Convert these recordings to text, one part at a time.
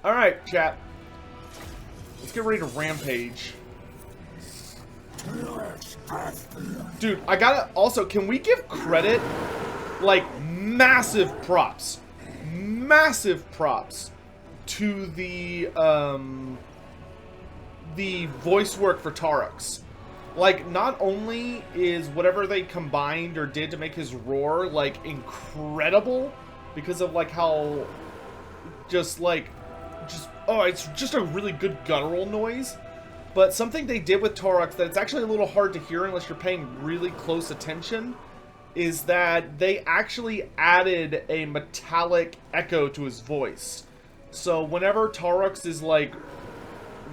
Alright, chat. Let's get ready to Rampage. Dude, I gotta... Also, can we give credit? Like, massive props. Massive props to the voice work for Taurux. Like, not only is whatever they combined or did to make his roar, like, incredible, because of, like, how it's just a really good guttural noise. But something they did with Taurux that it's actually a little hard to hear unless you're paying really close attention is that they actually added a metallic echo to his voice. So whenever Taurux is, like,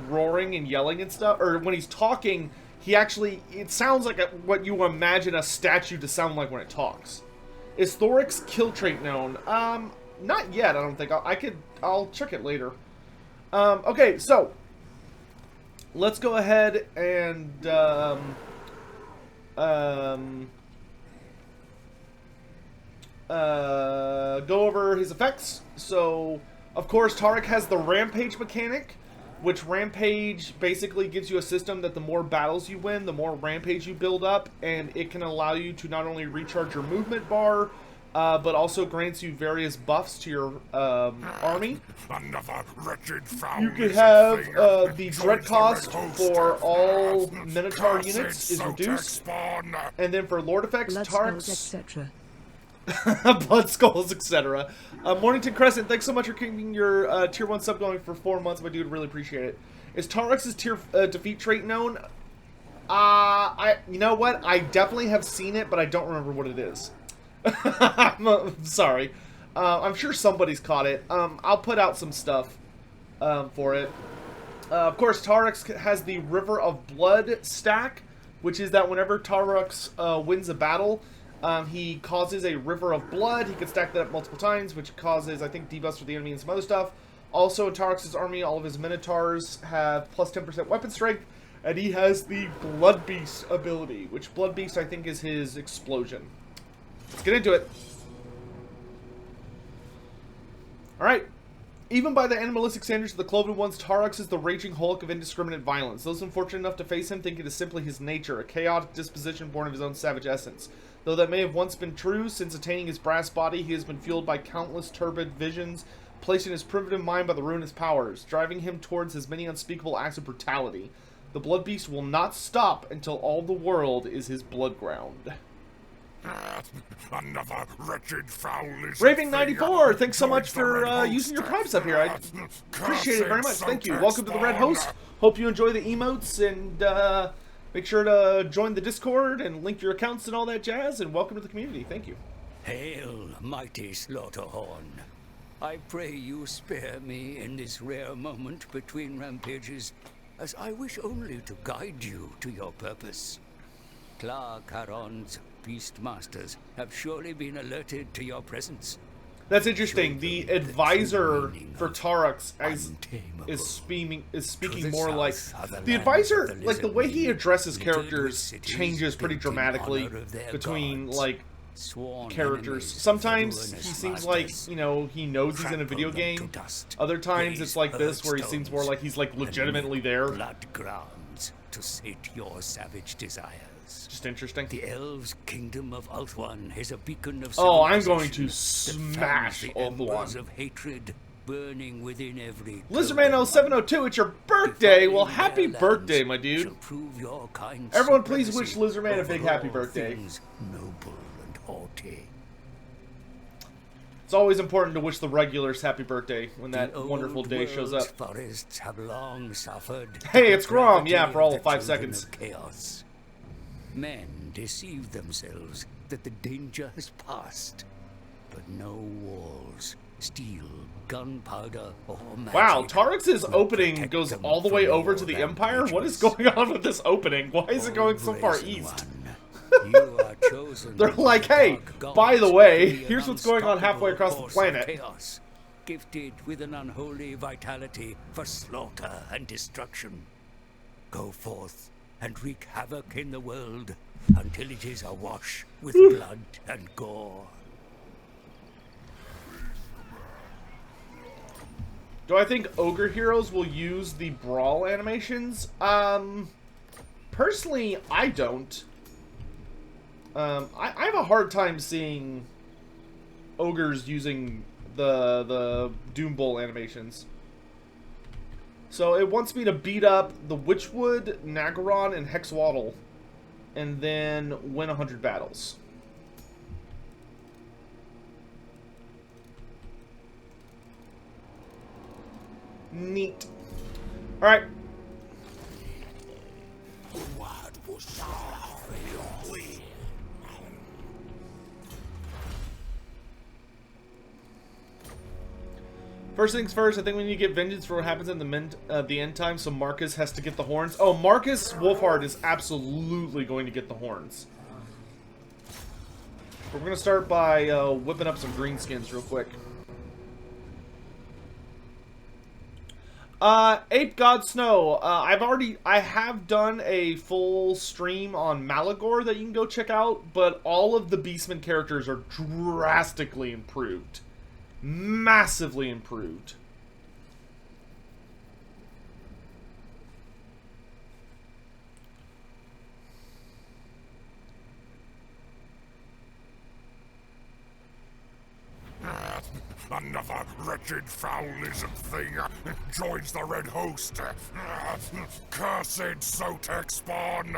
roaring and yelling and stuff, or when he's talking, he actually, it sounds like what you imagine a statue to sound like when it talks. Is Taurux kill trait known? Not yet, I don't think. I'll check it later. Okay, so let's go ahead and go over his effects. So, of course, Taurux has the Rampage mechanic, which Rampage basically gives you a system that the more battles you win, the more Rampage you build up, and it can allow you to not only recharge your movement bar, but also grants you various buffs to your army. You can have the dread cost for all Minotaur units is reduced, and then for Lord effects, Taurux, etc. Blood skulls, etc. Mornington Crescent, thanks so much for keeping your tier 1 sub going for 4 months, my dude. Really appreciate it. Is Taurux's defeat trait known? You know what? I definitely have seen it, but I don't remember what it is. I'm sorry. I'm sure somebody's caught it. I'll put out some stuff for it. Of course, Taurux has the River of Blood stack, which is that whenever Taurux wins a battle, he causes a River of Blood. He can stack that up multiple times, which causes, I think, debuffs for the enemy and some other stuff. Also, in Taurux's army, all of his Minotaurs have plus 10% weapon strength, and he has the Blood Beast ability, which Blood Beast, I think, is his explosion. Let's get into it. Alright. Even by the animalistic standards of the Cloven Ones, Taurux is the raging hulk of indiscriminate violence. Those unfortunate enough to face him think it is simply his nature, a chaotic disposition born of his own savage essence. Though that may have once been true, since attaining his brass body, he has been fueled by countless turbid visions, placing his primitive mind by the ruinous powers, driving him towards his many unspeakable acts of brutality. The Blood Beast will not stop until all the world is his blood ground. Another wretched foul is Raving94, thanks so much for using your Prime sub here. I appreciate it very much. Thank you. Welcome to the Red Host. Hope you enjoy the emotes, and make sure to join the Discord and link your accounts and all that jazz, and welcome to the community. Thank you. Hail, mighty Slaughterhorn. I pray you spare me in this rare moment between rampages, as I wish only to guide you to your purpose. Clark Haron's Beastmasters have surely been alerted to your presence. That's interesting. The advisor for Taurux is speaking more like... The advisor, like, the way he addresses characters changes pretty dramatically between, like, characters. Sometimes he seems like, you know, he knows he's in a video game. Other times it's like this, where he seems more like he's, like, legitimately there. Blood grounds to sate your savage desires. Just interesting. The elves' kingdom of Ulthuan is a beacon of oh, I'm going to smash Ulthuan. Of hatred burning within every Lizardman0702, it's your birthday! Well, happy birthday, my dude. Everyone please wish Lizardman a big happy birthday. Noble and haughty. It's always important to wish the regulars happy birthday when that wonderful day shows up. Forests have long suffered. Hey, it's Grom, yeah, for all of 5 seconds. Chaos. Men deceive themselves that the danger has passed, but no walls, steel, gunpowder, or magic. Wow, Taurux's opening goes all the way over to the Empire? What is going on with this opening? Why is it going so far east? You are chosen. They're like, hey, by the way, here's what's going on halfway across the planet. Chaos, gifted with an unholy vitality for slaughter and destruction. Go forth and wreak havoc in the world until it is awash with blood and gore. Do I think Ogre heroes will use the brawl animations? Personally, I don't. I have a hard time seeing ogres using the Doom Bowl animations. So it wants me to beat up the Witchwood, Nagaron, and Hexwaddle, and then win 100 battles. Neat. Alright. First things first, I think we need to get vengeance for what happens in the end time, so Marcus has to get the horns. Oh, Marcus Wolfhard is absolutely going to get the horns. We're going to start by whipping up some greenskins real quick. Ape God Snow. I have done a full stream on Malagor that you can go check out, but all of the Beastman characters are drastically improved. Massively improved. Another wretched foul lizard thing joins the red host. Cursed Sotek spawn.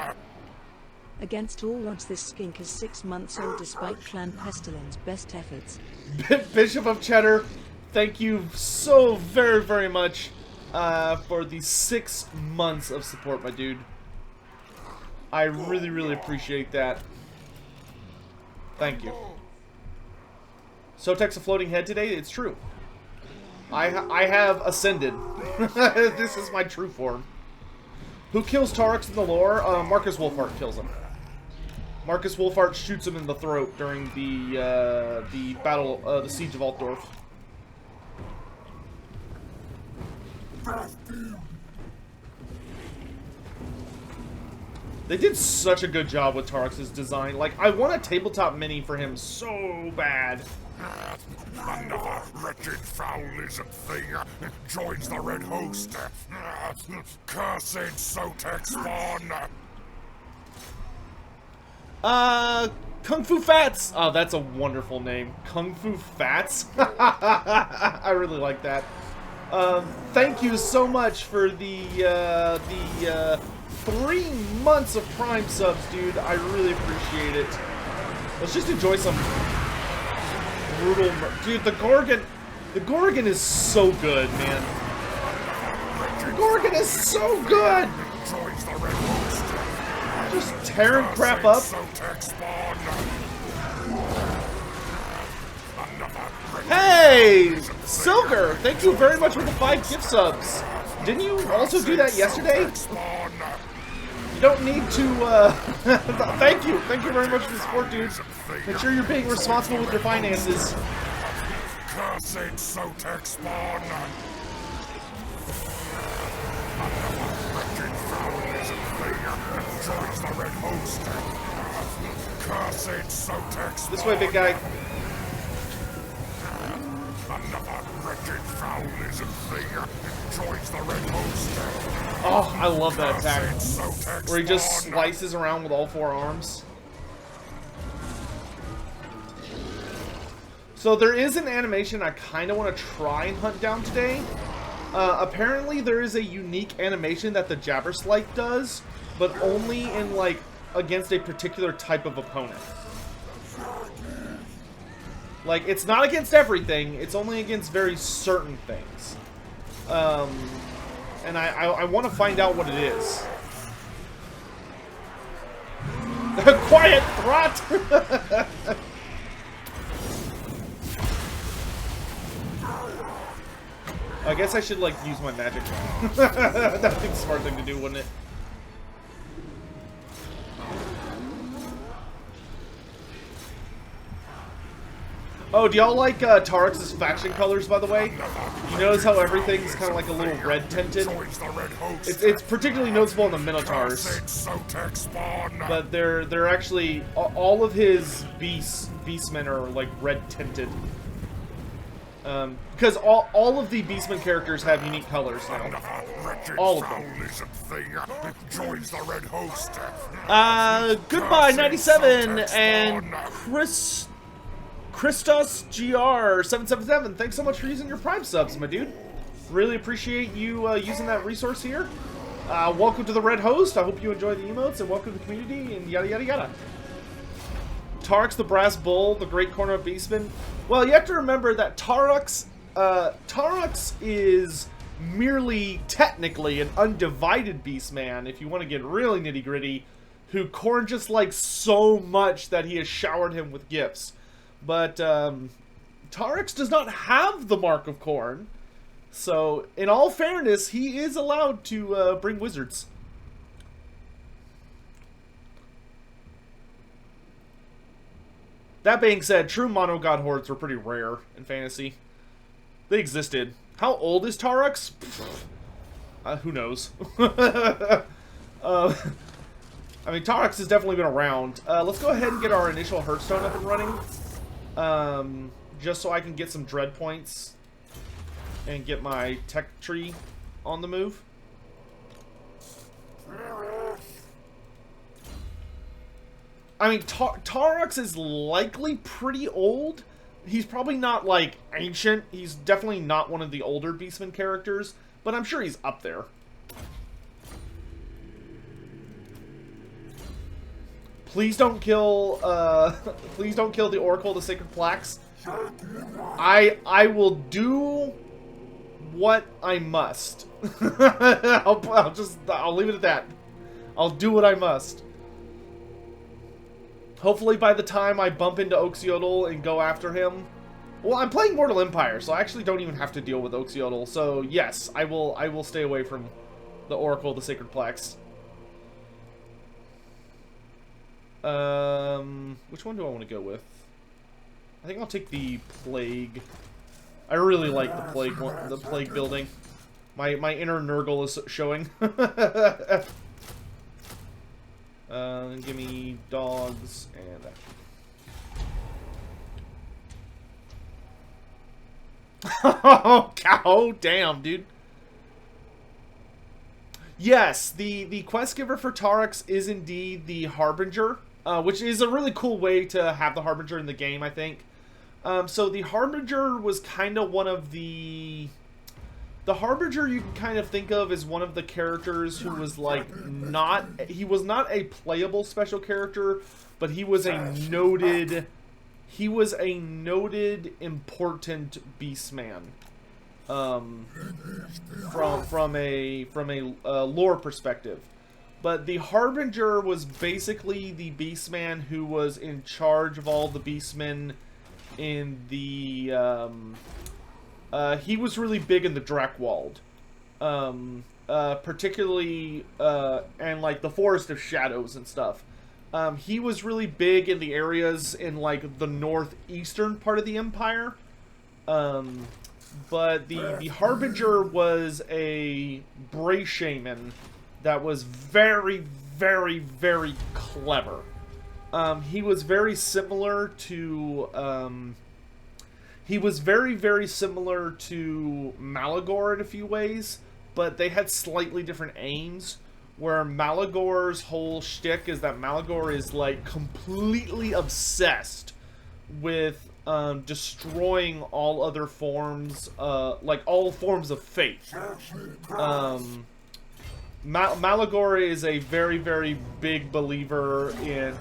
Against all odds, this skink is 6 months old despite Clan Pestilent's best efforts. Bishop of Cheddar, thank you so very, very much for the 6 months of support, my dude. I really, really appreciate that. Thank you. Sotek's a floating head today? It's true. I have ascended. This is my true form. Who kills Taurux in the lore? Marcus Wolfhart kills him. Marcus Wolfhart shoots him in the throat during the battle, the Siege of Altdorf. They did such a good job with Taurox's design. Like, I want a tabletop mini for him so bad. Another wretched foul lizard thing joins the red host. Cursed Sotek spawn. Kung Fu Fats! Oh, that's a wonderful name. Kung Fu Fats? I really like that. Thank you so much for the 3 months of Prime subs, dude. I really appreciate it. Let's just enjoy some brutal... Dude, the Gorgon is so good, man. The Gorgon is so good! Just tearing crap up. Hey! Silver, thank you very much for the 5 gift subs. Didn't you also do that yesterday? You don't need to, thank you. Thank you very much for the support, dude. Make sure you're being responsible with your finances. Cursed Sotek spawn. Joins the red host. Cursed Sotek spawn. This way, big guy. Another wretched foul lizard thing joins the red host. Oh, I love that attack. Where he just slices around with all 4 arms. So there is an animation I kind of want to try and hunt down today. Apparently there is a unique animation that the Jabberslike does, but only in, like, against a particular type of opponent. Like, it's not against everything, it's only against very certain things. And I want to find out what it is. Quiet, Throt! I guess I should, like, use my magic. That'd be the smart thing to do, wouldn't it? Oh, do y'all like Taurux's faction colors, by the way? You notice how everything's kind of like a little red tinted? It's particularly noticeable in the Minotaurs. But they're actually... All of his beastmen are, like, red tinted. Because all of the Beastman characters have unique colors now. All of them. Joins the Red Host. Goodbye, 97, and Christos GR 777. Thanks so much for using your Prime subs, my dude. Really appreciate you using that resource here. Welcome to the Red Host. I hope you enjoy the emotes, and welcome to the community, and yada yada yada. Taurux the Brass Bull, the Great Corner of Beastman. Well, you have to remember that Taurux is merely technically an undivided Beastman, if you want to get really nitty gritty, who Khorne just likes so much that he has showered him with gifts. But Taurux does not have the Mark of Khorne, so in all fairness, he is allowed to bring wizards. That being said, true mono-god hordes were pretty rare in fantasy. They existed. How old is Taurux? Who knows? I mean, Taurux has definitely been around. Let's go ahead and get our initial Hearthstone up and running. Just so I can get some dread points and get my tech tree on the move. I mean, Taurux is likely pretty old. He's probably not, like, ancient. He's definitely not one of the older Beastman characters, but I'm sure he's up there. Please don't kill, please don't kill the Oracle of the Sacred Plaques. I will do what I must. I'll leave it at that. I'll do what I must. Hopefully by the time I bump into Oxiodal and go after him... Well, I'm playing Mortal Empire, so I actually don't even have to deal with Oxiodal. So, yes, I will stay away from the Oracle of the Sacred Plaques. Which one do I want to go with? I think I'll take the Plague. I really like the Plague one, the Plague building. My inner Nurgle is showing. Give me dogs and that. Oh, cow, damn, dude. Yes, the quest giver for Taurux is indeed the Harbinger, which is a really cool way to have the Harbinger in the game, I think. So the Harbinger was kind of one of the... The Harbinger you can kind of think of as one of the characters who was like not... He was not a playable special character, but he was a noted... He was a noted important Beastman. From a lore perspective. But the Harbinger was basically the Beastman who was in charge of all the Beastmen in the... he was really big in the Drakewald. Particularly, and like the Forest of Shadows and stuff. He was really big in the areas in like the northeastern part of the Empire. But the Harbinger was a Bray Shaman that was very, very, very clever. He was very similar to... he was very, very similar to Malagor in a few ways, but they had slightly different aims, where Malagor's whole shtick is that Malagor is, like, completely obsessed with destroying all other forms, like, all forms of faith. Malagor is a very, very big believer in...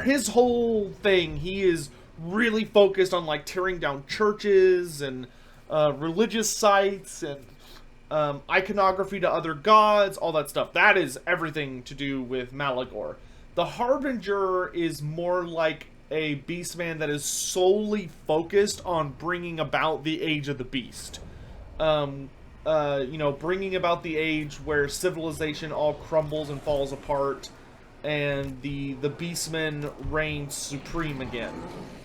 His whole thing, he is really focused on, like, tearing down churches and religious sites and iconography to other gods, all that stuff. That is everything to do with Malagor. The Harbinger is more like a Beastman that is solely focused on bringing about the Age of the Beast. You know, bringing about the age where civilization all crumbles and falls apart, and the Beastmen reign supreme again.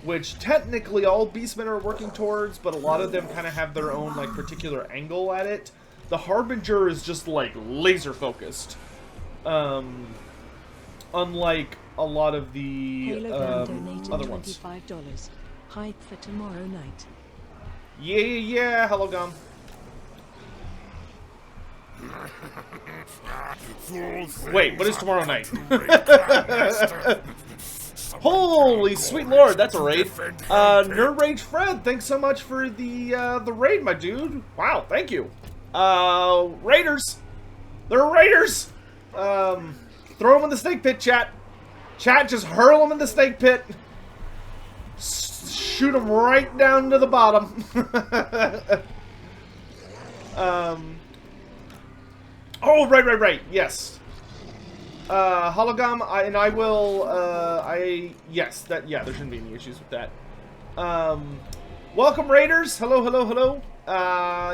Which technically all Beastmen are working towards, but a lot of them kind of have their own, like, particular angle at it. The Harbinger is just, like, laser focused. Unlike a lot of the other ones. $25. Hype for tomorrow night. Yeah, hello, Gum. Wait, what is tomorrow night? Holy sweet lord, that's a raid. Nerd Rage Fred, thanks so much for the raid, my dude. Wow, thank you. Raiders. They're raiders. Throw them in the snake pit, chat. Chat, just hurl them in the snake pit. Shoot them right down to the bottom. Oh, right. Yes. Hologam, I will, yes, there shouldn't be any issues with that. Welcome, Raiders. Hello.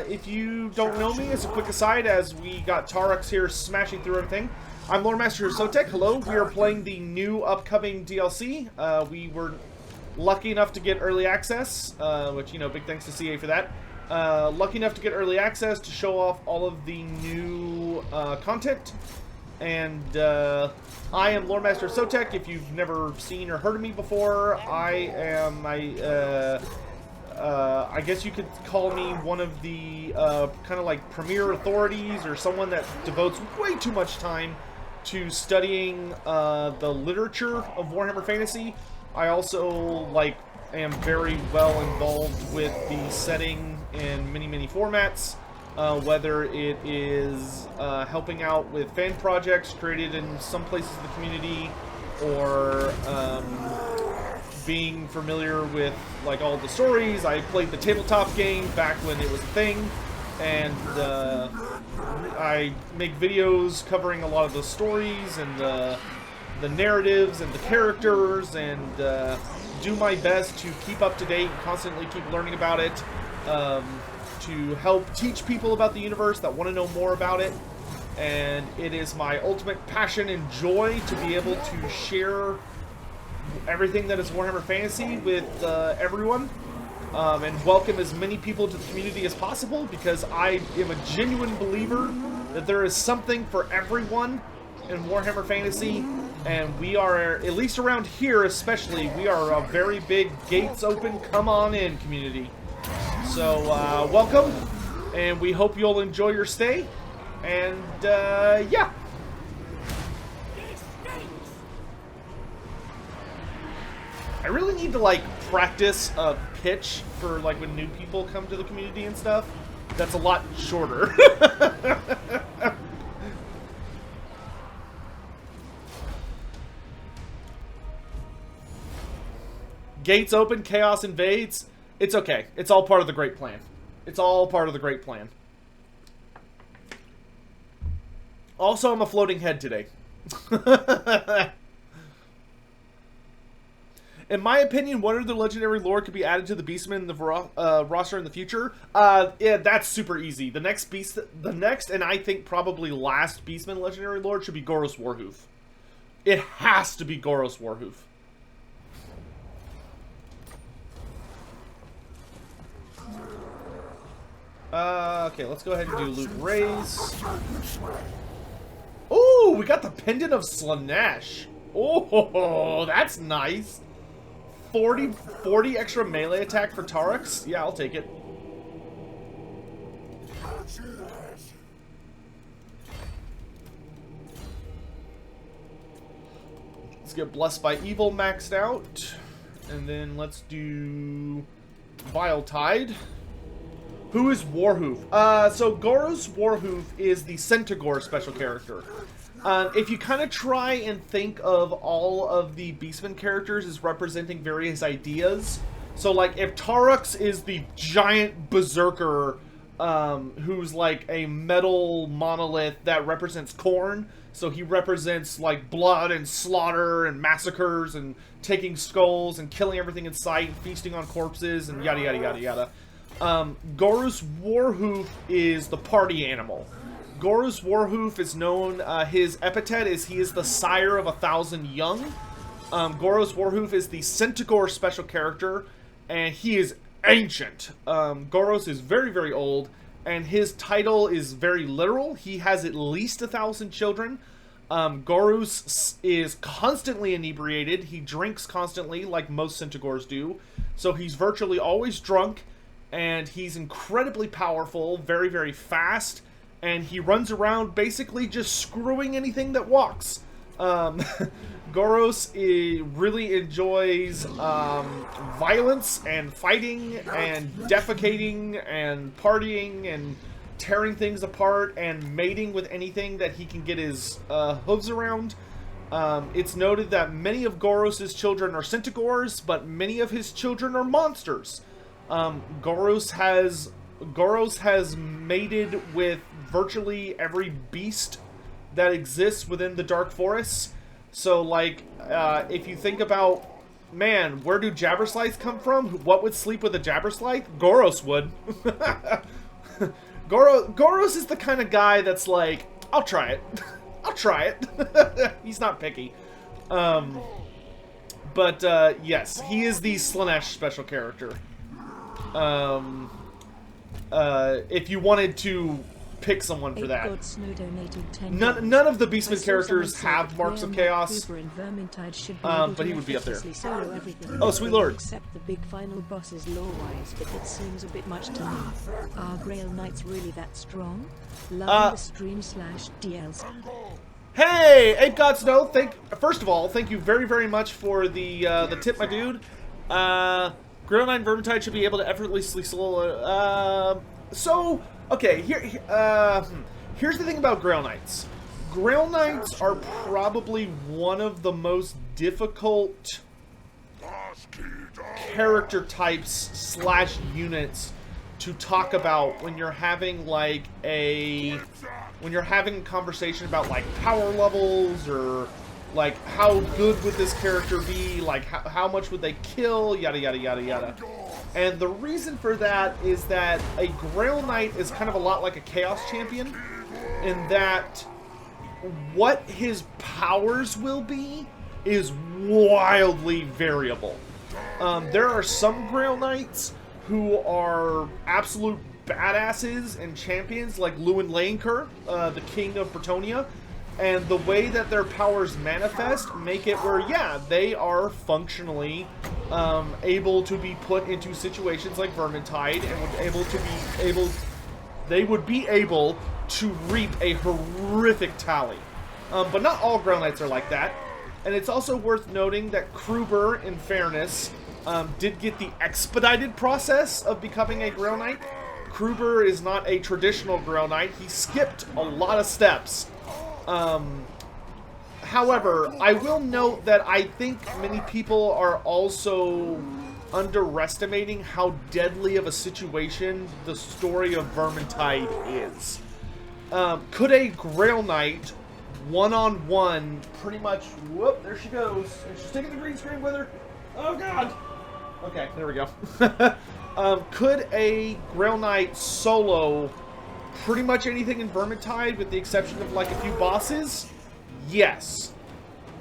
If you don't know me, as a quick aside, as we got Taurux here smashing through everything, I'm Loremaster Sotek. Hello. We are playing the new upcoming DLC. We were lucky enough to get early access, which, you know, big thanks to CA for that. Lucky enough to get early access to show off all of the new content. And I am Loremaster Sotek. If you've never seen or heard of me before, I guess you could call me one of the kind of like premier authorities, or someone that devotes way too much time to studying the literature of Warhammer Fantasy. I also am very well involved with the setting in many formats, whether it is helping out with fan projects created in some places of the community, or being familiar with all the stories. I played the tabletop game back when it was a thing, and I make videos covering a lot of the stories and the narratives and the characters, and do my best to keep up to date, constantly keep learning about it, to help teach people about the universe that want to know more about it. And it is my ultimate passion and joy to be able to share everything that is Warhammer Fantasy with everyone, and welcome as many people to the community as possible, because I am a genuine believer that there is something for everyone in Warhammer Fantasy. And we are, at least around here especially, we are a very big gates open, come on in community. So, welcome, and we hope you'll enjoy your stay, and, yeah. I really need to, practice a pitch for, when new people come to the community and stuff. That's a lot shorter. Gates open, chaos invades. It's okay. It's all part of the great plan. It's all part of the great plan. Also, I'm a floating head today. In my opinion, what other legendary lore could be added to the Beastman in the roster in the future? Yeah, that's super easy. The next and I think probably last Beastman legendary lore should be Ghorros Warhoof. It has to be Ghorros Warhoof. Okay, let's go ahead and do loot and raise. Ooh, we got the Pendant of Slaanesh. Oh, that's nice. 40 extra melee attack for Taurux? Yeah, I'll take it. Let's get Blessed by Evil maxed out. And then let's do Vile Tide. Who is Warhoof? So Ghorros Warhoof is the Centaur special character. If you kind of try and think of all of the Beastman characters as representing various ideas, so if Taurux is the giant berserker, who's a metal monolith that represents Khorne, so he represents blood and slaughter and massacres and taking skulls and killing everything in sight and feasting on corpses and yada yada yada yada. Ghorros Warhoof is the party animal. Ghorros Warhoof is known, his epithet is he is the sire of 1,000 young. Ghorros Warhoof is the Centaur special character, and he is ancient. Ghorros is very old, and his title is very literal. He has at least 1,000 children. Ghorros is constantly inebriated. He drinks constantly, like most Centaurs do. So he's virtually always drunk, and he's incredibly powerful, very, very fast, and he runs around basically just screwing anything that walks. Ghorros really enjoys violence and fighting and defecating and partying and tearing things apart and mating with anything that he can get his hooves around. It's noted that many of Ghorros' children are centaurs, but many of his children are monsters. Ghorros has mated with virtually every beast that exists within the Dark Forests. So, like, if you think about, man, where do Jabberslights come from? What would sleep with a Jabberslight? Ghorros would. Ghorros is the kind of guy that's like, I'll try it. I'll try it. He's not picky. But yes, he is the Slaanesh special character. If you wanted to pick someone for that. None of the Beastman characters have Marks of Chaos, but he would be up there. Oh, sweet lord. Except the big final bosses lore-wise, but it seems a bit much to me. Are Grail Knights really that strong? Loving the stream /DLC. Hey, Ape God Snow, first of all, thank you very, very much for the tip, my dude. Grail Knight and Vermintide should be able to effortlessly solo. Okay, here's the thing about Grail Knights. Grail Knights are probably one of the most difficult character types / units to talk about when you're having like a conversation about like power levels or like how good would this character be, like how much would they kill, yada yada yada yada. And the reason for that is that a Grail Knight is kind of a lot like a Chaos Champion in that what his powers will be is wildly variable. There are some Grail Knights who are absolute badasses and champions, like Lewin Laenker, the King of Bretonnia, and the way that their powers manifest make it where, yeah, they are functionally able to be put into situations like Vermintide and they would be able to reap a horrific tally. But not all Grail Knights are like that. And it's also worth noting that Kruber, in fairness, did get the expedited process of becoming a Grail Knight. Kruber is not a traditional Grail Knight. He skipped a lot of steps. However, I will note that I think many people are also underestimating how deadly of a situation the story of Vermintide is. Could a Grail Knight one-on-one pretty much... Whoop, there she goes. And she's taking the green screen with her. Oh, God. Okay, there we go. Could a Grail Knight solo pretty much anything in Vermintide with the exception of like a few bosses? Yes.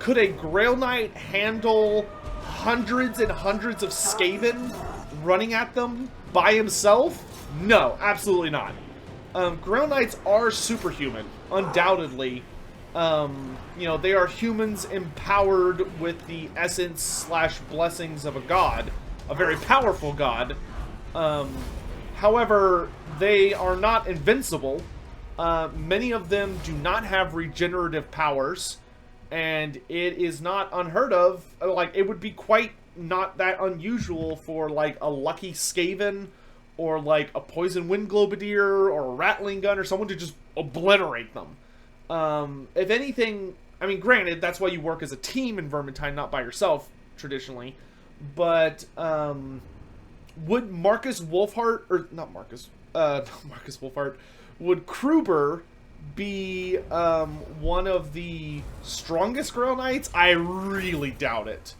Could a Grail Knight handle hundreds and hundreds of Skaven running at them by himself? No, absolutely not. Grail Knights are superhuman, undoubtedly. You know, they are humans empowered with the essence / blessings of a god, a very powerful god. However, they are not invincible. Many of them do not have regenerative powers, and it is not unheard of. Like, it would be quite not that unusual for, like, a lucky Skaven or, like, a poison wind globadier or a rattling gun or someone to just obliterate them. If anything, I mean, granted, that's why you work as a team in Vermintide, not by yourself, traditionally. But, would Marcus Wolfhart, or not Marcus Wolfhart, would Kruber be one of the strongest Grail Knights? I really doubt it.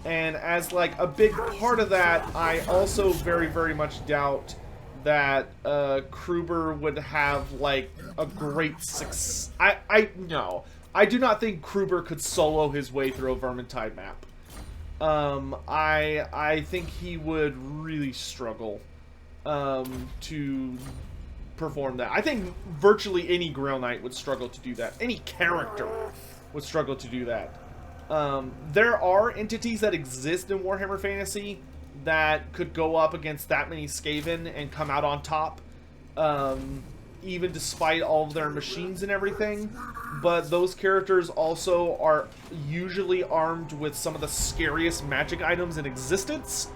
And as like a big part of that, I also very, very much doubt that Kruber would have like a great success. No. I do not think Kruber could solo his way through a Vermintide map. I think he would really struggle to perform that. I think virtually any Grail Knight would struggle to do that. Any character would struggle to do that. There are entities that exist in Warhammer Fantasy, that could go up against that many Skaven and come out on top, even despite all of their machines and everything. But those characters also are usually armed with some of the scariest magic items in existence,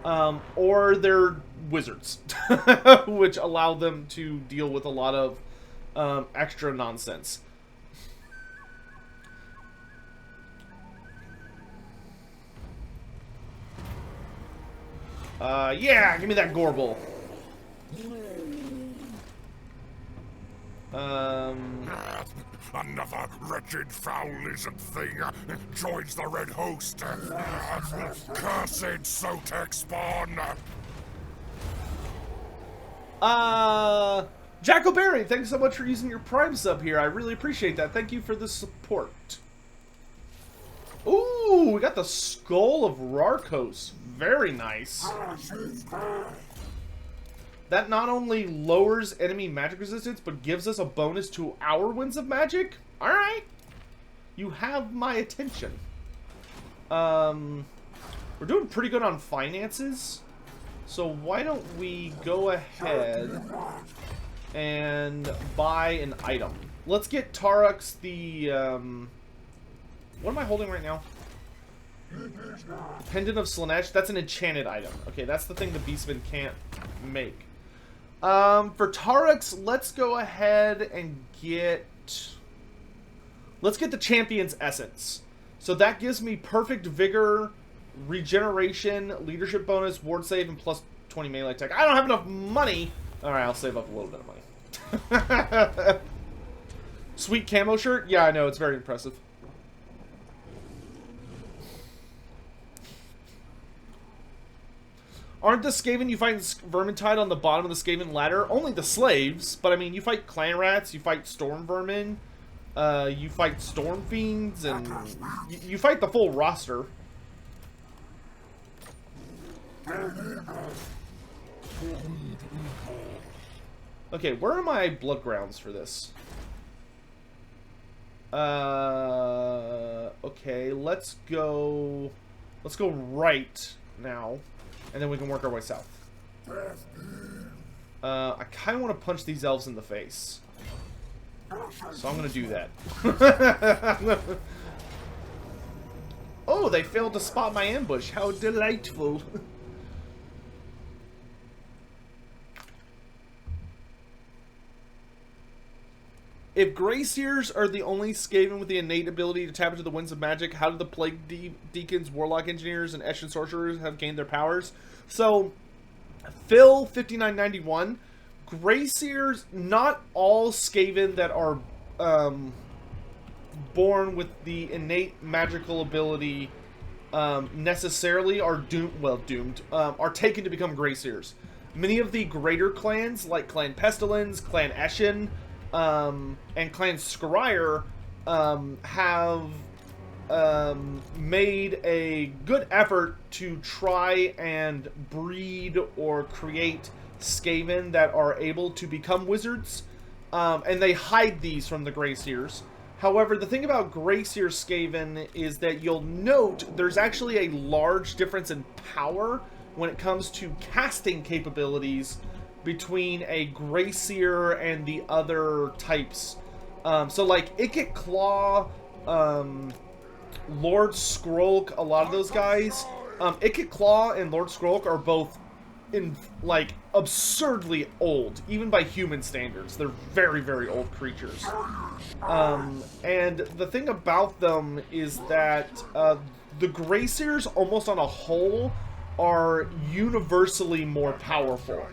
or they're wizards, which allow them to deal with a lot of extra nonsense. Yeah, give me that Gorble. Another wretched, foul lizard thing joins the red host. Cursed Sotek spawn. Jackal thanks so much for using your Prime sub here. I really appreciate that. Thank you for the support. Ooh, we got the Skull of Rarkos. Very nice. That not only lowers enemy magic resistance, but gives us a bonus to our Winds of Magic. Alright. You have my attention. We're doing pretty good on finances. So why don't we go ahead and buy an item. Let's get Taurux the... what am I holding right now? Pendant of Slanesh. That's an enchanted item. Okay, that's the thing the Beastman can't make. For Taurux, let's go ahead and get... Let's get the Champion's Essence. So that gives me perfect vigor, regeneration, leadership bonus, ward save, and plus 20 melee attack. I don't have enough money. Alright, I'll save up a little bit of money. Sweet camo shirt? Yeah, I know. It's very impressive. Aren't the Skaven you fight in Vermintide on the bottom of the Skaven ladder? Only the slaves, but I mean, you fight clan rats, you fight storm vermin, you fight storm fiends, and you fight the full roster. Okay, where are my blood grounds for this? Okay, let's go right now. And then we can work our way south. I kind of want to punch these elves in the face. So I'm going to do that. Oh, they failed to spot my ambush. How delightful. If Greyseers are the only Skaven with the innate ability to tap into the Winds of Magic, how did the Plague Deacons, Warlock Engineers, and Eshin Sorcerers have gained their powers? So, Phil 5991, Greyseers, not all Skaven that are born with the innate magical ability necessarily are doomed, are taken to become Greyseers. Many of the greater clans, like Clan Pestilence, Clan Eshin, and Clan Scryer have made a good effort to try and breed or create Skaven that are able to become wizards, and they hide these from the Greyseers. However, the thing about Greyseer Skaven is that you'll note there's actually a large difference in power when it comes to casting capabilities between a Greyseer and the other types. So like Ikit Claw, Lord Skrolk, a lot of those guys, Ikit Claw and Lord Skrolk are both like absurdly old, even by human standards. They're very, very old creatures. And the thing about them is that the Greyseers, almost on a whole, are universally more powerful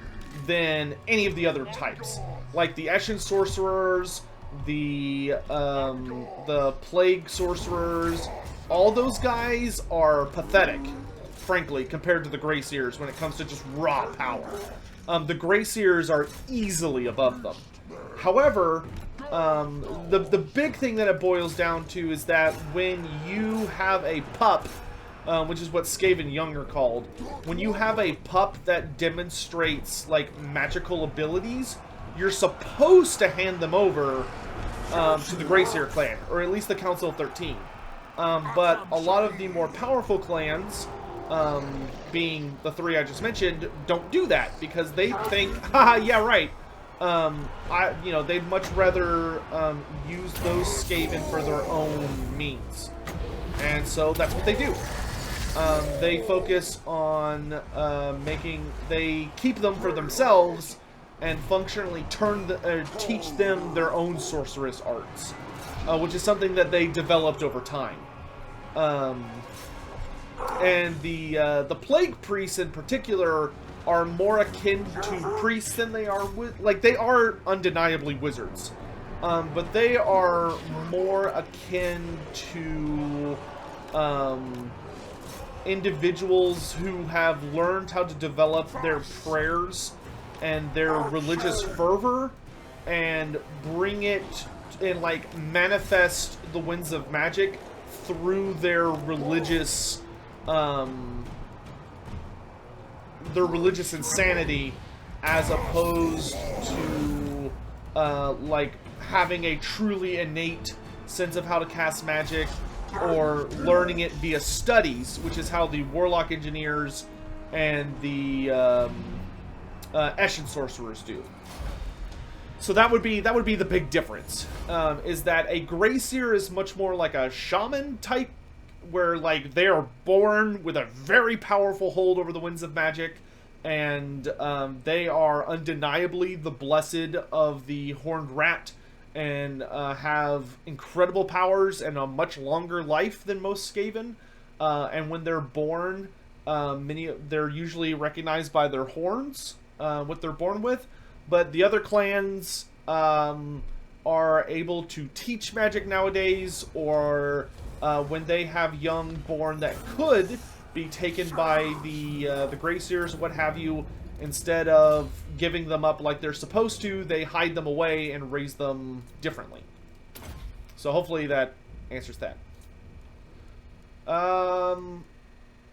than any of the other types, like the Eshin Sorcerers, the Plague Sorcerers. All those guys are pathetic, frankly, compared to the Greyseers when it comes to just raw power. The Greyseers are easily above them. However, the big thing that it boils down to is that when you have a pup, which is what Skaven Young are called, when you have a pup that demonstrates, like, magical abilities, you're supposed to hand them over to the Greyseer clan, or at least the Council of 13. But a lot of the more powerful clans being the 3 I just mentioned, don't do that because they think, haha, yeah, right. They'd much rather use those Skaven for their own means, and so that's what they do. They focus on they keep them for themselves and functionally teach them their own sorceress arts, which is something that they developed over time. And the Plague Priests in particular are more akin to priests than they are they are undeniably wizards, but they are more akin to individuals who have learned how to develop their prayers and their religious fervor and bring it and manifest the winds of magic through their religious insanity, as opposed to having a truly innate sense of how to cast magic or learning it via studies, which is how the Warlock Engineers and the Eshin Sorcerers do. So that would be the big difference, is that a Grey Seer is much more like a shaman type, where they are born with a very powerful hold over the winds of magic, and they are undeniably the blessed of the Horned Rat, and have incredible powers and a much longer life than most Skaven. And when they're born, they're usually recognized by their horns, what they're born with. But the other clans are able to teach magic nowadays, or when they have young born that could be taken by the Grey Seers, what have you, instead of giving them up like they're supposed to, they hide them away and raise them differently. So hopefully that answers that.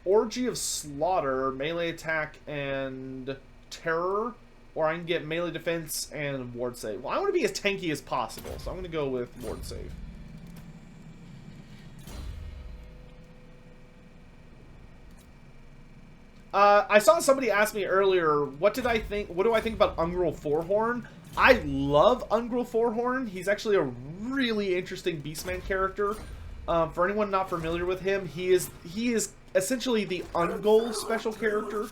Orgy of Slaughter, melee attack and terror, or I can get melee defense and ward save. Well, I want to be as tanky as possible, so I'm going to go with ward save. I saw somebody ask me earlier, what do I think about Ungrel Forhorn? I love Ungrel Forhorn. He's actually a really interesting Beastman character. For anyone not familiar with him, he is essentially the Ungol special character.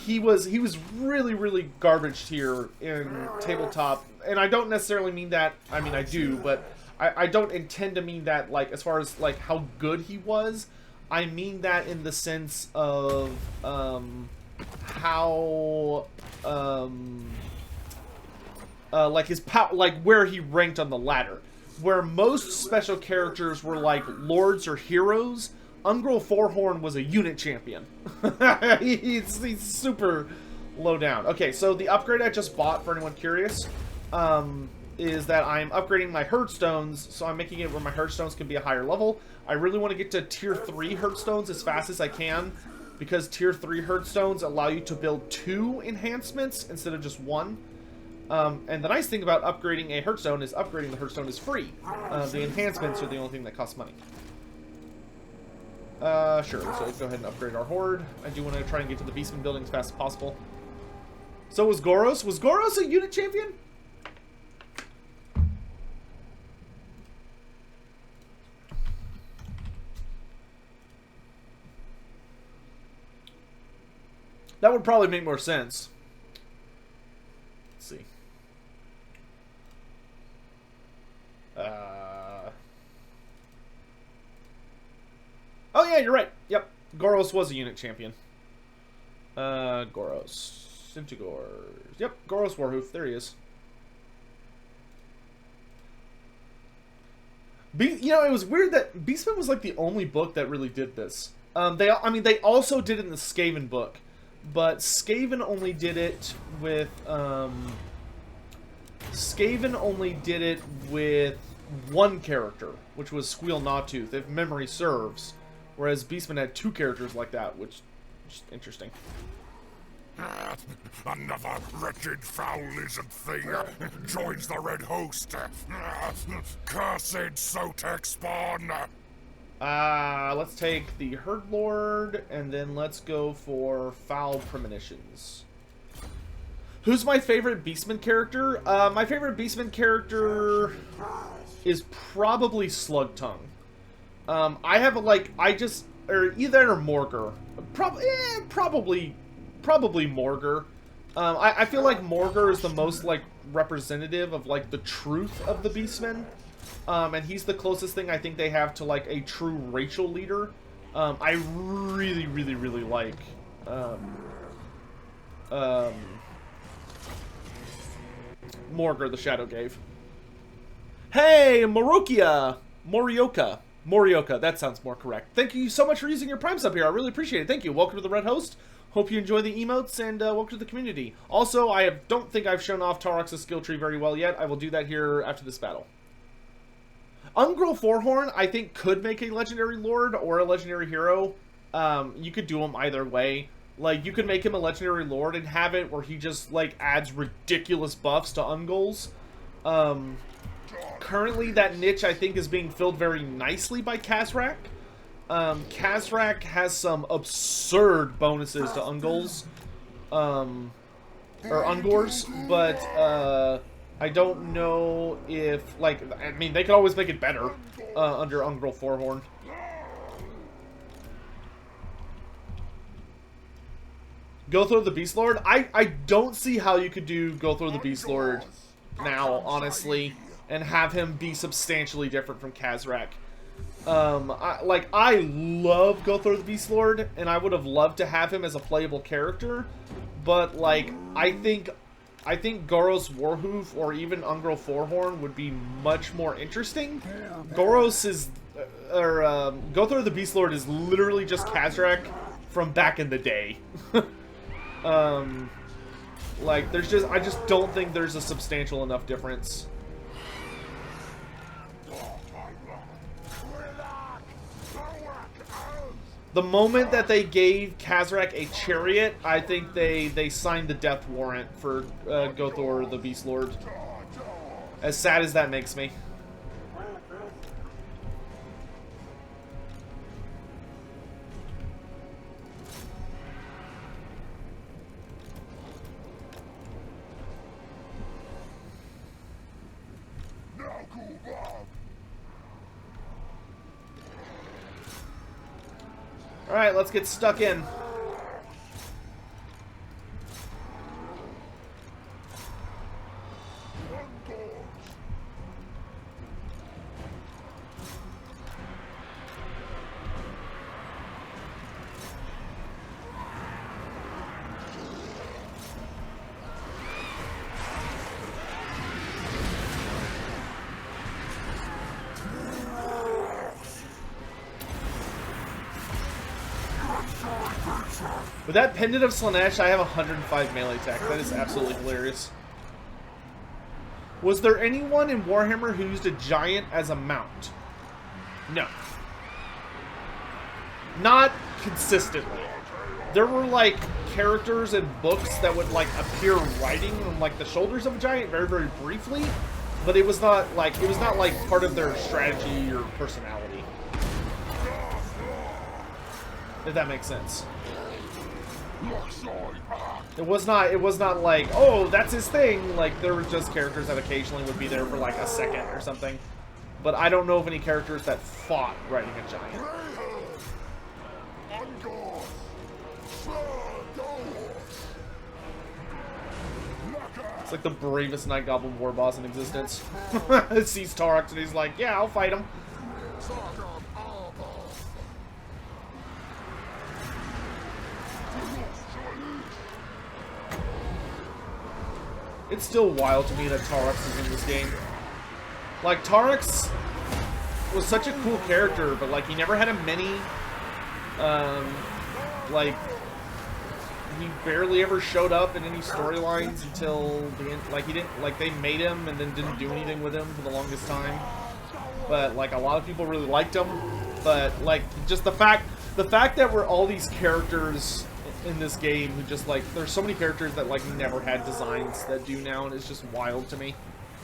He was really, really garbage tier in tabletop, and I don't necessarily mean that. I mean, I do, but I don't intend to mean that as far as how good he was. I mean that in the sense of how his power, where he ranked on the ladder. Where most special characters were lords or heroes, Ungrel Forhorn was a unit champion. he's super low down. Okay, so the upgrade I just bought, for anyone curious, is that I'm upgrading my Herdstones, so I'm making it where my Herdstones can be a higher level. I really want to get to Tier 3 Herdstones as fast as I can, because Tier 3 Herdstones allow you to build 2 enhancements instead of just 1. And the nice thing about upgrading a Herdstone is upgrading the Herdstone is free. The enhancements are the only thing that cost money. Sure, so let's go ahead and upgrade our Horde. I do want to try and get to the Beastman building as fast as possible. So was Ghorros. Was Ghorros a unit champion? That would probably make more sense. Let's see. Oh yeah, you're right. Yep, Ghorros was a unit champion. Ghorros. Centigors. Yep, Ghorros Warhoof. There he is. It was weird that Beastman was the only book that really did this. They also did it in the Skaven book, but Skaven only did it with one character, which was Squeal Gnawtooth, if memory serves. Whereas Beastman had 2 characters like that, which is interesting. Another wretched foul-lizard thing joins the Red Host. Cursed Sotek spawn. Let's take the Herd Lord, and then let's go for Foul Premonitions. Who's my favorite Beastman character? My favorite Beastman character is probably Slugtongue. I have or either Morgar. Probably Morgar. I feel like Morgar is the most, like, representative of, like, the truth of the Beastmen. And he's the closest thing I think they have to, like, a true racial leader. I really, really, really like, Morgar the Shadowgave. Hey, Morioka, that sounds more correct. Thank you so much for using your Prime sub here. I really appreciate it. Thank you. Welcome to the Red Host. Hope you enjoy the emotes, and welcome to the community. Also, don't think I've shown off Taurox's skill tree very well yet. I will do that here after this battle. Ungro Forehorn, I think, could make a legendary lord or a legendary hero. You could do him either way. Like, you could make him a legendary lord and have it where he just, like, adds ridiculous buffs to Ungol's. Currently, that niche, I think, is being filled very nicely by Khazrak. Khazrak has some absurd bonuses to Ungol's, or Ungors, but, I don't know if, like, I mean, they could always make it better, under Ungro Forehorn. Gothor the Beast Lord? I don't see how you could do Gothor the Beast Lord now, honestly, and have him be substantially different from Khazrak. I love Gothor the Beast Lord, and I would have loved to have him as a playable character, but, like, I think Ghorros Warhoof or even Ungro Forehorn would be much more interesting. Ghorros is, Gothor the Beast Lord is literally just Khazrak from back in the day. Like, I just don't think there's a substantial enough difference. The moment that they gave Khazrak a chariot, I think they signed the death warrant for Gothor the Beast Lord. As sad as that makes me. Alright, let's get stuck in. With that Pendant of Slaanesh, I have 105 melee attack. That is absolutely hilarious. Was there anyone in Warhammer who used a giant as a mount? No. Not consistently. There were, like, characters in books that would, like, appear riding on, like, the shoulders of a giant very, very briefly, but it was not, like, part of their strategy or personality. If that makes sense. It was not like, oh, that's his thing. Like, there were just characters that occasionally would be there for like a second or something. But I don't know of any characters that fought riding a giant. It's like the bravest Night Goblin war boss in existence. It sees Taurux and he's like, yeah, I'll fight him. It's still wild to me that Taurux is in this game. Like, Taurux was such a cool character, but, like, he never had a mini. Like, he barely ever showed up in any storylines until the end. Like, he didn't, like, they made him and then didn't do anything with him for the longest time. But, like, a lot of people really liked him. But, like, just the fact that we're all these characters in this game who just, like, there's so many characters that, like, never had designs that do now, and it's just wild to me.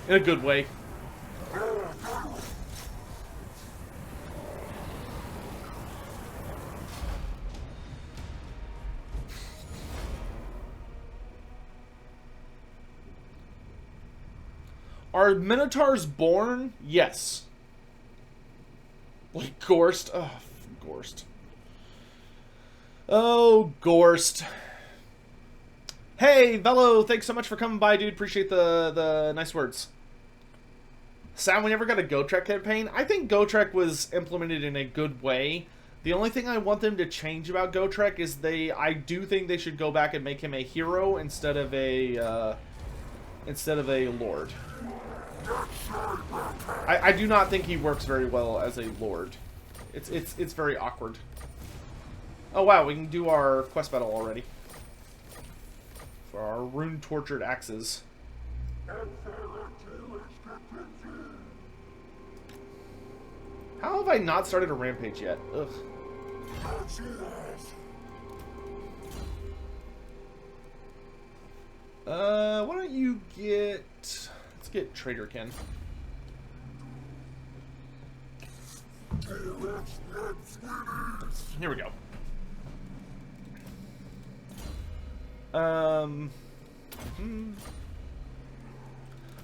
In a good way. Are Minotaurs born? Yes. Like Gorst? Oh, Gorst. Oh, Gorst. Hey, Velo, thanks so much for coming by, dude. Appreciate the nice words. Sam, we never got a Gotrek campaign. I think Gotrek was implemented in a good way. The only thing I want them to change about Gotrek is I do think they should go back and make him a hero instead of a lord. I do not think he works very well as a lord. It's very awkward. Oh wow, we can do our quest battle already. For our rune-tortured axes. How have I not started a rampage yet? Ugh. Why don't you get... Let's get Trader Ken. Here we go.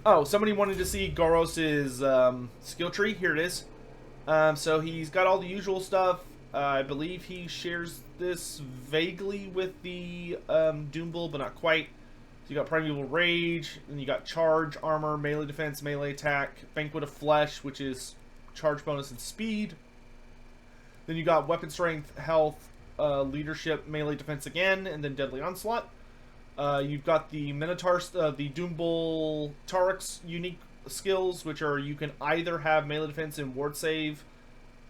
Oh, somebody wanted to see Ghorros' skill tree. Here it is. So he's got all the usual stuff. I believe he shares this vaguely with the Doombull, but not quite. So you got Primeval Rage, then you got Charge, Armor, Melee Defense, Melee Attack, Banquet of Flesh, which is Charge bonus and Speed. Then you got Weapon Strength, Health, Leadership, Melee Defense again, and then Deadly Onslaught. You've got the Minotaur, the Doombull Taurux unique skills, which are you can either have Melee Defense and Ward Save,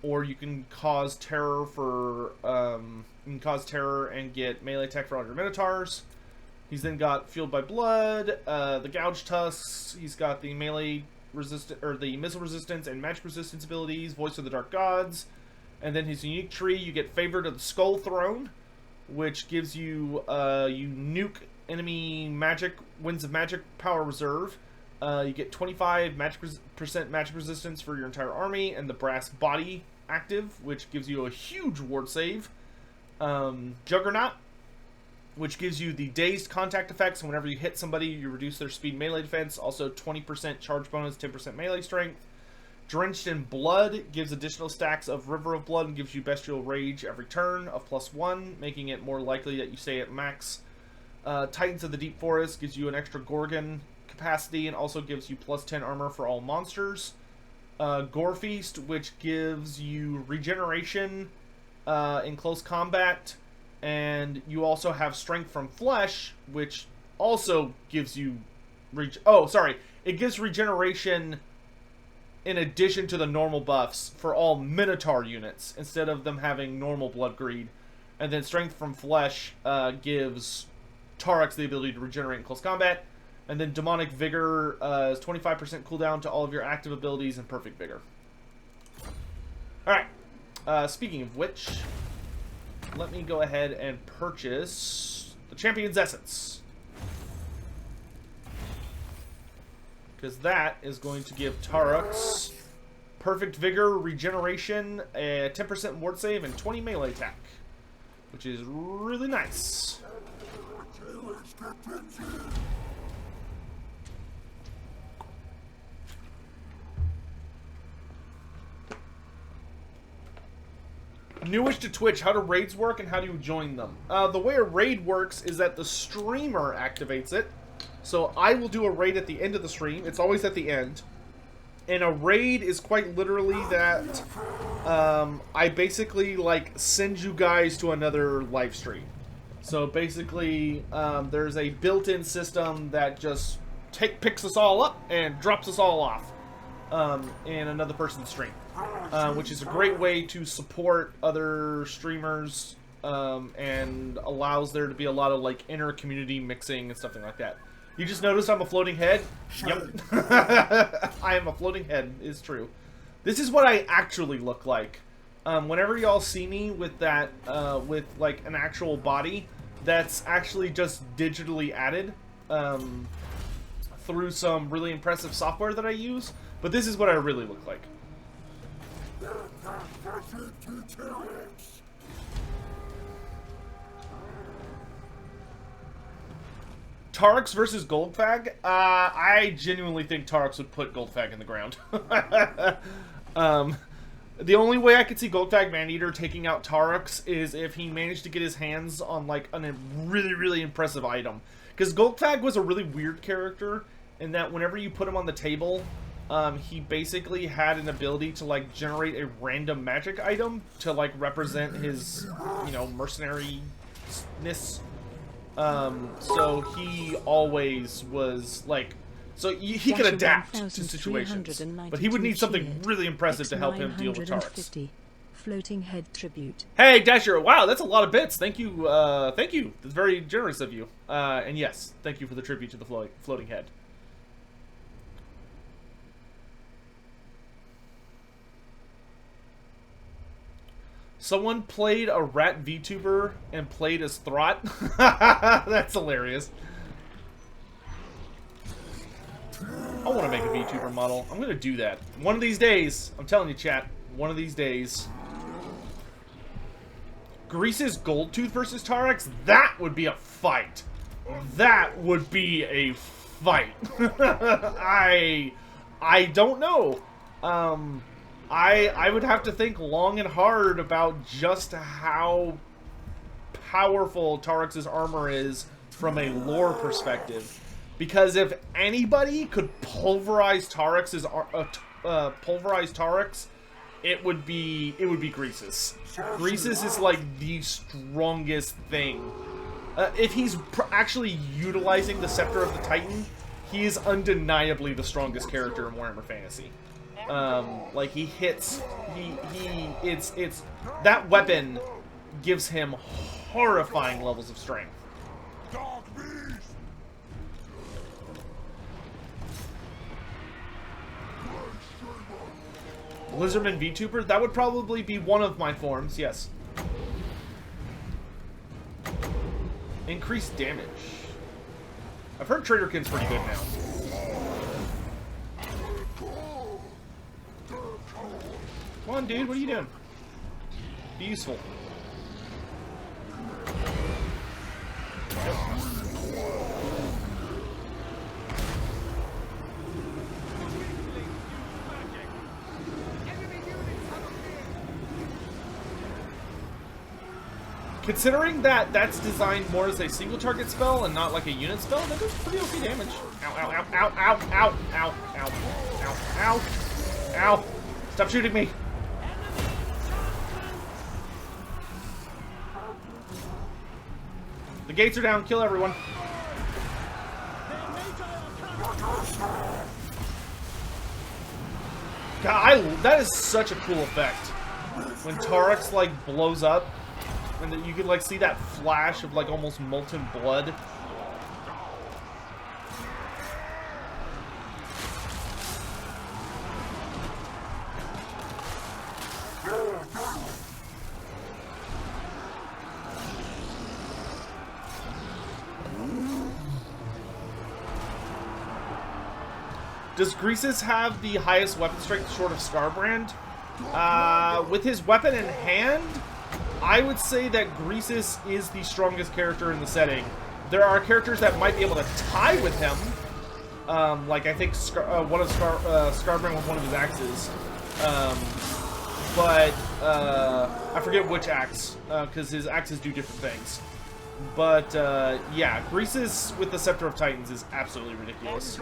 or you can cause terror for and get melee attack for all your Minotaurs. He's then got Fueled by Blood, the Gouge Tusks. He's got the melee resist or the missile resistance and magic resistance abilities, Voice of the Dark Gods, and then his unique tree. You get Favored of the Skull Throne, which gives you you nuke enemy magic Winds of Magic power reserve. You get 25% magic resistance for your entire army, and the Brass Body active, which gives you a huge ward save. Juggernaut, which gives you the dazed contact effects. Whenever you hit somebody, you reduce their speed melee defense. Also 20% charge bonus, 10% melee strength. Drenched in Blood gives additional stacks of River of Blood and gives you Bestial Rage every turn of +1, making it more likely that you stay at max. Titans of the Deep Forest gives you an extra Gorgon capacity and also gives you +10 armor for all monsters. Gore Feast, which gives you regeneration in close combat, and you also have Strength from Flesh, which also gives you it gives regeneration in addition to the normal buffs for all Minotaur units instead of them having normal Blood Greed. And then Strength from Flesh gives Taurux the ability to regenerate in close combat. And then Demonic Vigor is 25% cooldown to all of your active abilities and Perfect Vigor. Alright. Speaking of which, let me go ahead and purchase the Champion's Essence. Because that is going to give Taurux Perfect Vigor, Regeneration, a 10% ward save, and 20 melee attack. Which is really nice. Newish to Twitch, how do raids work and how do you join them? The way a raid works is that the streamer activates it. So I will do a raid at the end of the stream. It's always at the end. And a raid is quite literally that I basically like send you guys to another live stream. So basically there's a built-in system that just picks us all up and drops us all off in another person's stream. Which is a great way to support other streamers and allows there to be a lot of like inter-community mixing and stuff like that. You just noticed I'm a floating head? Yep. I am a floating head, is true. This is what I actually look like. Whenever y'all see me with that, with like an actual body, that's actually just digitally added through some really impressive software that I use. But this is what I really look like. Taurux versus Goldfag? I genuinely think Taurux would put Goldfag in the ground. The only way I could see Goldfag Maneater taking out Taurux is if he managed to get his hands on, like, a really, really impressive item. Because Goldfag was a really weird character in that whenever you put him on the table, he basically had an ability to, like, generate a random magic item to, like, represent his, you know, mercenary-ness. So he always was, like... So he could adapt to situations, but he would need something really impressive to help him deal with Taurux. Floating head tribute. Hey, Dasher! Wow, that's a lot of bits. Thank you. Thank you. That's very generous of you. And yes, thank you for the tribute to the floating head. Someone played a rat VTuber and played as Throt. That's hilarious. I want to make a VTuber model. I'm going to do that. One of these days. I'm telling you, chat. One of these days. Grease's Goldtooth versus Taurox? That would be a fight. That would be a fight. I don't know. I would have to think long and hard about just how powerful Taurox's armor is from a lore perspective. Because if anybody could pulverize Taurux, it would be Grease's. Grease's is like the strongest thing. If he's actually utilizing the Scepter of the Titan, he is undeniably the strongest character in Warhammer Fantasy. Like he hits, it's that weapon gives him horrifying levels of strength. Lizardman VTuber? That would probably be one of my forms, yes. Increased damage. I've heard Traderkin's pretty good now. Come on, dude, what are you doing? Be useful. Considering that that's designed more as a single target spell and not like a unit spell, that does pretty okay damage. Ow, ow, ow, ow, ow, ow, ow, ow, ow, ow, ow. Stop shooting me. The gates are down, kill everyone. God, that is such a cool effect. When Taurux, like, blows up. And you could, like, see that flash of, like, almost molten blood. Does Greases have the highest weapon strength short of Scarbrand? With his weapon in hand, I would say that Greases is the strongest character in the setting. There are characters that might be able to tie with him. Like, I think one of Scarbrand with one of his axes. But I forget which axe, because his axes do different things. But, yeah, Greases with the Scepter of Titans is absolutely ridiculous.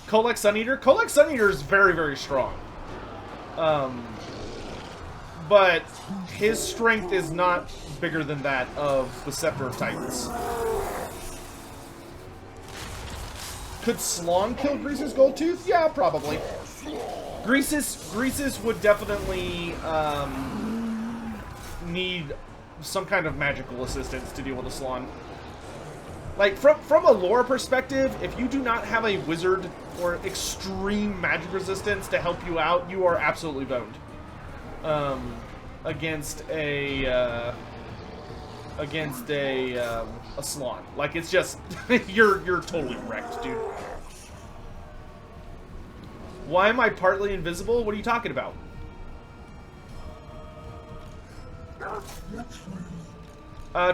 Kolek Suneater? Kolek Suneater is very, very strong. But his strength is not bigger than that of the Scepter of Titans. Could Slann kill Grease's Goldtooth? Yeah, probably. Greases would definitely need some kind of magical assistance to deal with a Slann. Like, from a lore perspective, if you do not have a wizard or extreme magic resistance to help you out, you are absolutely boned. Against a Slann. Like, it's just, you're totally wrecked, dude. Why am I partly invisible? What are you talking about?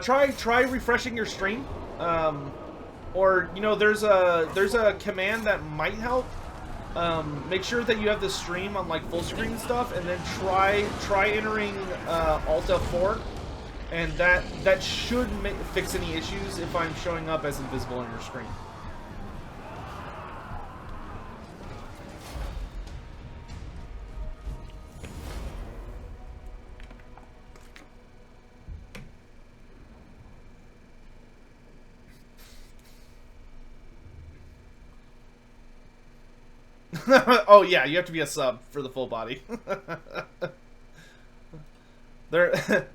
Try refreshing your stream. Or, you know, there's a command that might help. Make sure that you have the stream on like full screen and stuff, and then try entering Alt F4, and that should fix any issues if I'm showing up as invisible on your screen. Oh yeah, you have to be a sub for the full body. There.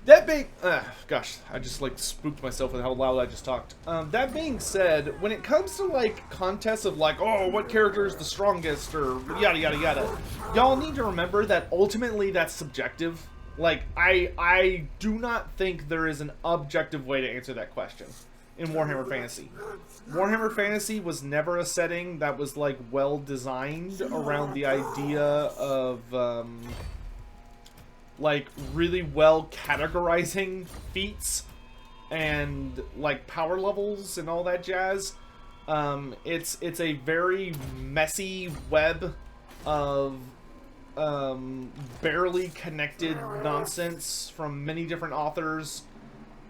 That being, gosh, I just like spooked myself with how loud I just talked. That being said, when it comes to like contests of like, oh, what character is the strongest or yada yada yada, y'all need to remember that ultimately that's subjective. Like, I do not think there is an objective way to answer that question in Warhammer Fantasy. Warhammer Fantasy was never a setting that was like well designed around the idea of like really well categorizing feats and like power levels and all that jazz. It's a very messy web of barely connected nonsense from many different authors,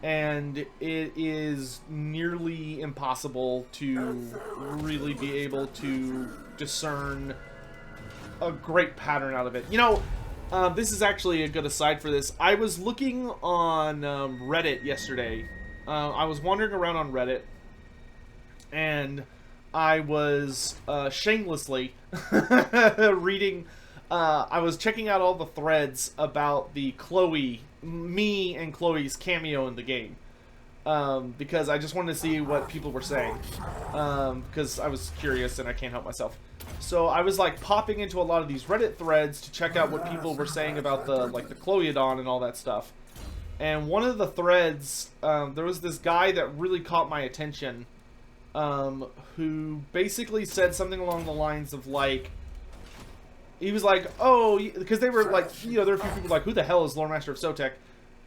and it is nearly impossible to really be able to discern a great pattern out of it. You know, this is actually a good aside for this. I was looking on Reddit yesterday. I was wandering around on Reddit, and I was shamelessly reading. I was checking out all the threads about the me and Chloe's cameo in the game. Because I just wanted to see what people were saying. Because I was curious and I can't help myself. So I was like popping into a lot of these Reddit threads to check out what people were saying about the Chloeodon and all that stuff. And one of the threads, there was this guy that really caught my attention, who basically said something along the lines of like, he was like, oh, because they were like, you know, there were a few people like, who the hell is Loremaster of Sotek?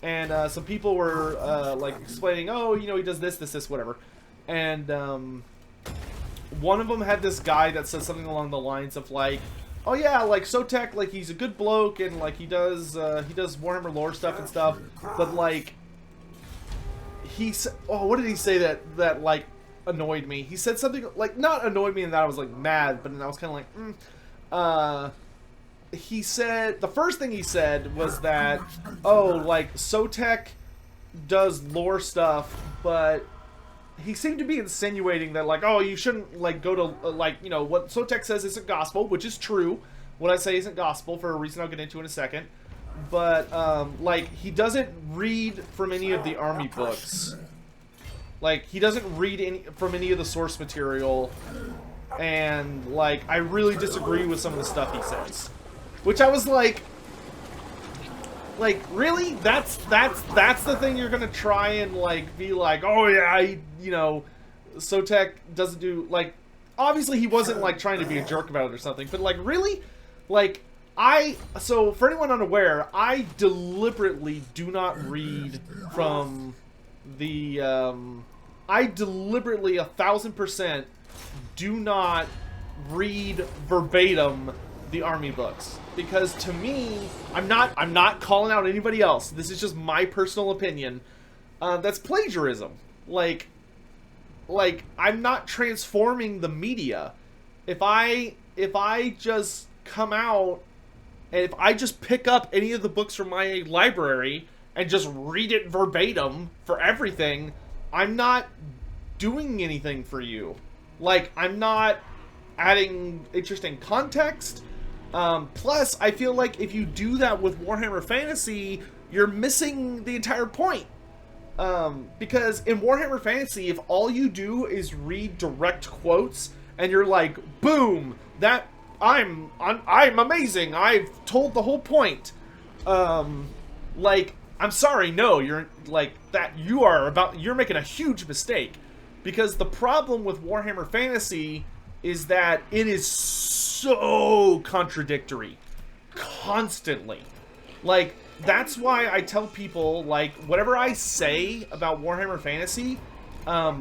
And some people were like explaining, oh, you know, he does this, whatever. And one of them had this guy that said something along the lines of like, oh yeah, like Sotek, like he's a good bloke and like he does Warhammer lore stuff and stuff, but like what did he say that like annoyed me? He said something like, not annoyed me in that I was like mad, but then I was kind of like, he said, the first thing he said was that, oh, like Sotek does lore stuff, but he seemed to be insinuating that like, oh, you shouldn't like go to like, you know, what Sotek says isn't gospel, which is true. What I say isn't gospel for a reason I'll get into in a second. But like he doesn't read from any of the army books. Like he doesn't read from any of the source material, and like I really disagree with some of the stuff he says. Which I was like really? That's the thing you're gonna try and like be like, oh yeah, you know, Sotek doesn't do, like, obviously he wasn't like trying to be a jerk about it or something, but like really, like so for anyone unaware, I deliberately do not read from the I deliberately 1000% do not read verbatim the army books, because to me, I'm not calling out anybody else. This is just my personal opinion. That's plagiarism. Like I'm not transforming the media. If I just come out and if I just pick up any of the books from my library and just read it verbatim for everything, I'm not doing anything for you. Like, I'm not adding interesting context. Plus, I feel like if you do that with Warhammer Fantasy, you're missing the entire point. Because in Warhammer Fantasy, if all you do is read direct quotes, and you're like, boom, that, I'm amazing, I've told the whole point. Like, I'm sorry, no, you're like that. You're making a huge mistake, because the problem with Warhammer Fantasy is that it is so contradictory, constantly. Like, that's why I tell people, like, whatever I say about Warhammer Fantasy, a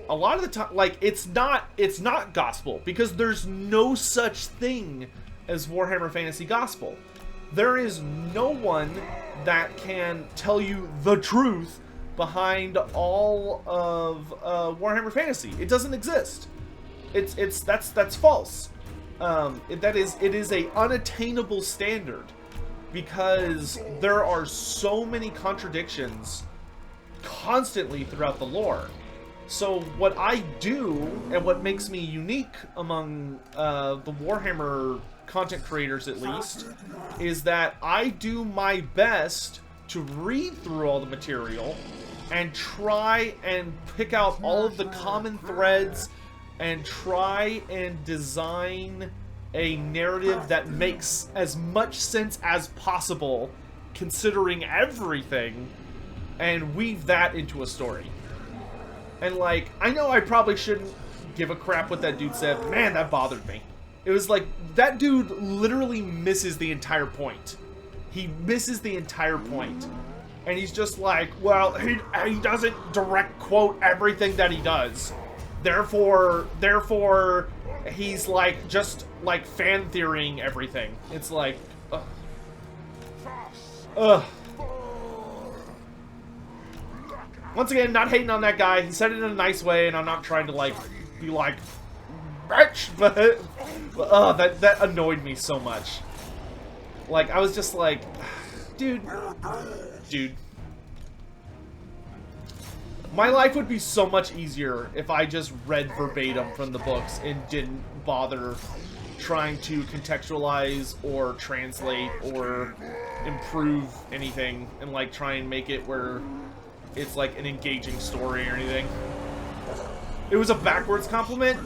lot of the time, like, it's not gospel, because there's no such thing as Warhammer Fantasy gospel. There is no one that can tell you the truth behind all of Warhammer Fantasy. It doesn't exist. That's false. It is a unattainable standard, because there are so many contradictions constantly throughout the lore. So what I do, and what makes me unique among the Warhammer content creators at least, is that I do my best to read through all the material and try and pick out all of the common threads and try and design a narrative that makes as much sense as possible, considering everything, and weave that into a story. And, like, I know I probably shouldn't give a crap what that dude said. Man, that bothered me. It was like, that dude literally misses the entire point. He misses the entire point. And he's just like, well, he doesn't direct quote everything that he does. Therefore, he's like, just like fan theorying everything. It's like, ugh. Ugh. Once again, not hating on that guy. He said it in a nice way, and I'm not trying to, like, be like, bitch, but that annoyed me so much. Like, I was just like, dude. My life would be so much easier if I just read verbatim from the books and didn't bother trying to contextualize or translate or improve anything and, like, try and make it where it's like an engaging story or anything. It was a backwards compliment.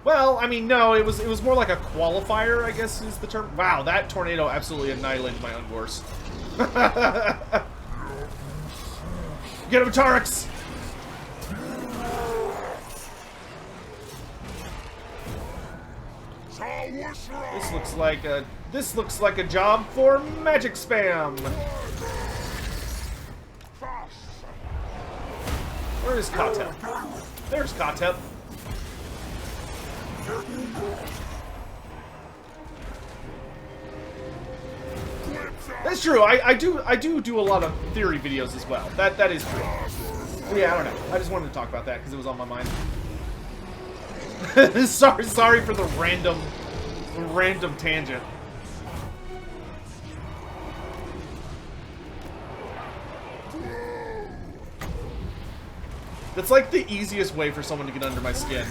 Well, I mean, no, it was more like a qualifier, I guess is the term. Wow, that tornado absolutely annihilated my Ungors. Get him, Taurux! This looks like a job for magic spam. Where is Katep? There's Katep. That's true. I do a lot of theory videos as well. That is true. Yeah, I don't know. I just wanted to talk about that because it was on my mind. sorry for the random tangent. That's like the easiest way for someone to get under my skin.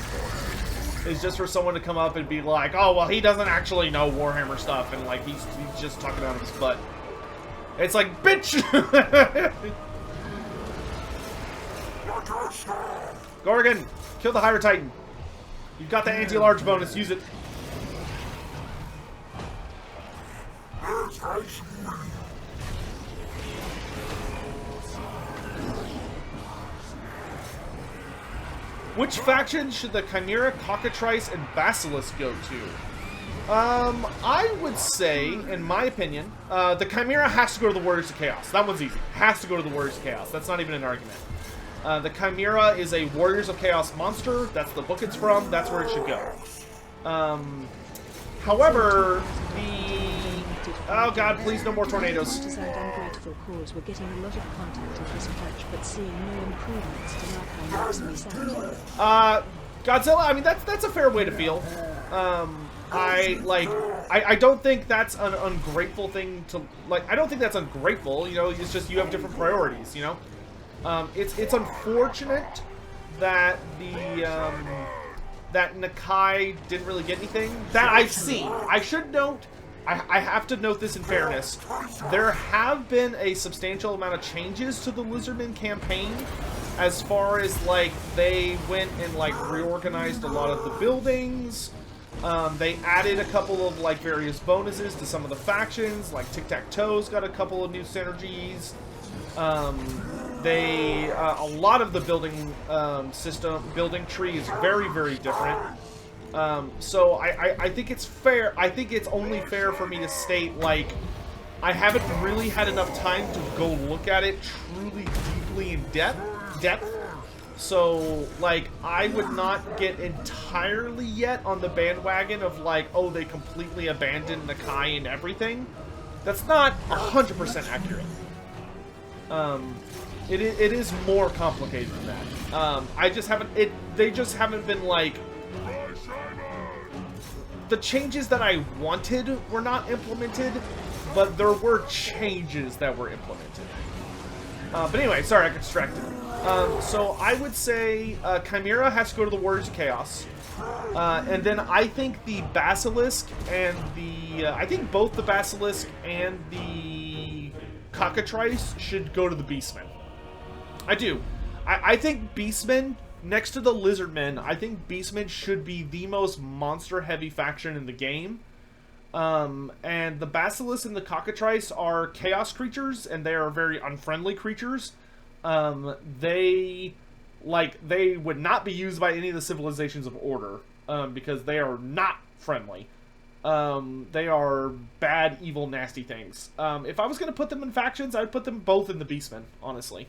Is just for someone to come up and be like, oh, well, he doesn't actually know Warhammer stuff, and like he's just talking out of his butt. It's like, bitch! Gorgon, kill the Higher Titan. You've got the anti-large bonus, use it. Which faction should the Chimera, Cockatrice, and Basilisk go to? I would say, in my opinion, the Chimera has to go to the Warriors of Chaos. That one's easy. Has to go to the Warriors of Chaos. That's not even an argument. The Chimera is a Warriors of Chaos monster. That's the book it's from. That's where it should go. However, the... Oh god, please no more tornadoes. Ungrateful cause we're getting a lot of content in this patch, but seeing no improvements to Narkai makes me sad. Godzilla, I mean, that's a fair way to feel. I don't think that's an ungrateful thing to, like, I don't think that's ungrateful, you know, it's just you have different priorities, you know? It's unfortunate that that Nakai didn't really get anything. That I've seen. I should note, I have to note this in fairness, there have been a substantial amount of changes to the Lizardmen campaign, as far as, like, they went and, like, reorganized a lot of the buildings. They added a couple of like various bonuses to some of the factions, like Tic-Tac-Toe's got a couple of new synergies. A lot of the building building tree is very, very different. So I think it's fair. I think it's only fair for me to state, like, I haven't really had enough time to go look at it truly deeply in depth. So, like, I would not get entirely yet on the bandwagon of, like, oh, they completely abandoned Nakai and everything. That's not 100% accurate. It is more complicated than that. They just haven't been, like, the changes that I wanted were not implemented, but there were changes that were implemented. But anyway, sorry, I got distracted. So I would say Chimera has to go to the Warriors of Chaos. And then I think the Basilisk and the... I think both the Basilisk and the Cockatrice should go to the Beastmen. I do. I think Beastmen, next to the Lizardmen, I think Beastmen should be the most monster-heavy faction in the game. And the Basilisk and the Cockatrice are chaos creatures, and they are very unfriendly creatures. They would not be used by any of the civilizations of Order, because they are not friendly. They are bad, evil, nasty things. If I was going to put them in factions, I'd put them both in the Beastmen, honestly.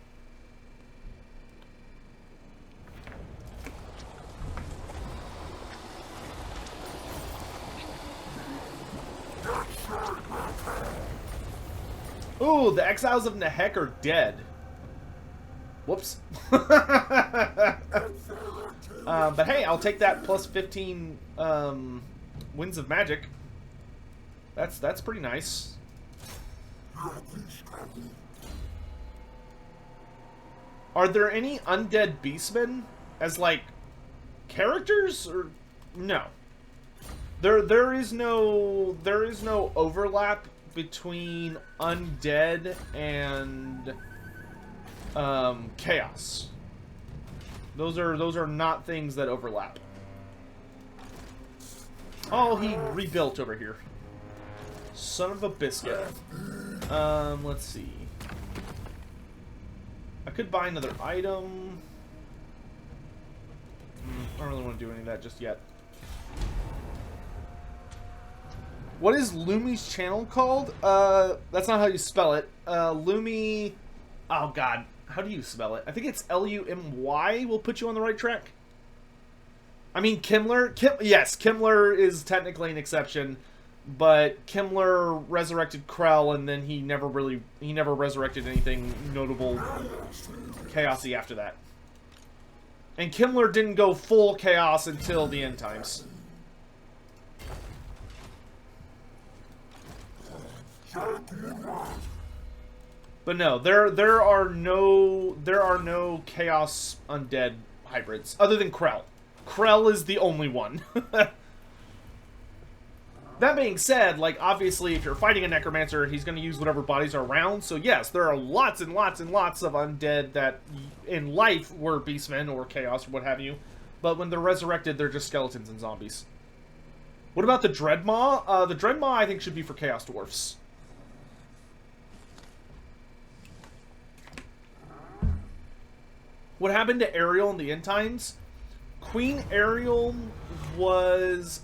Ooh, the Exiles of Nehek are dead. Whoops. But hey, I'll take that plus 15 Winds of Magic. That's pretty nice. Are there any undead beastmen as, like, characters, or no? There is no overlap between undead and chaos. Those are not things that overlap. Oh, he rebuilt over here. Son of a biscuit. Let's see. I could buy another item. I don't really want to do any of that just yet. What is Lumi's channel called? That's not how you spell it. Lumi... Oh, God. How do you spell it? I think it's L-U-M-Y will put you on the right track. I mean, Kimmler... Yes, Kimmler is technically an exception, but Kimmler resurrected Krell, and then he never resurrected anything notable chaosy after that. And Kimmler didn't go full chaos until the end times. But no, there are no chaos undead hybrids other than Krell. Krell is the only one. That being said, like, obviously if you're fighting a necromancer, he's going to use whatever bodies are around. So yes, there are lots and lots and lots of undead that in life were beastmen or chaos or what have you. But when they're resurrected, they're just skeletons and zombies. What about the Dreadmaw? The Dreadmaw I think should be for chaos dwarfs. What happened to Ariel in the end times? Queen Ariel was,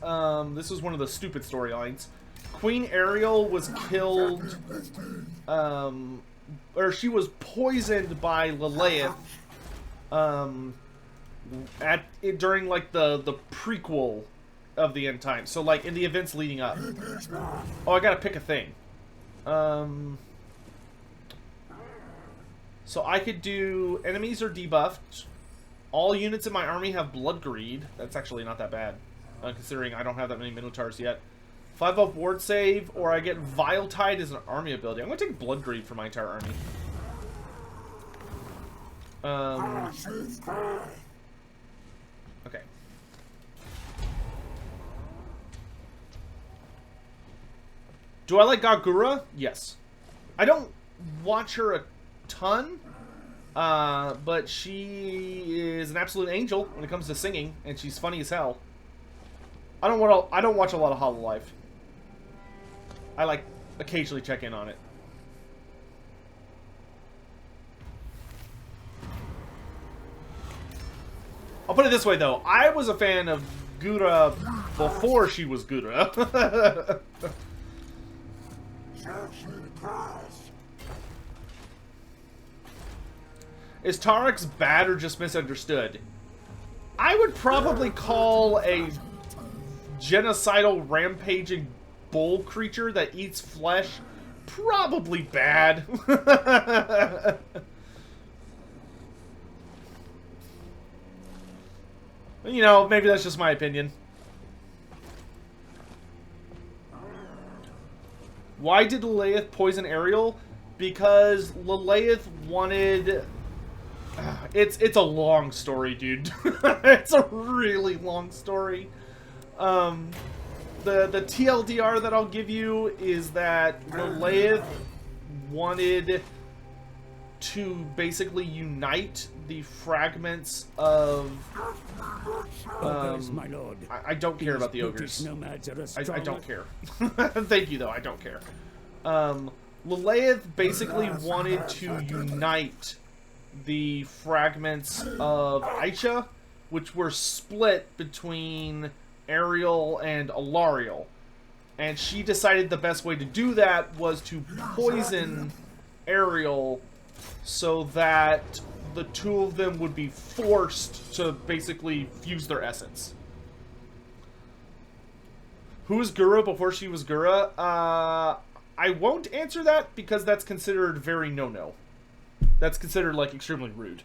this was one of the stupid storylines. Queen Ariel was killed, or she was poisoned by Lilith, during, like, the prequel of the end times. So, like, in the events leading up. Oh, I gotta pick a thing. So I could do enemies are debuffed. All units in my army have Blood Greed. That's actually not that bad, considering I don't have that many Minotaurs yet. 5-up ward save, or I get Vile Tide as an army ability. I'm going to take Blood Greed for my entire army. Okay. Do I like Gagura? Yes. I don't watch her a ton, but she is an absolute angel when it comes to singing, and she's funny as hell. I don't watch a lot of Hololive. I like occasionally check in on it. I'll put it this way though, I was a fan of Gura before she was Gura. Is Taurux bad or just misunderstood? I would probably call a genocidal rampaging bull creature that eats flesh probably bad. You know, maybe that's just my opinion. Why did Lilith poison Ariel? Because Lilith wanted... It's a long story, dude. It's a really long story. The TLDR that I'll give you is that Lilith wanted to basically unite the fragments of... Ogres, my lord. I don't care about the ogres. Nomads are I don't care. Thank you, though. I don't care. Lilith basically wanted to unite the fragments of Aisha, which were split between Ariel and Alariel. And she decided the best way to do that was to poison Ariel so that the two of them would be forced to basically fuse their essence. Who was Gura before she was Gura? I won't answer that because that's considered very no-no. That's considered, like, extremely rude.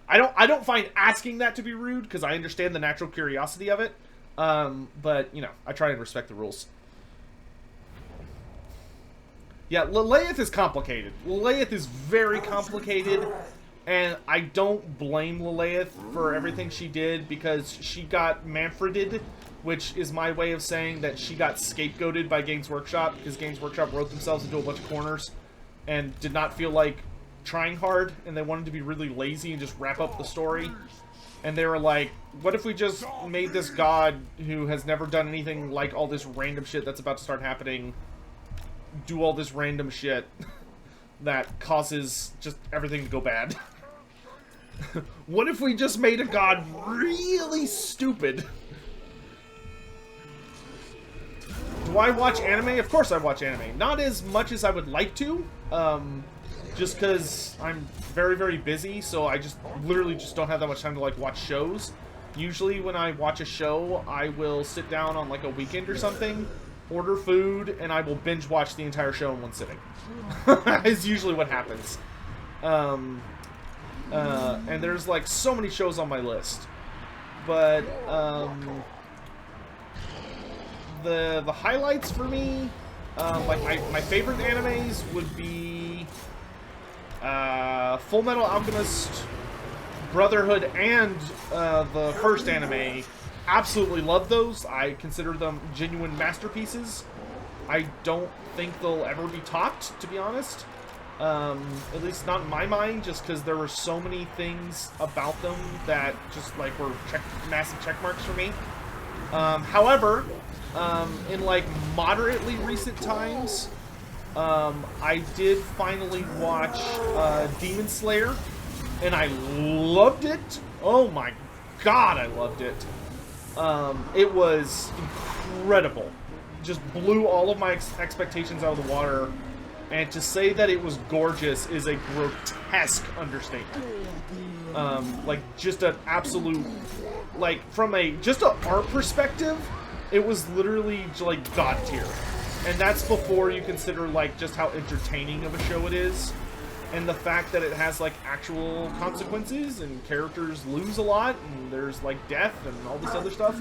I don't find asking that to be rude because I understand the natural curiosity of it. But, you know, I try and respect the rules. Yeah, Lilith is complicated. Lilith is very complicated, and I don't blame Lilith for everything she did because she got Manfreded, which is my way of saying that she got scapegoated by Games Workshop because Games Workshop wrote themselves into a bunch of corners and did not feel like trying hard, and they wanted to be really lazy and just wrap up the story. And they were like, what if we just made this god who has never done anything like all this random shit that's about to start happening do all this random shit that causes just everything to go bad? What if we just made a god really stupid? Do I watch anime? Of course I watch anime. Not as much as I would like to, just because I'm very, very busy, so I just literally just don't have that much time to, like, watch shows. Usually when I watch a show, I will sit down on, like, a weekend or something, order food, and I will binge watch the entire show in one sitting. Is usually what happens. And there's, like, so many shows on my list. But, the highlights for me, like, my favorite animes would be Full Metal Alchemist, Brotherhood, and the first anime. Absolutely love those. I consider them genuine masterpieces. I don't think they'll ever be topped, to be honest. At least not in my mind, just because there were so many things about them that just, like, were massive check marks for me. However, in, like, moderately recent times, I did finally watch Demon Slayer, and I loved it. Oh my god, I loved it. It was incredible. Just blew all of my expectations out of the water. And to say that it was gorgeous is a grotesque understatement. Like, just an absolute... Like, from just an art perspective, it was literally, like, god tier. And that's before you consider, like, just how entertaining of a show it is. And the fact that it has, like, actual consequences, and characters lose a lot, and there's, like, death, and all this other stuff.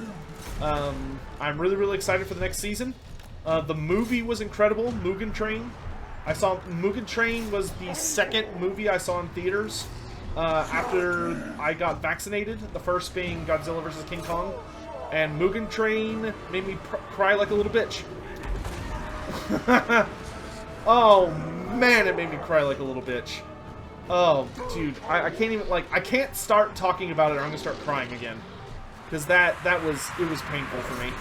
I'm really, really excited for the next season. The movie was incredible, Mugen Train. Mugen Train was the second movie I saw in theaters after I got vaccinated. The first being Godzilla vs. King Kong. And Mugen Train made me cry like a little bitch. Oh, man, it made me cry like a little bitch. Oh, dude, I can't even, like, I can't start talking about it or I'm gonna start crying again. because it was painful for me.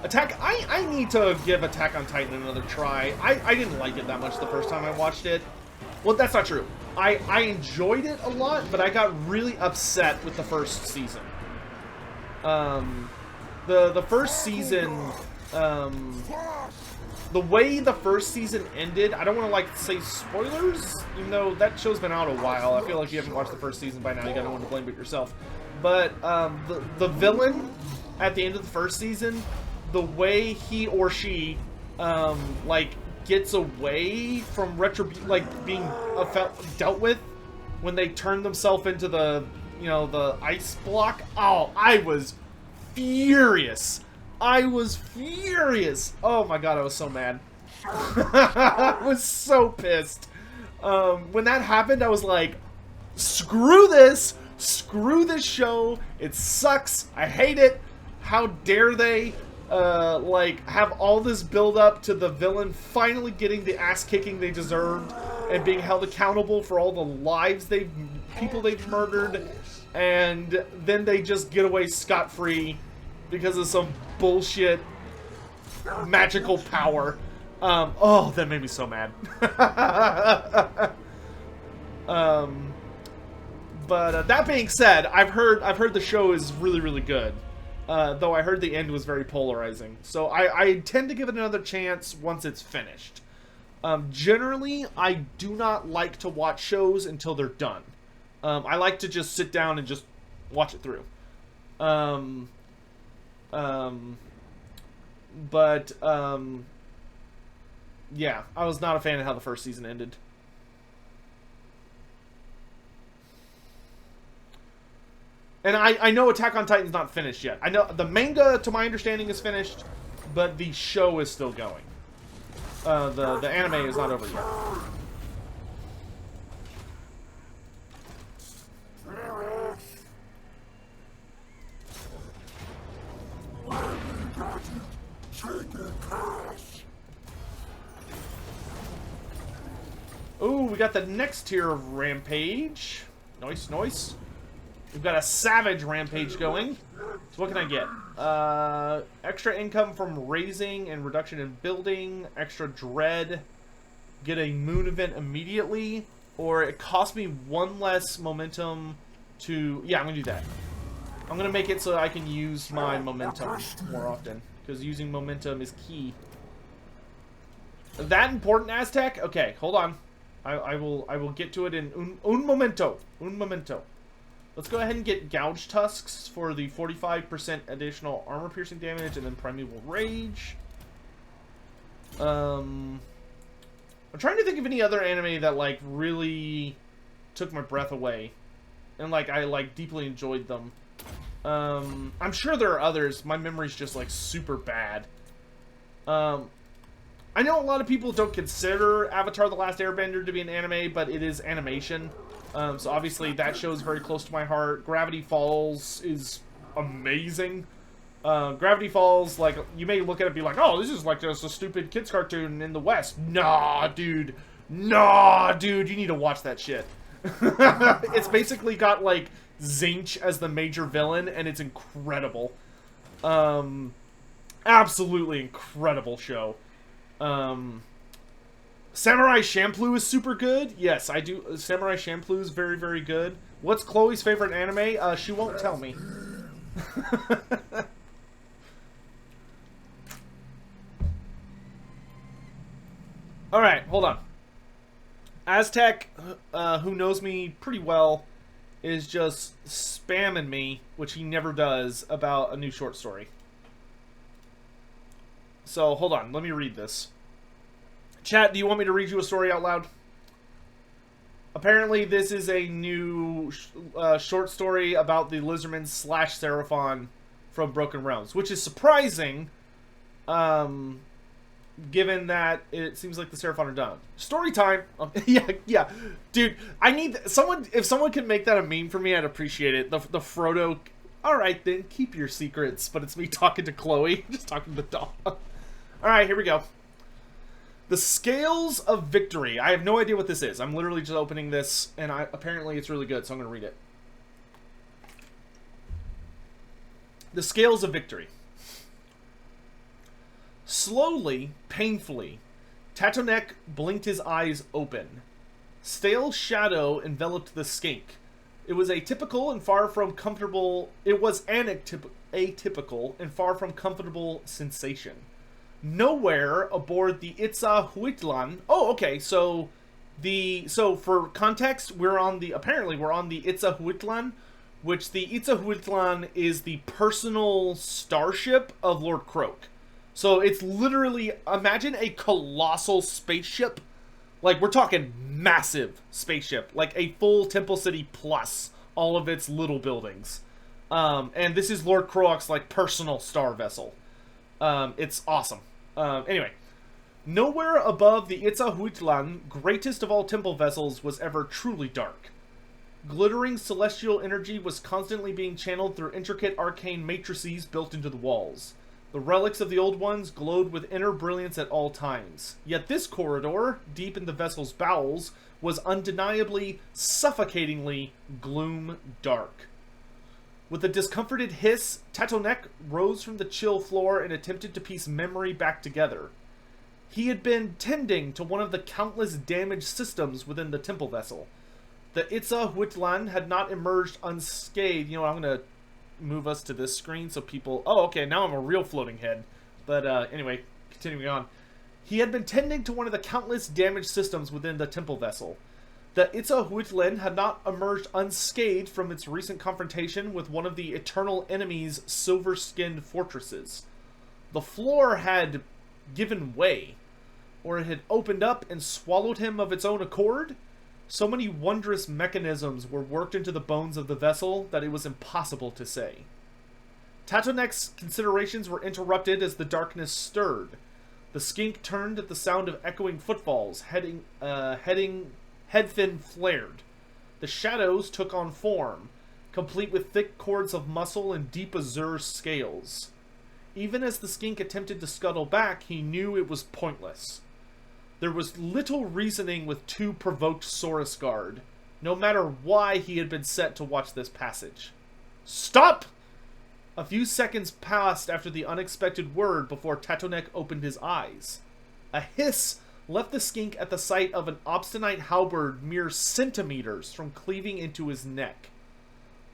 Attack, I need to give Attack on Titan another try. I didn't like it that much the first time I watched it. Well, that's not true. I enjoyed it a lot, but I got really upset with the first season. The first season, the way the first season ended, I don't want to, like, say spoilers, even though that show's been out a while. I feel like if you haven't watched the first season by now, you got no one to blame but yourself. But, the villain at the end of the first season, the way he or she, like, gets away from being dealt with when they turn themselves into the, you know, the ice block. Oh, I was furious. I was furious. Oh my god, I was so mad. I was so pissed. When that happened, I was like, screw this. Screw this show. It sucks. I hate it. How dare they, like, have all this build up to the villain finally getting the ass kicking they deserved and being held accountable for all the lives people they've murdered, and then they just get away scot-free because of some bullshit magical power. Oh, that made me so mad. But that being said, I've heard the show is really, really good. Though I heard the end was very polarizing. So I intend to give it another chance once it's finished. Generally, I do not like to watch shows until they're done. I like to just sit down and just watch it through. Yeah, I was not a fan of how the first season ended. And I know Attack on Titan's not finished yet. I know the manga, to my understanding, is finished, but the show is still going. The anime is not over yet. Ooh, we got the next tier of Rampage. Nice, nice. We've got a Savage Rampage going. So what can I get? Extra income from raising and reduction in building. Extra dread. Get a moon event immediately. Or it costs me one less momentum to... Yeah, I'm going to do that. I'm going to make it so I can use my momentum more often. Because using momentum is key. That important, Aztec? Okay, hold on. I will get to it in un momento. Un momento. Let's go ahead and get Gouge Tusks for the 45% additional armor piercing damage and then Primeval Rage. I'm trying to think of any other anime that, like, really took my breath away. And, like, I, like, deeply enjoyed them. I'm sure there are others. My memory's just, like, super bad. I know a lot of people don't consider Avatar: The Last Airbender to be an anime, but it is animation. So obviously that show is very close to my heart. Gravity Falls is amazing. Gravity Falls, like, you may look at it and be like, oh, this is like just a stupid kids cartoon in the West. Nah, dude. Nah, dude, you need to watch that shit. It's basically got, like, Zinch as the major villain, and it's incredible. Absolutely incredible show. Samurai Champloo is super good. Yes, I do. Samurai Champloo is very, very good. What's Chloe's favorite anime? She won't tell me. Alright, hold on. Aztec, who knows me pretty well, is just spamming me, which he never does, about a new short story. So, hold on. Let me read this. Chat, do you want me to read you a story out loud? Apparently, this is a new short story about the Lizardman / Seraphon from Broken Realms, which is surprising, given that it seems like the Seraphon are done. Story time. Yeah. Dude, I need someone. If someone can make that a meme for me, I'd appreciate it. The Frodo. All right, then keep your secrets. But it's me talking to Chloe, just talking to the dog. All right, here we go. The Scales of Victory. I have no idea what this is. I'm literally just opening this, and apparently it's really good, so I'm going to read it. The Scales of Victory. Slowly, painfully, Tatonek blinked his eyes open. Stale shadow enveloped the skink. It was atypical and far from comfortable. It was an atypical and far from comfortable sensation. Nowhere aboard the Itza-Huitlan. Oh, okay. So for context, we're on the Itza-Huitlan, which the Itza-Huitlan is the personal starship of Lord Croak. So it's literally, imagine a colossal spaceship. Like, we're talking massive spaceship. Like a full Temple City plus all of its little buildings. And this is Lord Croak's, like, personal star vessel. It's awesome. Anyway. Nowhere above the Itza-Huitlan, greatest of all temple vessels, was ever truly dark. Glittering celestial energy was constantly being channeled through intricate arcane matrices built into the walls. The relics of the old ones glowed with inner brilliance at all times. Yet this corridor, deep in the vessel's bowels, was undeniably, suffocatingly gloom dark. With a discomforted hiss, Tatonek rose from the chill floor and attempted to piece memory back together. He had been tending to one of the countless damaged systems within the temple vessel. The Itza-Huitlan had not emerged unscathed. You know, I'm going to move us to this screen so people... Oh, okay, now I'm a real floating head. But anyway, continuing on. He had been tending to one of the countless damaged systems within the temple vessel. The Itza-Huitlan had not emerged unscathed from its recent confrontation with one of the eternal enemy's silver-skinned fortresses. The floor had given way, or it had opened up and swallowed him of its own accord. So many wondrous mechanisms were worked into the bones of the vessel that it was impossible to say. Tatonek's considerations were interrupted as the darkness stirred. The skink turned at the sound of echoing footfalls, head fin flared. The shadows took on form, complete with thick cords of muscle and deep azure scales. Even as the skink attempted to scuttle back, he knew it was pointless. There was little reasoning with two provoked Saurus Guard, no matter why he had been set to watch this passage. Stop! A few seconds passed after the unexpected word before Tatonek opened his eyes. A hiss left the skink at the sight of an obstinate halberd mere centimeters from cleaving into his neck.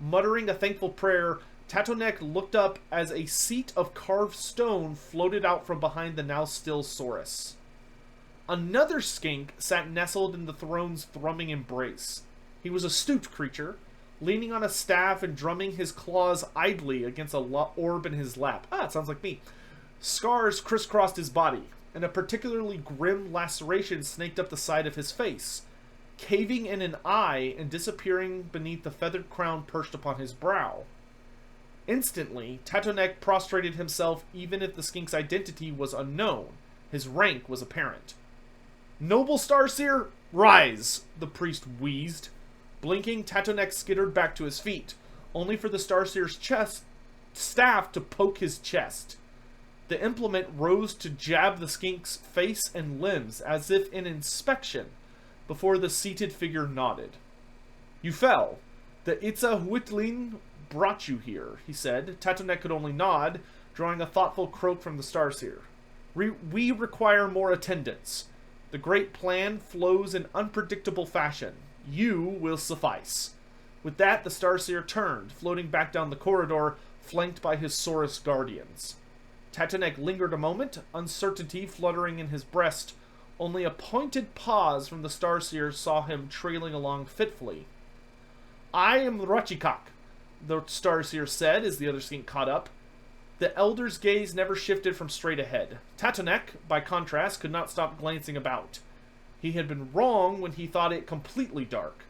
Muttering a thankful prayer, Tatonek looked up as a seat of carved stone floated out from behind the now still Saurus. Another skink sat nestled in the throne's thrumming embrace. He was a stooped creature, leaning on a staff and drumming his claws idly against a orb in his lap. Ah, it sounds like me. Scars crisscrossed his body, and a particularly grim laceration snaked up the side of his face, caving in an eye and disappearing beneath the feathered crown perched upon his brow. Instantly, Tatonek prostrated himself even if the skink's identity was unknown. His rank was apparent. "Noble Starseer, rise!" the priest wheezed. Blinking, Tatonek skittered back to his feet, only for the Starseer's staff to poke his chest. The implement rose to jab the skink's face and limbs, as if in inspection, before the seated figure nodded. "You fell. The Itza-Huitlan brought you here," he said. Tatonek could only nod, drawing a thoughtful croak from the Starseer. We require more attendance. The great plan flows in unpredictable fashion. You will suffice." With that, the Starseer turned, floating back down the corridor, flanked by his Saurus guardians. Tatonek lingered a moment, uncertainty fluttering in his breast. Only a pointed pause from the Starseer saw him trailing along fitfully. "I am Rachikak," the Starseer said as the other skink caught up. The elder's gaze never shifted from straight ahead. Tatonek, by contrast, could not stop glancing about. He had been wrong when he thought it completely dark.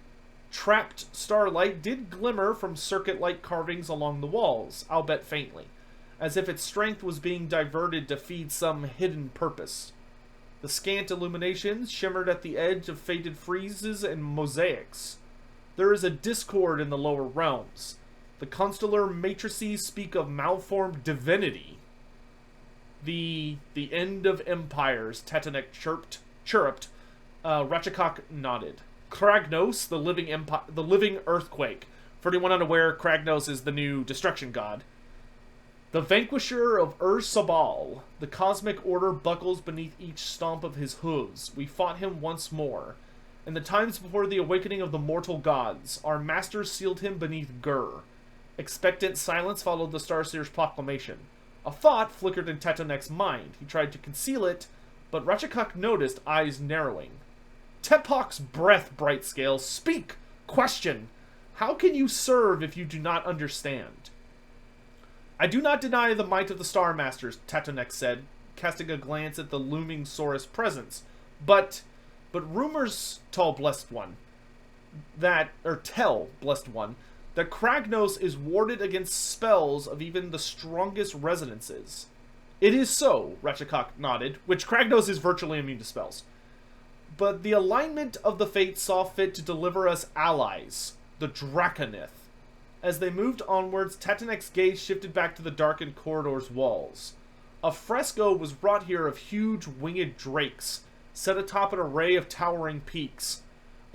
Trapped starlight did glimmer from circuit-like carvings along the walls, albeit faintly, as if its strength was being diverted to feed some hidden purpose. The scant illuminations shimmered at the edge of faded friezes and mosaics. There is a discord in the lower realms. The constellar matrices speak of malformed divinity. The end of empires, Tatanek chirruped. Ratchakok nodded. Kragnos, the living earthquake. For anyone unaware, Kragnos is the new destruction god. The vanquisher of Sabal. The cosmic order buckles beneath each stomp of his hooves. We fought him once more. In the times before the awakening of the mortal gods, our masters sealed him beneath Gur. Expectant silence followed the Starseer's proclamation. A thought flickered in Tatanek's mind. He tried to conceal it, but Ratchakok noticed, eyes narrowing. Tepok's breath, Brightscale. Speak! Question! How can you serve if you do not understand? I do not deny the might of the Star Masters, Tatanek said, casting a glance at the looming Saurus presence. But rumors tell Blessed One, that Kragnos is warded against spells of even the strongest resonances. It is so, Ratchakok nodded, which Kragnos is virtually immune to spells. But the alignment of the fates saw fit to deliver us allies, the Draconith. As they moved onwards, Tatanek's gaze shifted back to the darkened corridor's walls. A fresco was wrought here of huge winged drakes, set atop an array of towering peaks.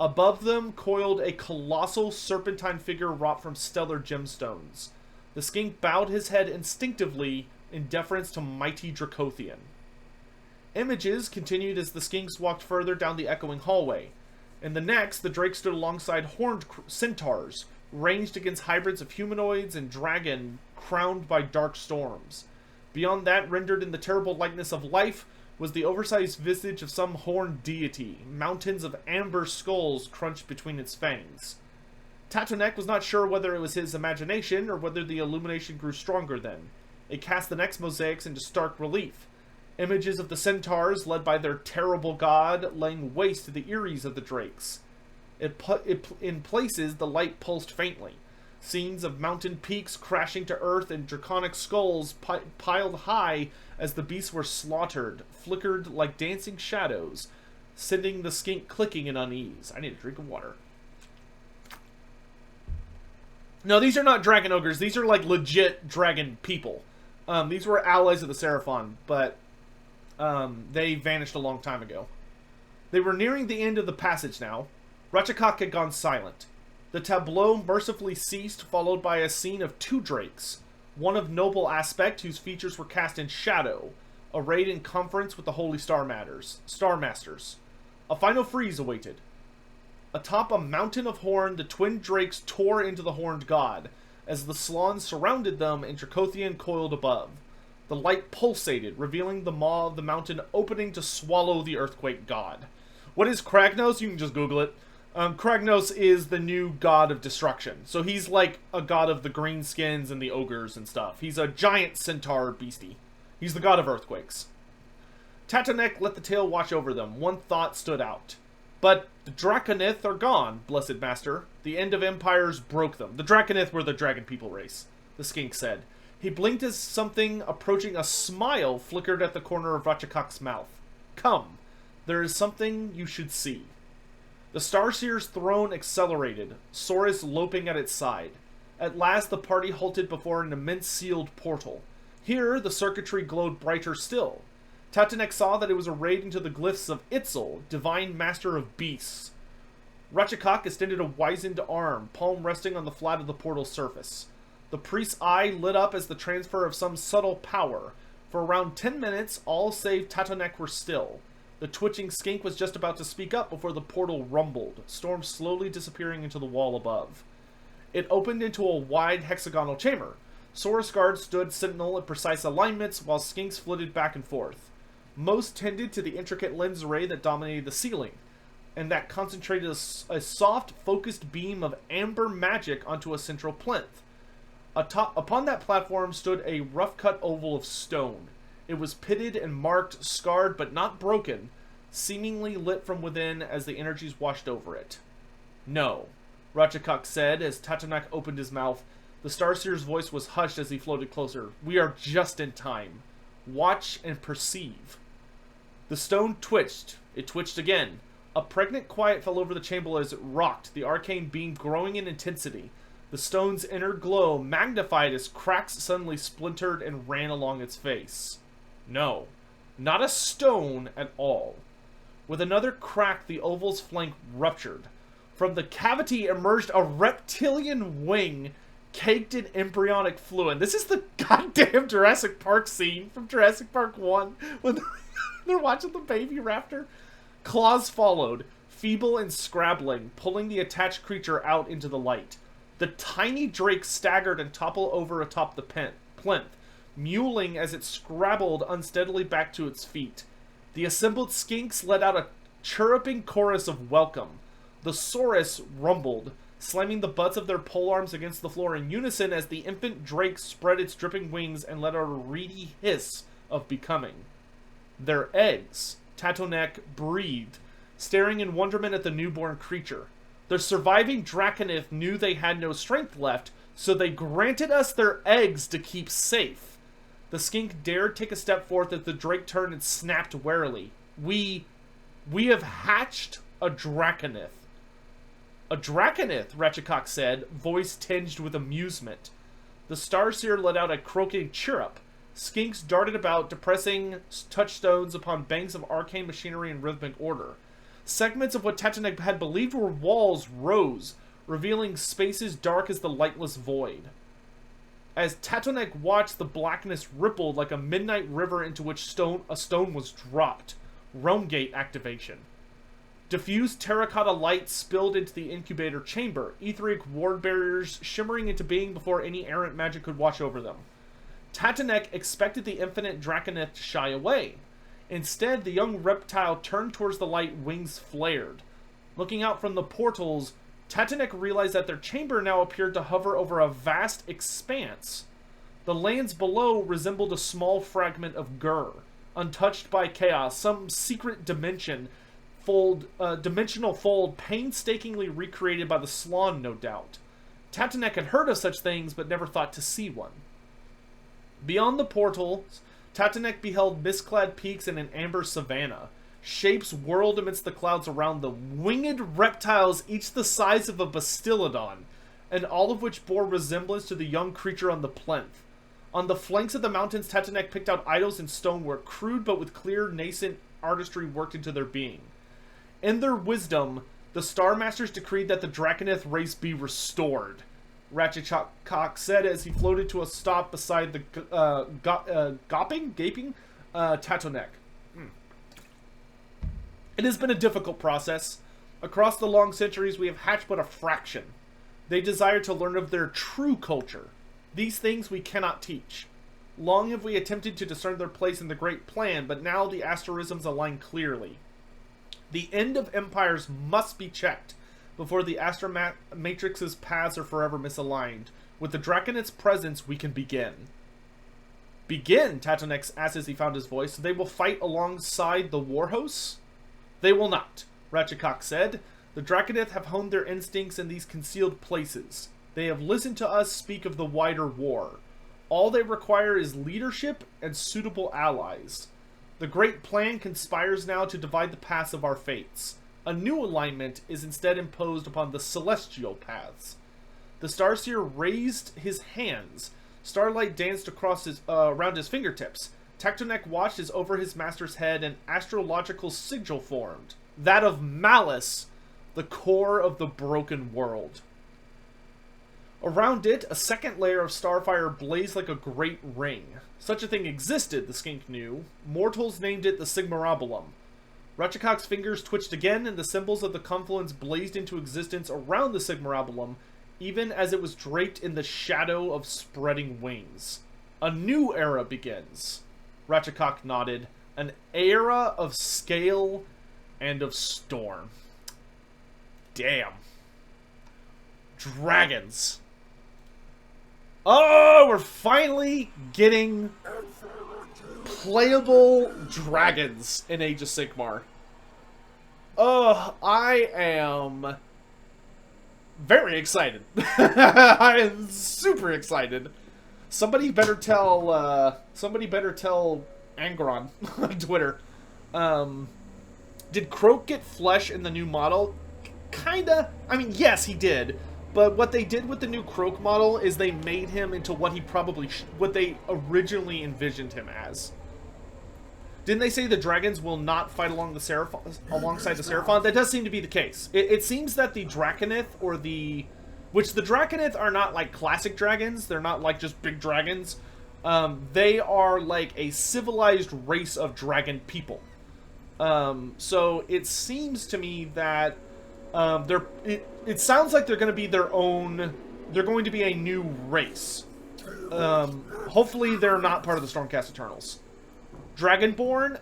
Above them coiled a colossal serpentine figure wrought from stellar gemstones. The skink bowed his head instinctively in deference to mighty Dracothian. Images continued as the skinks walked further down the echoing hallway. In the next, the drake stood alongside horned centaurs, ranged against hybrids of humanoids and dragon crowned by dark storms. Beyond that, rendered in the terrible likeness of life, was the oversized visage of some horned deity, mountains of amber skulls crunched between its fangs. Tatanek was not sure whether it was his imagination or whether the illumination grew stronger then. It cast the next mosaics into stark relief. Images of the centaurs, led by their terrible god, laying waste to the eyries of the drakes. In places, the light pulsed faintly. Scenes of mountain peaks crashing to earth and draconic skulls piled high as the beasts were slaughtered, flickered like dancing shadows, sending the skink clicking in unease. I need a drink of water. No, these are not dragon ogres. These are like legit dragon people. These were allies of the Seraphon, but they vanished a long time ago. They were nearing the end of the passage now. Ratchakok had gone silent. The tableau mercifully ceased, followed by a scene of two drakes, one of noble aspect whose features were cast in shadow, arrayed in conference with the Holy Star Masters. A final freeze awaited. Atop a mountain of horn, the twin drakes tore into the horned god, as the Slann surrounded them and Dracothian coiled above. The light pulsated, revealing the maw of the mountain opening to swallow the earthquake god. What is Kragnos? You can just Google it. Kragnos is the new god of destruction. So he's like a god of the greenskins and the ogres and stuff. He's a giant centaur beastie. He's the god of earthquakes. Tatanek let the tale wash over them. One thought stood out. But the Draconith are gone, Blessed Master. The end of empires broke them. The Draconith were the dragon people race, the skink said. He blinked as something approaching a smile flickered at the corner of Ratchakok's mouth. Come, there is something you should see. The Starseer's throne accelerated, Saurus loping at its side. At last the party halted before an immense sealed portal. Here the circuitry glowed brighter still. Tatanek saw that it was arrayed into the glyphs of Itzel, divine master of beasts. Ratchakok extended a wizened arm, palm resting on the flat of the portal's surface. The priest's eye lit up as the transfer of some subtle power. For around 10 minutes, all save Tatanek were still. The twitching skink was just about to speak up before the portal rumbled, storm slowly disappearing into the wall above. It opened into a wide hexagonal chamber. Saurus guards stood sentinel at precise alignments, while skinks flitted back and forth. Most tended to the intricate lens array that dominated the ceiling, and that concentrated a soft, focused beam of amber magic onto a central plinth. Upon that platform stood a rough-cut oval of stone. It was pitted and marked, scarred but not broken, seemingly lit from within as the energies washed over it. No, Ratchakok said as Tatanek opened his mouth. The Starseer's voice was hushed as he floated closer. We are just in time. Watch and perceive. The stone twitched. It twitched again. A pregnant quiet fell over the chamber as it rocked, the arcane beam growing in intensity. The stone's inner glow magnified as cracks suddenly splintered and ran along its face. No, not a stone at all. With another crack, the oval's flank ruptured. From the cavity emerged a reptilian wing caked in embryonic fluid. This is the goddamn Jurassic Park scene from Jurassic Park 1 when they're watching the baby raptor. Claws followed, feeble and scrabbling, pulling the attached creature out into the light. The tiny drake staggered and toppled over atop the plinth, mewling as it scrabbled unsteadily back to its feet. The assembled skinks let out a chirruping chorus of welcome. The saurus rumbled, slamming the butts of their polearms against the floor in unison as the infant drake spread its dripping wings and let out a reedy hiss of becoming. Their eggs, Tatonek breathed, staring in wonderment at the newborn creature. The surviving Draconith knew they had no strength left, so they granted us their eggs to keep safe. The skink dared take a step forth as the drake turned and snapped warily. We have hatched a Draconith. A Draconith, Ratchetcock said, voice tinged with amusement. The Starseer let out a croaking chirrup. Skinks darted about, depressing touchstones upon banks of arcane machinery in rhythmic order. Segments of what Tatanek had believed were walls rose, revealing spaces dark as the lightless void. As Tatanek watched, the blackness rippled like a midnight river into which a stone was dropped. Realmgate activation. Diffused terracotta light spilled into the incubator chamber, etheric ward barriers shimmering into being before any errant magic could wash over them. Tatanek expected the infinite Draconith to shy away. Instead, the young reptile turned towards the light, wings flared. Looking out from the portals, Tatanek realized that their chamber now appeared to hover over a vast expanse. The lands below resembled a small fragment of Ghur, untouched by chaos, some secret dimensional fold painstakingly recreated by the Slann, no doubt. Tatanek had heard of such things, but never thought to see one. Beyond the portals, Tatanek beheld mist-clad peaks and an amber savanna. Shapes whirled amidst the clouds around them, winged reptiles each the size of a bastillodon, and all of which bore resemblance to the young creature on the plinth. On the flanks of the mountains, Tatanek picked out idols and stonework, crude but with clear, nascent artistry worked into their being. In their wisdom, the Star Masters decreed that the Draconith race be restored, Ratchetcock said as he floated to a stop beside the gaping Tatanek. It has been a difficult process. Across the long centuries, we have hatched but a fraction. They desire to learn of their true culture. These things we cannot teach. Long have we attempted to discern their place in the great plan, but now the asterisms align clearly. The end of empires must be checked before the Astromatrix's paths are forever misaligned. With the Draconith's presence, we can begin. Begin, Tatanek asked as he found his voice. They will fight alongside the Warhosts? They will not, Ratchetcock said. The Draconith have honed their instincts in these concealed places. They have listened to us speak of the wider war. All they require is leadership and suitable allies. The great plan conspires now to divide the paths of our fates. A new alignment is instead imposed upon the celestial paths. The Starseer raised his hands. Starlight danced across around his fingertips. Tectonek watched as over his master's head an astrological sigil formed. That of Malice, the core of the broken world. Around it, a second layer of starfire blazed like a great ring. Such a thing existed, the skink knew. Mortals named it the Sigmarabulum. Ratchetcock's fingers twitched again, and the symbols of the confluence blazed into existence around the Sigmarabulum, even as it was draped in the shadow of spreading wings. A new era begins. Ratchetcock nodded. An era of scale and of storm. Damn. Dragons. Oh, we're finally getting playable dragons in Age of Sigmar. Oh, I am very excited. I am super excited. Somebody better tell Angron on Twitter. Did Croak get flesh in the new model? Kinda. I mean, yes, he did. But what they did with the new Croak model is they made him into what he probably what they originally envisioned him as. Didn't they say the dragons will not fight alongside the Seraphon? That does seem to be the case. It seems that the Draconith, or the... Which the Draconith are not like classic dragons. They're not like just big dragons. They are like a civilized race of dragon people. So it seems to me that it sounds like they're going to be their own... They're going to be a new race. Hopefully they're not part of the Stormcast Eternals. Dragonborn,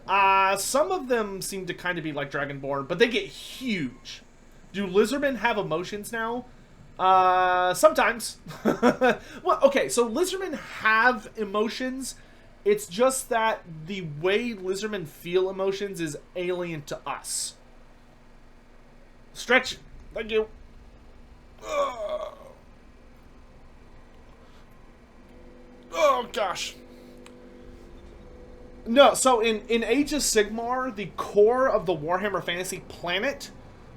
some of them seem to kind of be like Dragonborn, but they get huge. Do lizardmen have emotions now? Sometimes. Well, okay, so lizardmen have emotions. It's just that the way lizardmen feel emotions is alien to us. Stretch. Thank you. Oh, gosh. No, so in Age of Sigmar, the core of the Warhammer Fantasy planet,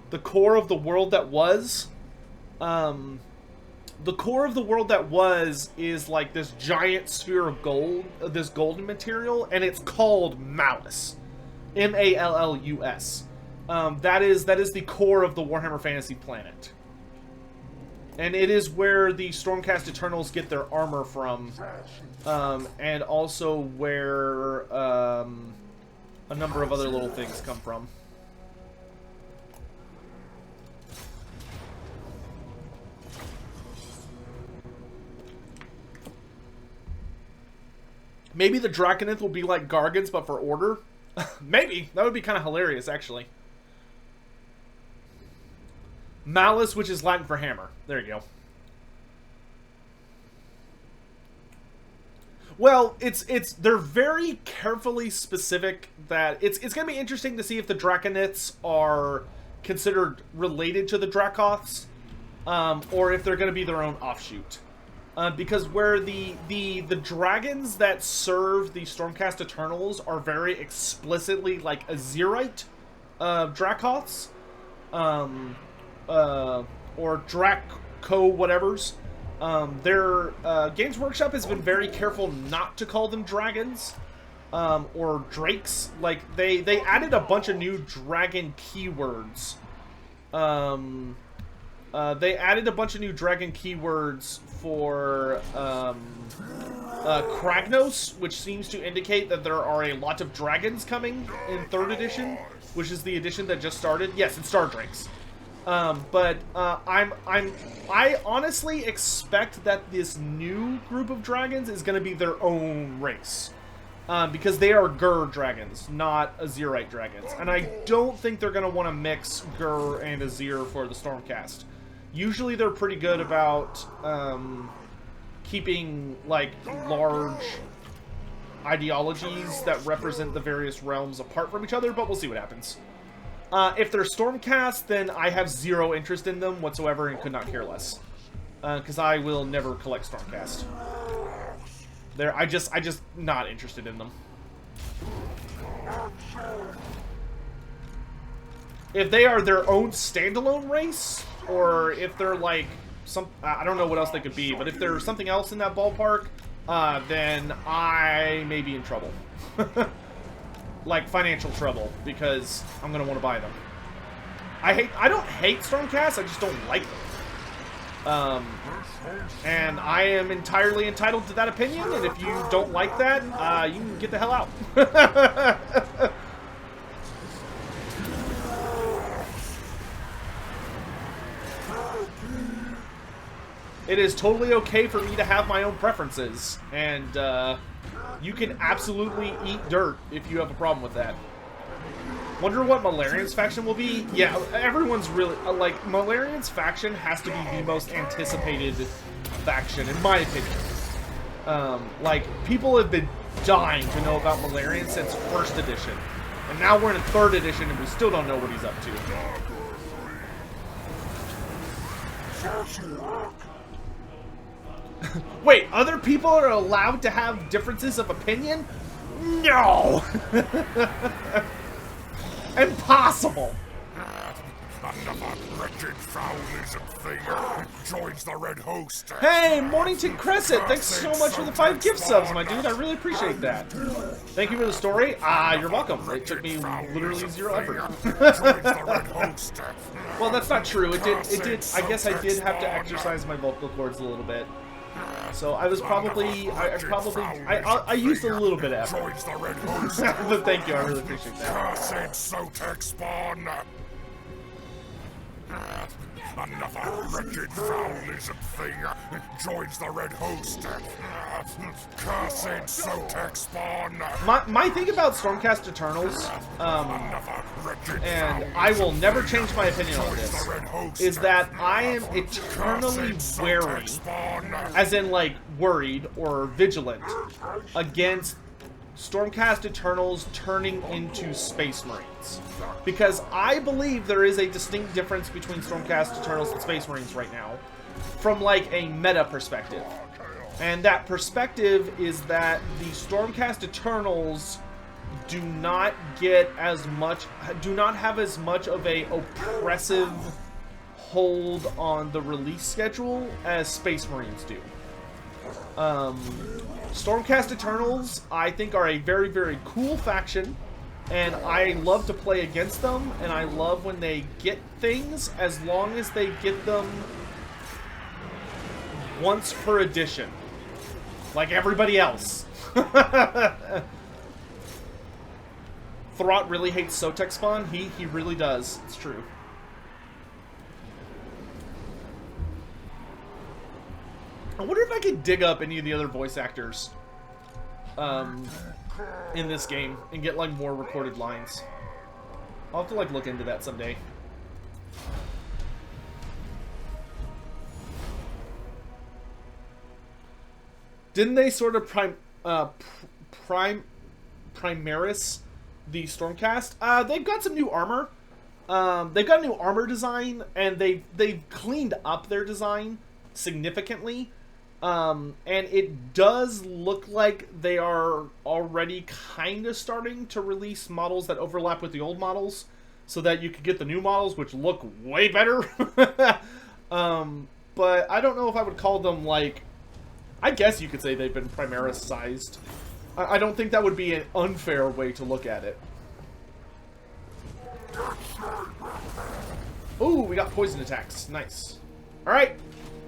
the core of the world that was, is like this giant sphere of gold, this golden material, and it's called Mallus. M-A-L-L-U-S. That is the core of the Warhammer Fantasy planet. And it is where the Stormcast Eternals get their armor from, and also where a number of other little things come from. Maybe the Draconith will be like Gargants, but for Order? Maybe. That would be kind of hilarious, actually. Malice, which is Latin for hammer. There you go. Well, they're very carefully specific that it's going to be interesting to see if the Draconiths are considered related to the Dracoths, or if they're going to be their own offshoot. Because where the dragons that serve the Stormcast Eternals are very explicitly like Azerite Dracoths, or Draco whatevers. Their Games Workshop has been very careful not to call them dragons, or drakes. Like they added a bunch of new dragon keywords. They added a bunch of new dragon keywords for Kragnos, which seems to indicate that there are a lot of dragons coming in 3rd edition, which is the edition that just started. Yes, it's Star Drakes. But I honestly expect that this new group of dragons is going to be their own race. Because they are Ghur dragons, not Azerite dragons. And I don't think they're going to want to mix Ghur and Azer for the Stormcast. Usually they're pretty good about keeping, like, large ideologies that represent the various realms apart from each other, but we'll see what happens. If they're Stormcast, then I have zero interest in them whatsoever and could not care less. Because I will never collect Stormcast. I just not interested in them. If they are their own standalone race, or if they're like I don't know what else they could be, but if there's something else in that ballpark, then I may be in trouble. Like financial trouble, because I'm gonna want to buy them. I don't hate Stormcast, I just don't like them. And I am entirely entitled to that opinion, and if you don't like that, you can get the hell out. It is totally okay for me to have my own preferences, and you can absolutely eat dirt if you have a problem with that. Wonder what Malarian's faction will be? Yeah, everyone's really... like, Malarian's faction has to be the most anticipated faction, in my opinion. Like, people have been dying to know about Malarian since 1st edition. And now we're in 3rd edition and we still don't know what he's up to. Wait, other people are allowed to have differences of opinion? No! Impossible! Another wretched foulism thing joins the red host. Hey, Mornington Crescent, thanks so much for the 5 gift subs, my dude. I really appreciate that. Thank you for the story. You're welcome. It took me literally 0 effort. Well, that's not true. It did. I guess I did have to exercise my vocal cords a little bit. So I was probably, I used a little bit of effort. But thank you, I really appreciate that. Cursed Sotek spawn. Another wretched foulism thing joins the red host. Cursed Sotek spawn. My thing about Stormcast Eternals, and I will never change my opinion on this, is that I am eternally wary, as in like worried or vigilant, against Stormcast Eternals turning into Space Marines. Because I believe there is a distinct difference between Stormcast Eternals and Space Marines right now, from like a meta perspective. And that perspective is that the Stormcast Eternals do not have as much of a oppressive hold on the release schedule as Space Marines do. Stormcast Eternals, I think, are a very, very cool faction, and I love to play against them, and I love when they get things, as long as they get them once per edition. Like everybody else. Throt really hates Sotek spawn. He really does. It's true. I wonder if I could dig up any of the other voice actors in this game and get like more recorded lines. I'll have to like look into that someday. Didn't they sort of Primaris the Stormcast? They've got some new armor. They've got a new armor design, and they've cleaned up their design significantly. And it does look like they are already kind of starting to release models that overlap with the old models, so that you could get the new models, which look way better. But I don't know if I would call them, like, I guess you could say they've been Primaris sized. I don't think that would be an unfair way to look at it. Ooh, we got poison attacks. Nice. Alright.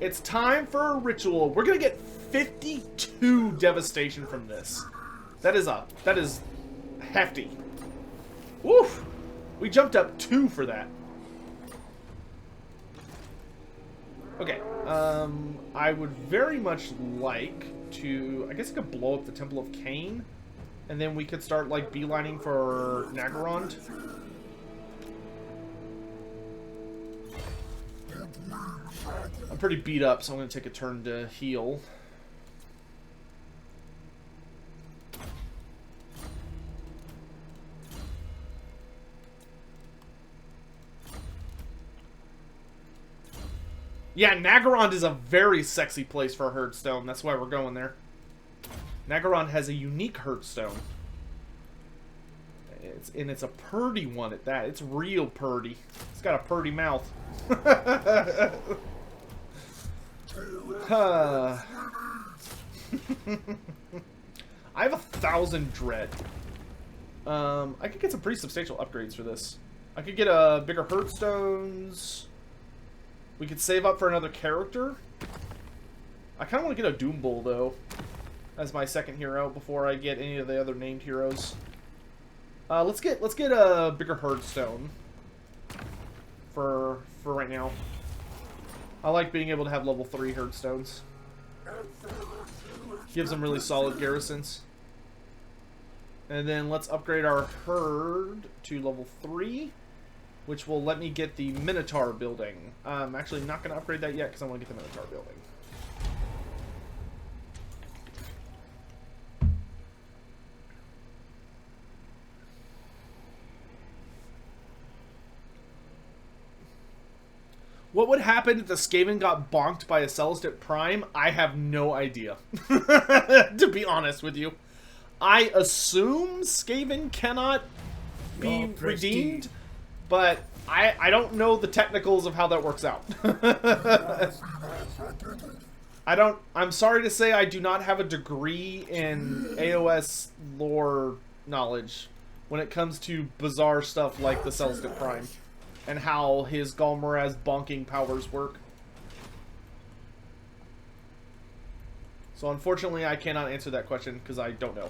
It's time for a ritual. We're gonna get 52 devastation from this. That is hefty. Woof! We jumped up 2 for that. Okay, I would very much like to, I guess I could blow up the Temple of Cain, and then we could start, like, beelining for Nagarond. I'm pretty beat up, so I'm going to take a turn to heal. Yeah, Nagarond is a very sexy place for a Herdstone. That's why we're going there. Nagarond has a unique Herdstone. It's a purdy one at that. It's real purdy. It's got a purdy mouth. I have 1,000 dread. I could get some pretty substantial upgrades for this. I could get bigger Herdstones. We could save up for another character. I kind of want to get a Doom Bull, though, as my second hero before I get any of the other named heroes. Let's get a bigger Herdstone for right now. I like being able to have level 3 Herdstones. Gives them really solid garrisons. And then let's upgrade our Herd to level 3. Which will let me get the Minotaur building. I'm actually not going to upgrade that yet because I want to get the Minotaur building. What would happen if the Skaven got bonked by a Celestit Prime? I have no idea. To be honest with you. I assume Skaven cannot be redeemed. but I don't know the technicals of how that works out. I'm sorry to say I do not have a degree in AOS lore knowledge when it comes to bizarre stuff like the Celestia Prime and how his Galmaraz bonking powers work. So unfortunately I cannot answer that question because I don't know.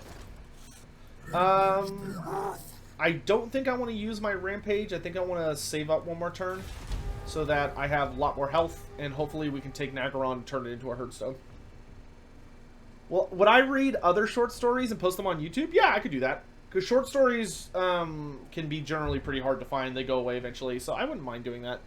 I don't think I want to use my Rampage. I think I want to save up one more turn so that I have a lot more health, and hopefully we can take Nagaron and turn it into a Herdstone. Well, would I read other short stories and post them on YouTube? Yeah, I could do that. Because short stories can be generally pretty hard to find. They go away eventually, so I wouldn't mind doing that.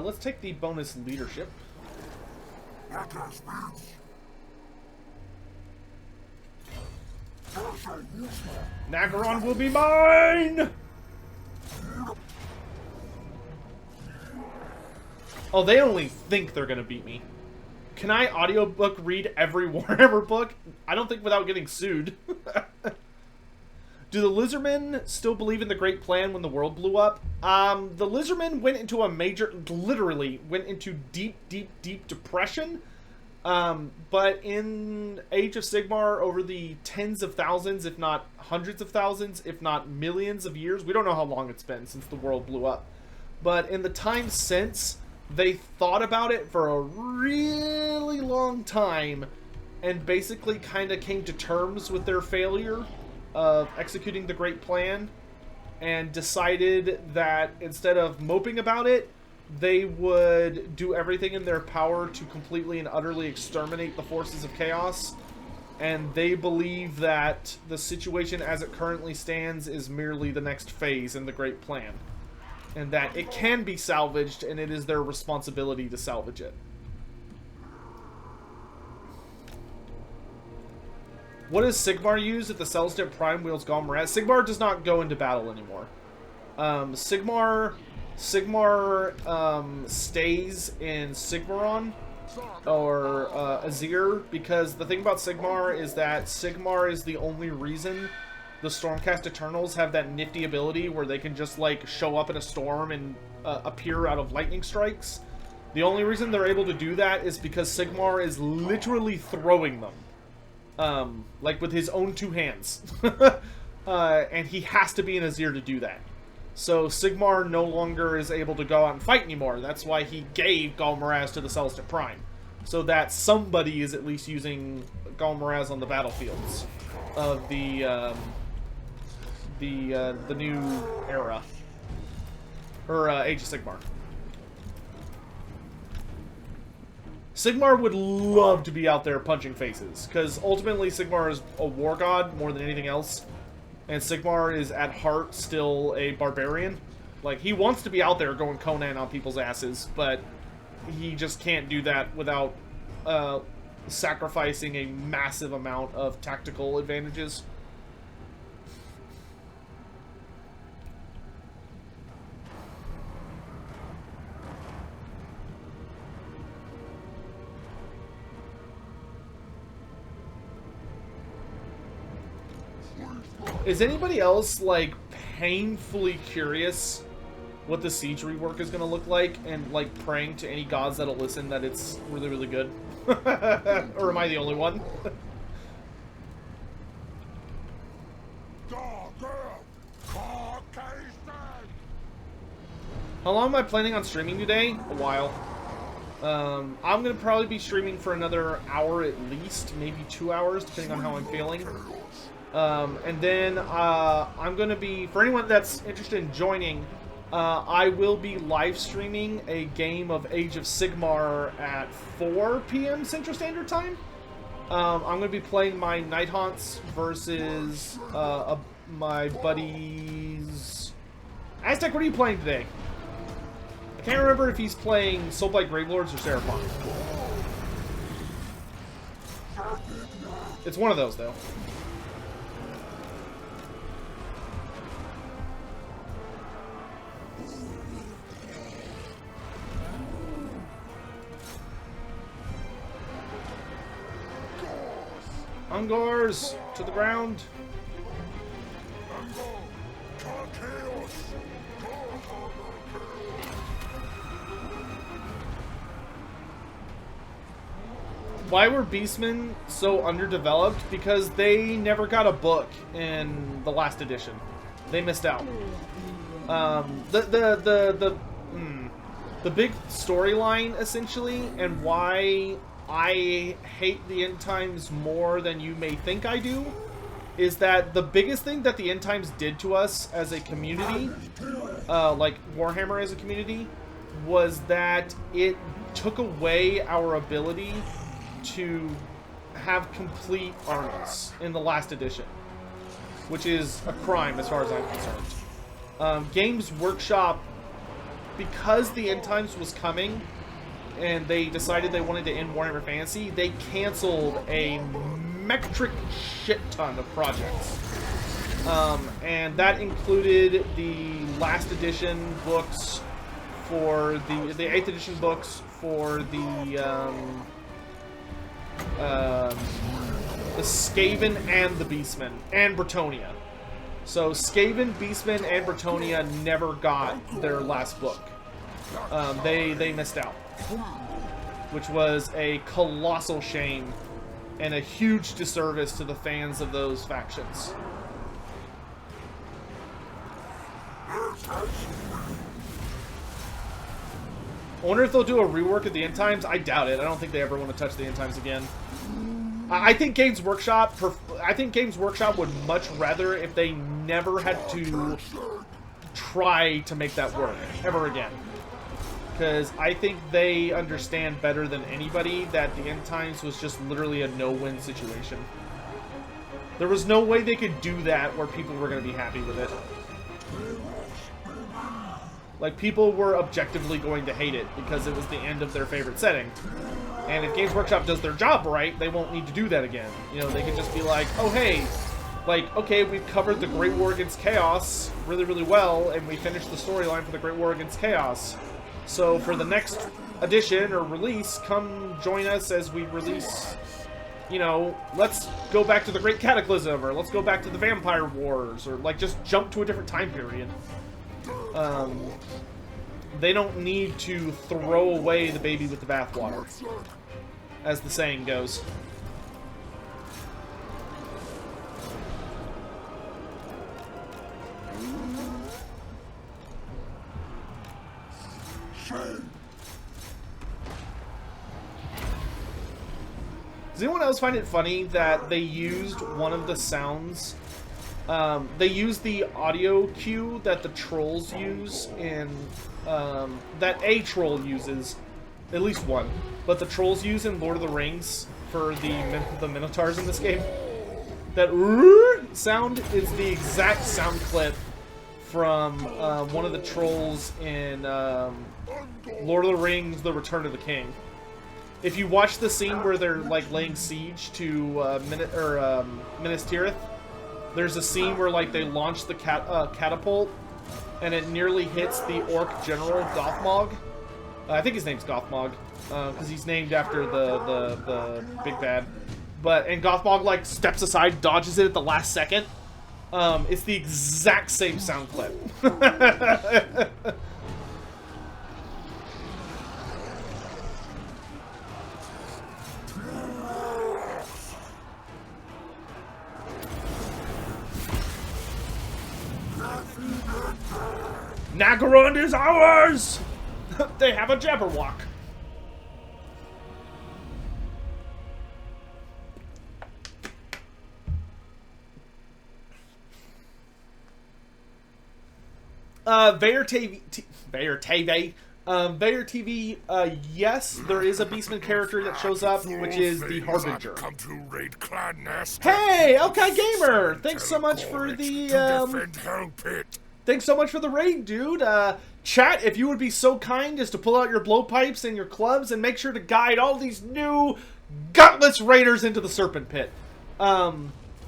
Let's take the bonus leadership. Nagaron will be mine! Oh, they only think they're gonna beat me. Can I audiobook read every Warhammer book? I don't think without getting sued. Do the Lizardmen still believe in the Great Plan when the world blew up? The Lizardmen went into a major, literally went into deep, deep, deep depression. But in Age of Sigmar, over the tens of thousands, if not hundreds of thousands, if not millions of years, we don't know how long it's been since the world blew up. But in the time since, they thought about it for a really long time and basically kind of came to terms with their failure of executing the Great Plan and decided that instead of moping about it, they would do everything in their power to completely and utterly exterminate the forces of chaos. And they believe that the situation as it currently stands is merely the next phase in the Great Plan. And that it can be salvaged, and it is their responsibility to salvage it. What does Sigmar use if the Celestia Prime wields Galmaraz? Sigmar does not go into battle anymore. Sigmar stays in Sigmaron or Azir, because the thing about Sigmar is that Sigmar is the only reason the Stormcast Eternals have that nifty ability where they can just like show up in a storm and appear out of lightning strikes. The only reason they're able to do that is because Sigmar is literally throwing them. Like with his own two hands. And he has to be in Azir to do that. So Sigmar no longer is able to go out and fight anymore. That's why he gave Galmaraz to the Celestia Prime. So that somebody is at least using Galmaraz on the battlefields of the new era. Or Age of Sigmar. Sigmar would love to be out there punching faces, because ultimately Sigmar is a war god more than anything else, and Sigmar is at heart still a barbarian. Like, he wants to be out there going Conan on people's asses, but he just can't do that without sacrificing a massive amount of tactical advantages. Is anybody else, like, painfully curious what the Siege rework is going to look like, and, like, praying to any gods that'll listen that it's really, really good? Or am I the only one? How long am I planning on streaming today? A while. I'm going to probably be streaming for another hour at least, maybe 2 hours, depending on how I'm feeling. And then I'm going to be, for anyone that's interested in joining, I will be live streaming a game of Age of Sigmar at 4 p.m. Central Standard Time. I'm going to be playing my Night Haunts versus my buddies. Aztec, what are you playing today? I can't remember if he's playing Soulblight Gravelords or Seraphon. It's one of those, though. Ungors, to the ground. Why were Beastmen so underdeveloped? Because they never got a book in the last edition. They missed out. The big storyline, essentially, and why I hate the End Times more than you may think I do, is that the biggest thing that the End Times did to us as a community, like Warhammer as a community, was that it took away our ability to have complete armies in the last edition, which is a crime as far as I'm concerned. Games Workshop, because the End Times was coming and they decided they wanted to end Warhammer Fantasy, they canceled a metric shit ton of projects. And that included the last edition books for the 8th edition books for the Skaven and the Beastman and Bretonnia. So Skaven, Beastman, and Bretonnia never got their last book. They missed out, which was a colossal shame and a huge disservice to the fans of those factions. I wonder if they'll do a rework of the End Times. I doubt it. I don't think they ever want to touch the End Times again. I think Games Workshop would much rather if they never had to try to make that work ever again. Because I think they understand better than anybody that the End Times was just literally a no-win situation. There was no way they could do that where people were going to be happy with it. Like, people were objectively going to hate it because it was the end of their favorite setting. And if Games Workshop does their job right, they won't need to do that again. You know, they could just be like, oh, hey, like, okay, we've covered the Great War Against Chaos really, really well, and we finished the storyline for the Great War Against Chaos. So for the next edition or release, come join us as we release, you know, let's go back to the Great Cataclysm, or let's go back to the Vampire Wars, or, like, just jump to a different time period. They don't need to throw away the baby with the bathwater, as the saying goes. Does anyone else find it funny that they used one of the sounds? They used the audio cue that the trolls use in... that a troll uses, at least one, but the trolls use in Lord of the Rings for the Minotaurs in this game. That sound is the exact sound clip from one of the trolls in Lord of the Rings: The Return of the King. If you watch the scene where they're like laying siege to Minas Tirith, there's a scene where like they launch the catapult, and it nearly hits the orc general Gothmog. I think his name's Gothmog, because he's named after the big bad. And Gothmog like steps aside, dodges it at the last second. It's the exact same sound clip. Nagarond is ours! They have a Jabberwock. Vader TV, yes, there is a Beastman character that shows up, which is the Harbinger. Come to raid Clan Nest. Hey, okay, Gamer! Thanks so much for the, defend Hell Pit. Thanks so much for the raid, dude. Chat, if you would be so kind as to pull out your blowpipes and your clubs and make sure to guide all these new gutless raiders into the Serpent Pit. But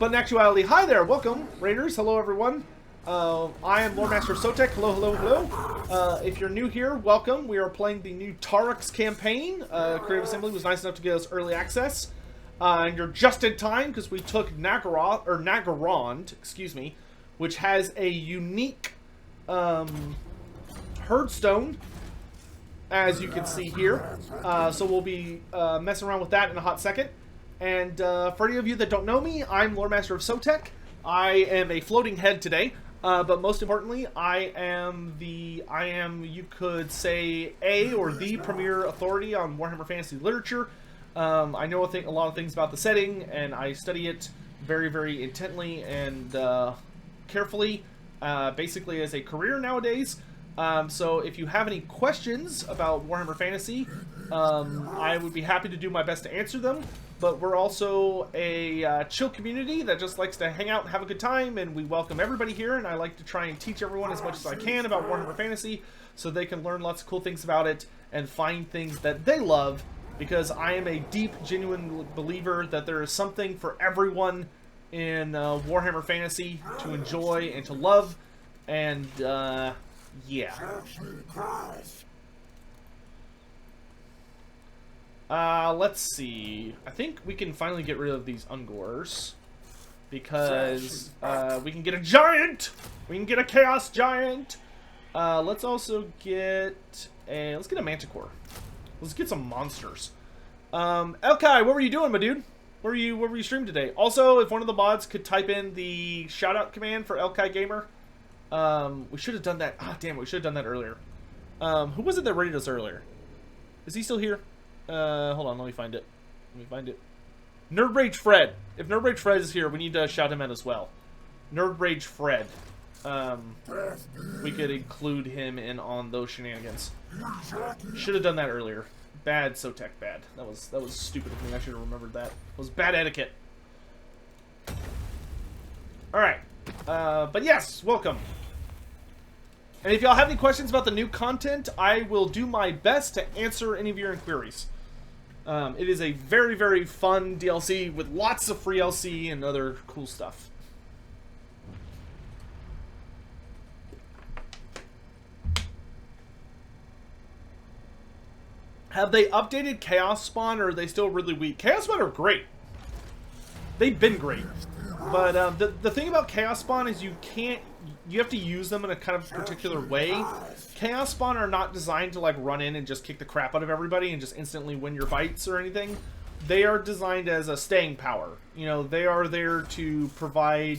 in actuality, hi there, welcome, raiders. Hello, everyone. I am Loremaster Sotek. Hello, hello, hello. If you're new here, welcome. We are playing the new Taurux campaign. Creative Assembly was nice enough to give us early access. And you're just in time because we took Nagarond, excuse me, which has a unique herdstone, as you can see here. So we'll be messing around with that in a hot second. And for any of you that don't know me, I'm Loremaster of Sotek. I am a floating head today, but most importantly, I am, you could say, the premier authority on Warhammer Fantasy literature. I know a lot of things about the setting, and I study it very, very intently and carefully, basically as a career nowadays. So if you have any questions about Warhammer Fantasy, I would be happy to do my best to answer them. But we're also a chill community that just likes to hang out and have a good time, and we welcome everybody here, and I like to try and teach everyone as much as I can about Warhammer Fantasy so they can learn lots of cool things about it and find things that they love, because I am a deep, genuine believer that there is something for everyone in Warhammer Fantasy to enjoy and to love, and yeah. Let's see. I think we can finally get rid of these Ungors, because we can get a giant! We can get a Chaos Giant! Let's also get a... Let's get a Manticore. Let's get some monsters. Elkai, what were you doing, my dude? What were you streaming today? Also, if one of the mods could type in the shoutout command for Elkai Gamer. We should have done that. Ah, damn it, we should have done that earlier. Who was it that rated us earlier? Is he still here? Hold on, let me find it. Nerd Rage Fred. If Nerd Rage Fred is here, we need to shout him out as well. Nerd Rage Fred. We could include him in on those shenanigans. Should have done that earlier. Bad Sotek, bad. That was stupid of me. I should have remembered that. It was bad etiquette. Alright. But yes, welcome. And if y'all have any questions about the new content, I will do my best to answer any of your inquiries. It is a very, very fun DLC with lots of free LC and other cool stuff. Have they updated Chaos Spawn, or are they still really weak? Chaos Spawn are great. They've been great. But the thing about Chaos Spawn is you have to use them in a kind of particular way. Chaos Spawn are not designed to like run in and just kick the crap out of everybody and just instantly win your fights or anything. They are designed as a staying power. You know, they are there to provide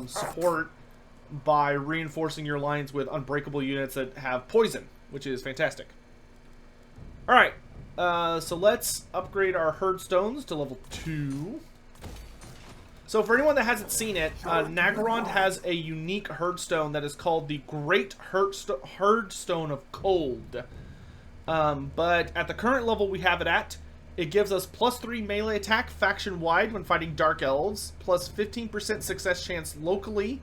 support by reinforcing your lines with unbreakable units that have poison, which is fantastic. Alright, so let's upgrade our Herdstones to level 2. So for anyone that hasn't seen it, Nagarond has a unique Herdstone that is called the Great Herdstone of Cold. But at the current level we have it at, it gives us +3 melee attack faction-wide when fighting Dark Elves, plus 15% success chance locally,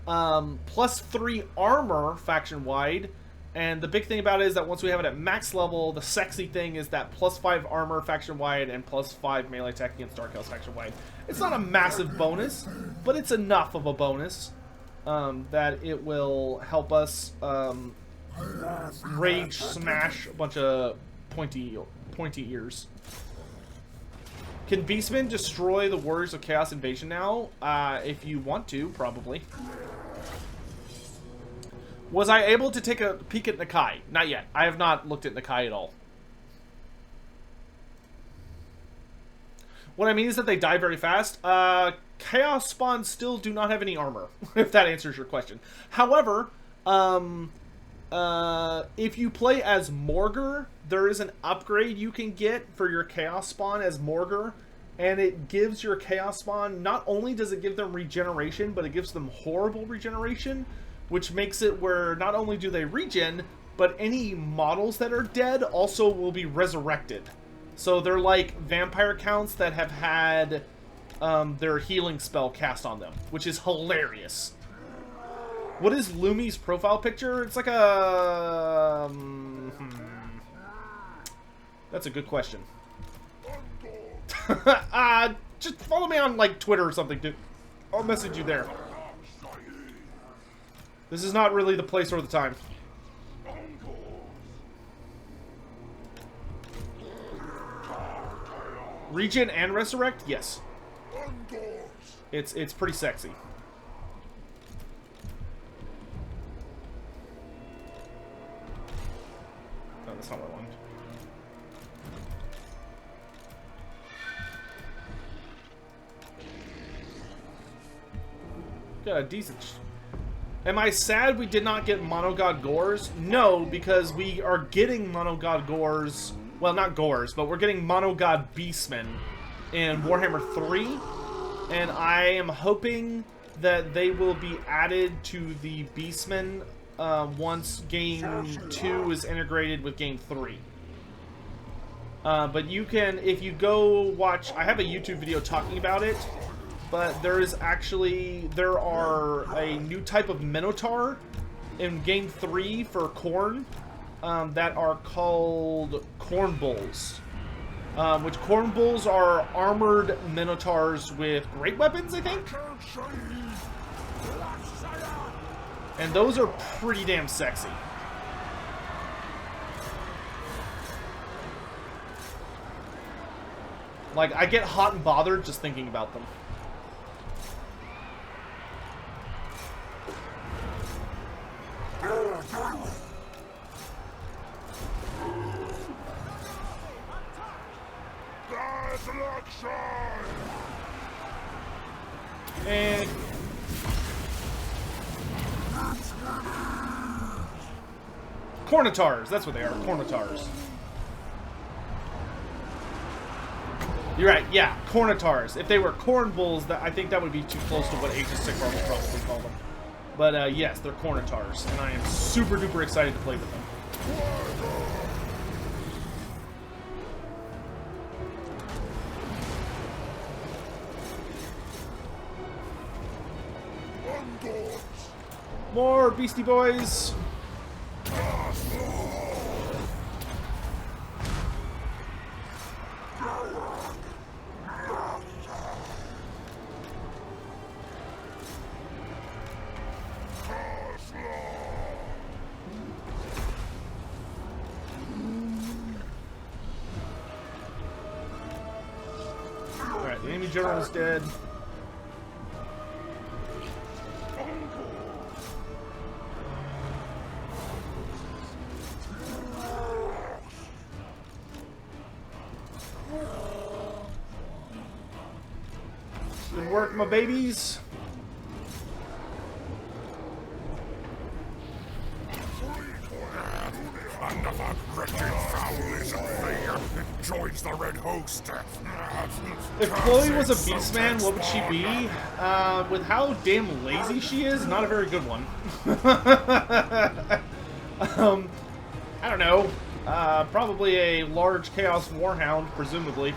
+3 armor faction-wide. And the big thing about it is that once we have it at max level, the sexy thing is that +5 armor faction-wide and +5 melee attack against Dark Elves faction-wide. It's not a massive bonus, but it's enough of a bonus that it will help us rage smash a bunch of pointy ears. Can Beastman destroy the Warriors of Chaos Invasion now? If you want to, probably. Was I able to take a peek at Nakai? Not yet. I have not looked at Nakai at all. What I mean is that they die very fast. Chaos Spawns still do not have any armor, if that answers your question. However, if you play as Morgur, there is an upgrade you can get for your Chaos Spawn as Morgur, and it gives your Chaos Spawn, not only does it give them regeneration, but it gives them horrible regeneration, which makes it where not only do they regen, but any models that are dead also will be resurrected. So they're like vampire counts that have had their healing spell cast on them, which is hilarious. What is Lumi's profile picture? It's like a... That's a good question. Just follow me on like Twitter or something, dude. I'll message you there. This is not really the place or the time. Regen and resurrect? Yes. It's pretty sexy. No, that's not what I wanted. Got a decent... Am I sad we did not get Monogod Gores? No, because we are getting Monogod Gores... Well, not Gores, but we're getting Monogod Beastmen in Warhammer 3. And I am hoping that they will be added to the Beastmen once Game 2 is integrated with Game 3. But you can, if you go watch... I have a YouTube video talking about it. But there are a new type of Minotaur in Game 3 for Khorne that are called Khorne Bulls. Which Khorne Bulls are armored Minotaurs with great weapons, I think? And those are pretty damn sexy. Like, I get hot and bothered just thinking about them. And Cornitars, that's what they are, Cornitars. You're right, yeah, Cornitars. If they were Khorne Bulls, I think that would be too close to what Age of Sigmar would probably call them. But yes, they're Cornitars, and I am super duper excited to play with them. More Beastie Boys! Alright, the enemy general is dead. Good work, my babies. Another wretched foulism there joins the red host. If Chloe was a Beastman, what would she be? With how damn lazy she is, not a very good one. I don't know. Probably a large Chaos Warhound, presumably.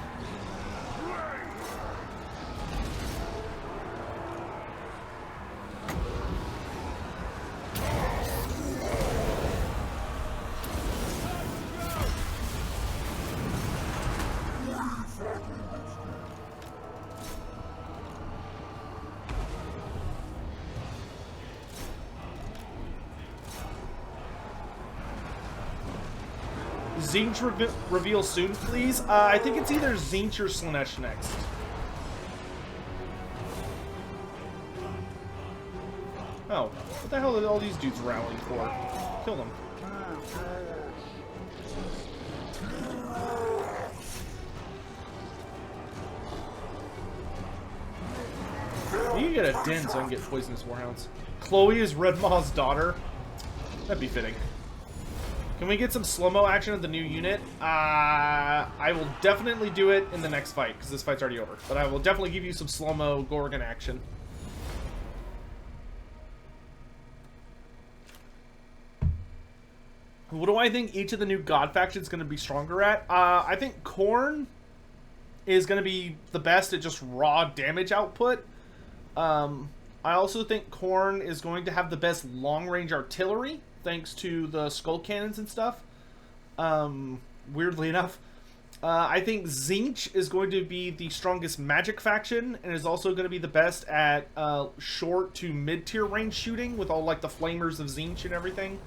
Tzeentch reveal soon, please? I think it's either Tzeentch or Slaanesh next. Oh, what the hell are all these dudes rallying for? Kill them. You can get a den so I can get poisonous warhounds. Chloe is Red Maw's daughter. That'd be fitting. Can we get some slow-mo action of the new unit? I will definitely do it in the next fight, because this fight's already over. But I will definitely give you some slow-mo Gorgon action. What do I think each of the new God factions is going to be stronger at? I think Khorne is going to be the best at just raw damage output. I also think Khorne is going to have the best long-range artillery, thanks to the skull cannons and stuff. Weirdly enough. I think Tzeentch is going to be the strongest magic faction, and is also going to be the best at short to mid-tier range shooting, with all like the flamers of Tzeentch and everything.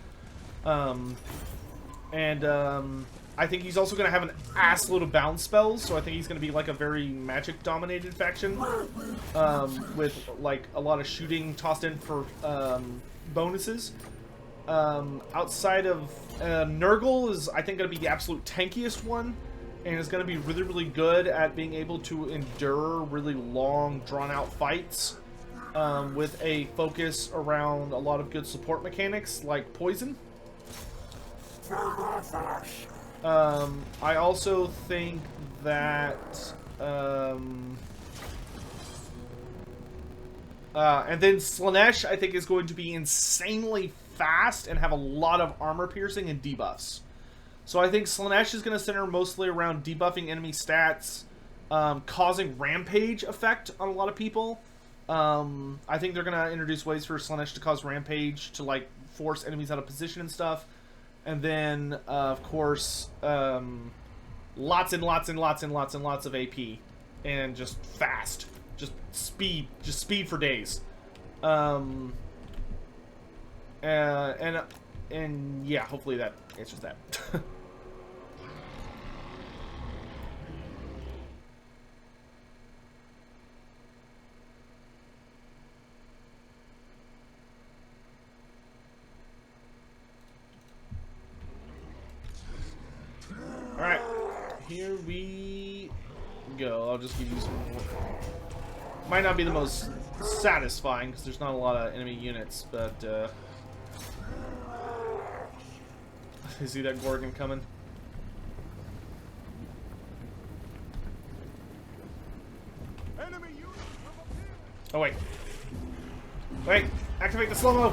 I think he's also going to have an ass load of bounce spells, so I think he's going to be like a very magic-dominated faction, with like a lot of shooting tossed in for bonuses. Outside of Nurgle is, I think, going to be the absolute tankiest one, and is going to be really, really good at being able to endure really long, drawn-out fights, with a focus around a lot of good support mechanics like poison. I also think that, and then Slaanesh, I think, is going to be insanely fast and have a lot of armor piercing and debuffs. So I think Slaanesh is going to center mostly around debuffing enemy stats, causing Rampage effect on a lot of people. I think they're going to introduce ways for Slaanesh to cause Rampage to, like, force enemies out of position and stuff. And then, of course, lots and lots and lots and lots and lots of AP. And just fast. Just speed. Just speed for days. And yeah, hopefully that answers that. Alright, here we go. I'll just give you some more. Might not be the most satisfying because there's not a lot of enemy units, but you see that Gorgon coming? Oh wait. Wait! Activate the slow-mo!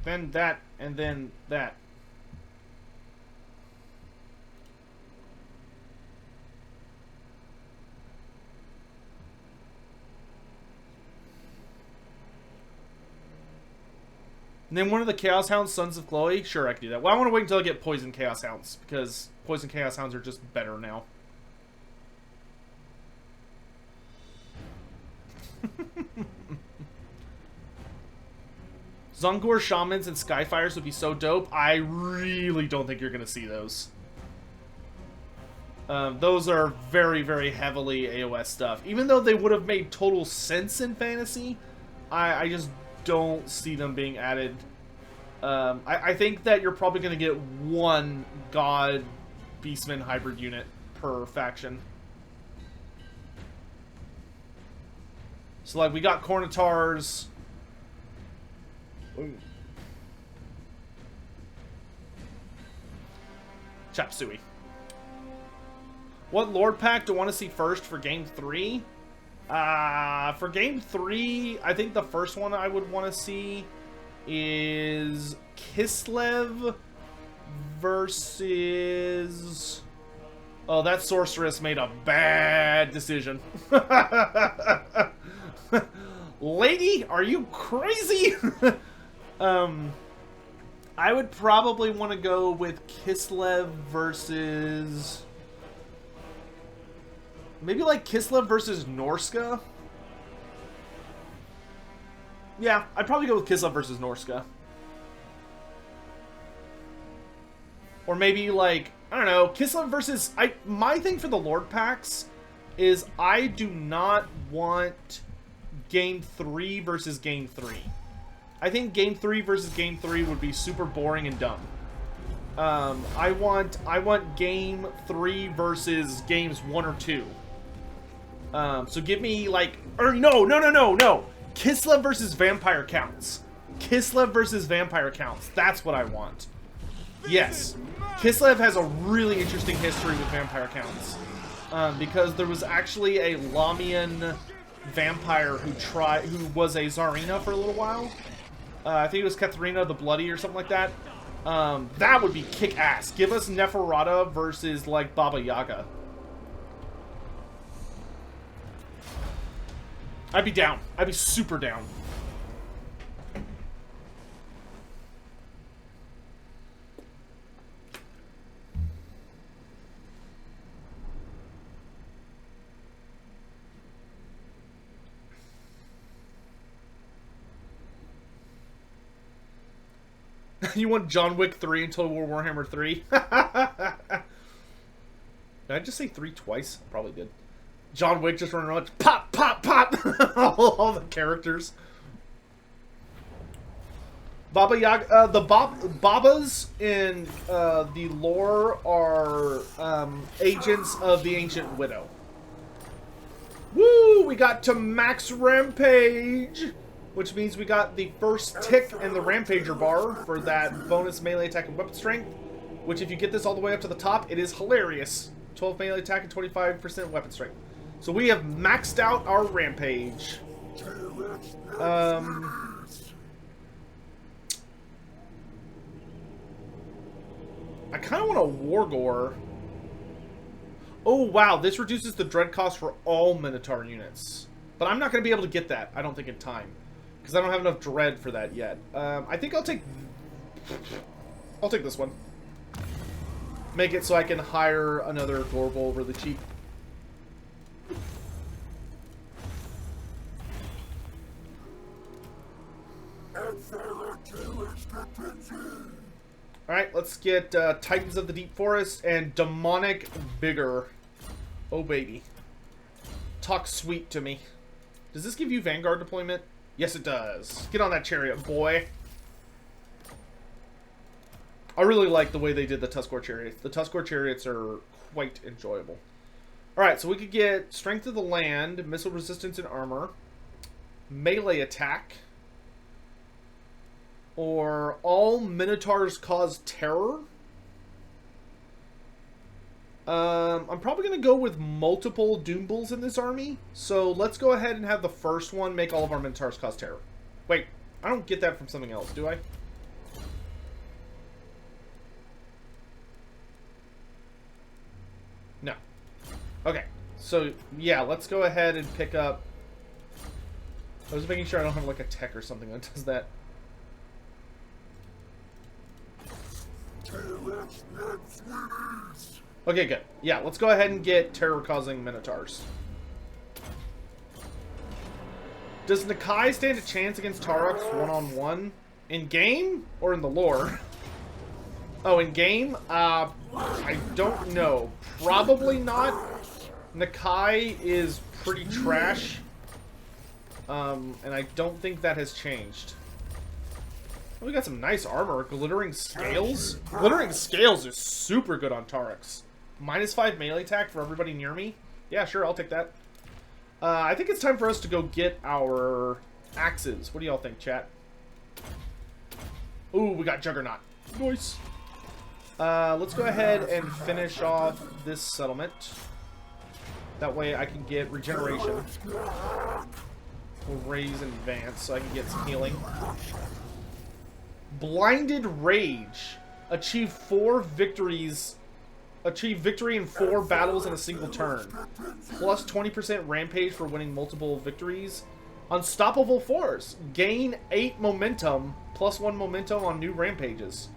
Then that, and then that. And then one of the Chaos Hounds, Sons of Chloe? Sure, I can do that. Well, I want to wait until I get Poison Chaos Hounds, because Poison Chaos Hounds are just better now. Zungor Shamans and Skyfires would be so dope. I really don't think you're going to see those. Those are very, very heavily AOS stuff. Even though they would have made total sense in fantasy, I just don't see them being added. I think that you're probably going to get one God Beastman hybrid unit per faction. So, like, we got Cornitars. Chop Suey. What Lord Pack do I want to see first for Game 3? For Game 3, I think the first one I would want to see is Kislev versus... Oh, that Sorceress made a bad decision. Lady, are you crazy? I would probably want to go with Kislev versus... Maybe like Kislev versus Norska? Yeah, I'd probably go with Kislev versus Norska. Or maybe like, I don't know, Kislev versus... My thing for the Lord Packs is I do not want Game 3 versus Game 3. I think Game 3 versus Game 3 would be super boring and dumb. I want Game 3 versus Games 1 or 2. So give me like... Or no! Kislev versus Vampire Counts. Kislev versus Vampire Counts. That's what I want. Yes. Kislev has a really interesting history with Vampire Counts. Because there was actually a Lamian vampire who was a Tsarina for a little while. I think it was Katharina the Bloody or something like that. That would be kick-ass. Give us Neferata versus, like, Baba Yaga. I'd be down. I'd be super down. You want John Wick 3 and Total War Warhammer 3? Did I just say 3 twice? I probably did. John Wick just running around, pop, pop, pop! all the characters. Baba Yaga, the Babas in the lore are agents of the Ancient Widow. Woo! We got to max Rampage! Which means we got the first tick in the Rampager bar for that bonus melee attack and weapon strength. Which, if you get this all the way up to the top, it is hilarious. 12 melee attack and 25% weapon strength. So we have maxed out our Rampage. I kind of want a Wargore. Oh, wow. This reduces the dread cost for all Minotaur units. But I'm not going to be able to get that, I don't think, in time. Because I don't have enough dread for that yet. I think I'll take this one. Make it so I can hire another Gorbol really cheap. Alright, let's get Titans of the Deep Forest and Demonic Vigor. Oh, baby. Talk sweet to me. Does this give you Vanguard deployment? Yes, it does. Get on that chariot, boy. I really like the way they did the Tuskor chariots. The Tuskor chariots are quite enjoyable. Alright, so we could get Strength of the Land, Missile Resistance and Armor, Melee Attack, or all Minotaurs cause terror. I'm probably going to go with multiple Doombulls in this army. So let's go ahead and have the first one make all of our Minotaurs cause terror. Wait, I don't get that from something else, do I? No. Okay, so yeah, let's go ahead and pick up... I was making sure I don't have like a tech or something that does that. Okay, good. Yeah, let's go ahead and get terror-causing Minotaurs. Does Nakai stand a chance against Taurux one-on-one? In-game? Or in the lore? Oh, in-game? I don't know. Probably not. Nakai is pretty trash. And I don't think that has changed. Oh, we got some nice armor. Glittering Scales? Glittering Scales is super good on Taurux. -5 melee attack for everybody near me? Yeah, sure, I'll take that. I think it's time for us to go get our axes. What do y'all think, chat? Ooh, we got Juggernaut. Nice. Let's go ahead and finish off this settlement. That way I can get regeneration. We'll raise and advance so I can get some healing. Blinded Rage. Achieve 4 victories. Achieve victory in 4 battles in a single turn. Plus 20% Rampage for winning multiple victories. Unstoppable Force. Gain 8 momentum. Plus 1 momentum on new Rampages.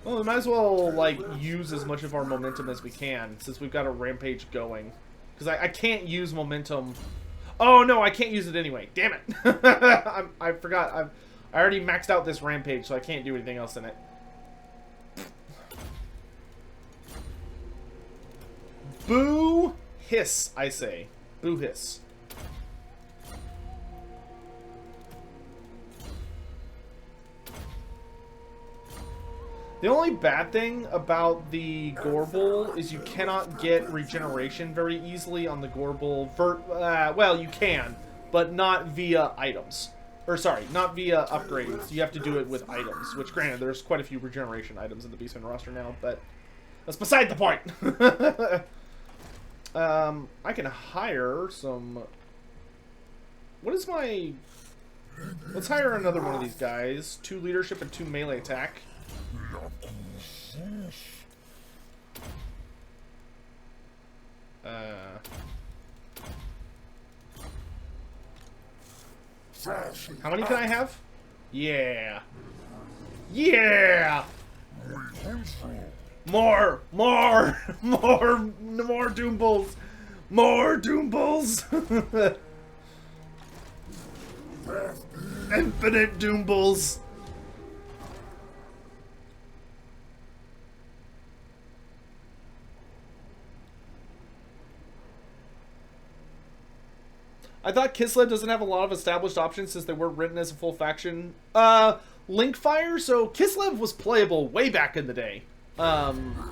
Well, we might as well, like, use as much of our momentum as we can, since we've got a Rampage going. Because I can't use momentum... Oh, no, I can't use it anyway. Damn it. I forgot. I already maxed out this Rampage, so I can't do anything else in it. Boo hiss, I say. Boo hiss. The only bad thing about the Gorbol is you cannot get regeneration very easily on the Gorbol. Well, you can, but not via items. Or, sorry, not via upgrades. You have to do it with items, which, granted, there's quite a few regeneration items in the Beastman roster now, but that's beside the point. I can hire some... What is my... Let's hire another one of these guys. 2 leadership and 2 melee attack. How many can I have? Yeah. Yeah! More Doombulls! More Doombulls! Infinite Doombulls! I thought Kislev doesn't have a lot of established options since they weren't written as a full faction. Linkfire, so Kislev was playable way back in the day.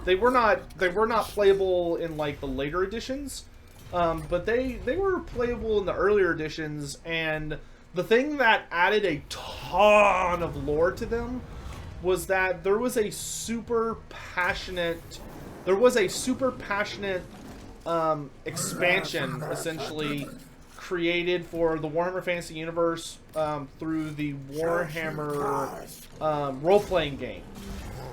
They were not playable in like the later editions. But they were playable in the earlier editions, and the thing that added a ton of lore to them was that there was a super passionate expansion essentially created for the Warhammer Fantasy Universe through the Warhammer role-playing game.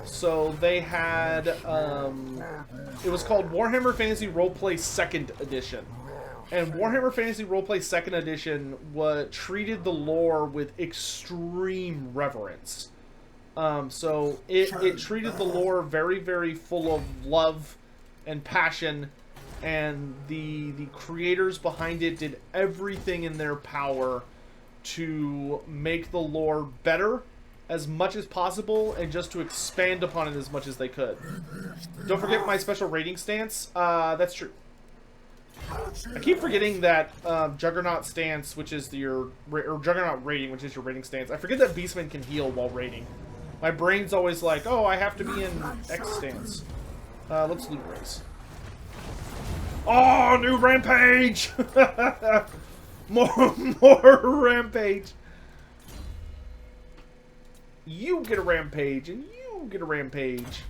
So they had, it was called Warhammer Fantasy Roleplay 2nd Edition. And Warhammer Fantasy Roleplay 2nd Edition treated the lore with extreme reverence. So it treated the lore very, very full of love and passion. And the creators behind it did everything in their power to make the lore better as much as possible, and just to expand upon it as much as they could. Don't forget my special rating stance. That's true. I keep forgetting that Juggernaut stance, which is or Juggernaut rating, which is your rating stance. I forget that Beastman can heal while raiding. My brain's always like, oh, I have to be in X stance. Let's loot race. Oh, new Rampage! more Rampage. You get a Rampage, and you get a Rampage.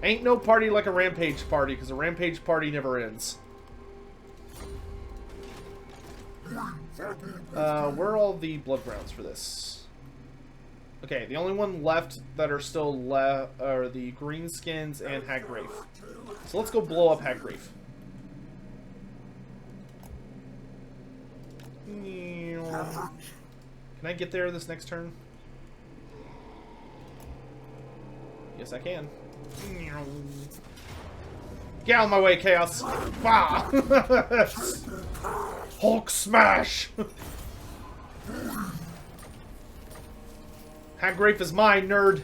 Ain't no party like a Rampage party, because a Rampage party never ends. Where are all the blood grounds for this? Okay, the only one left that are still left are the Greenskins and Haggrafe. So let's go blow up Haggrafe. Can I get there this next turn? Yes, I can. Get out of my way, Chaos! Bah! Hulk smash! Haggrafe is mine, nerd!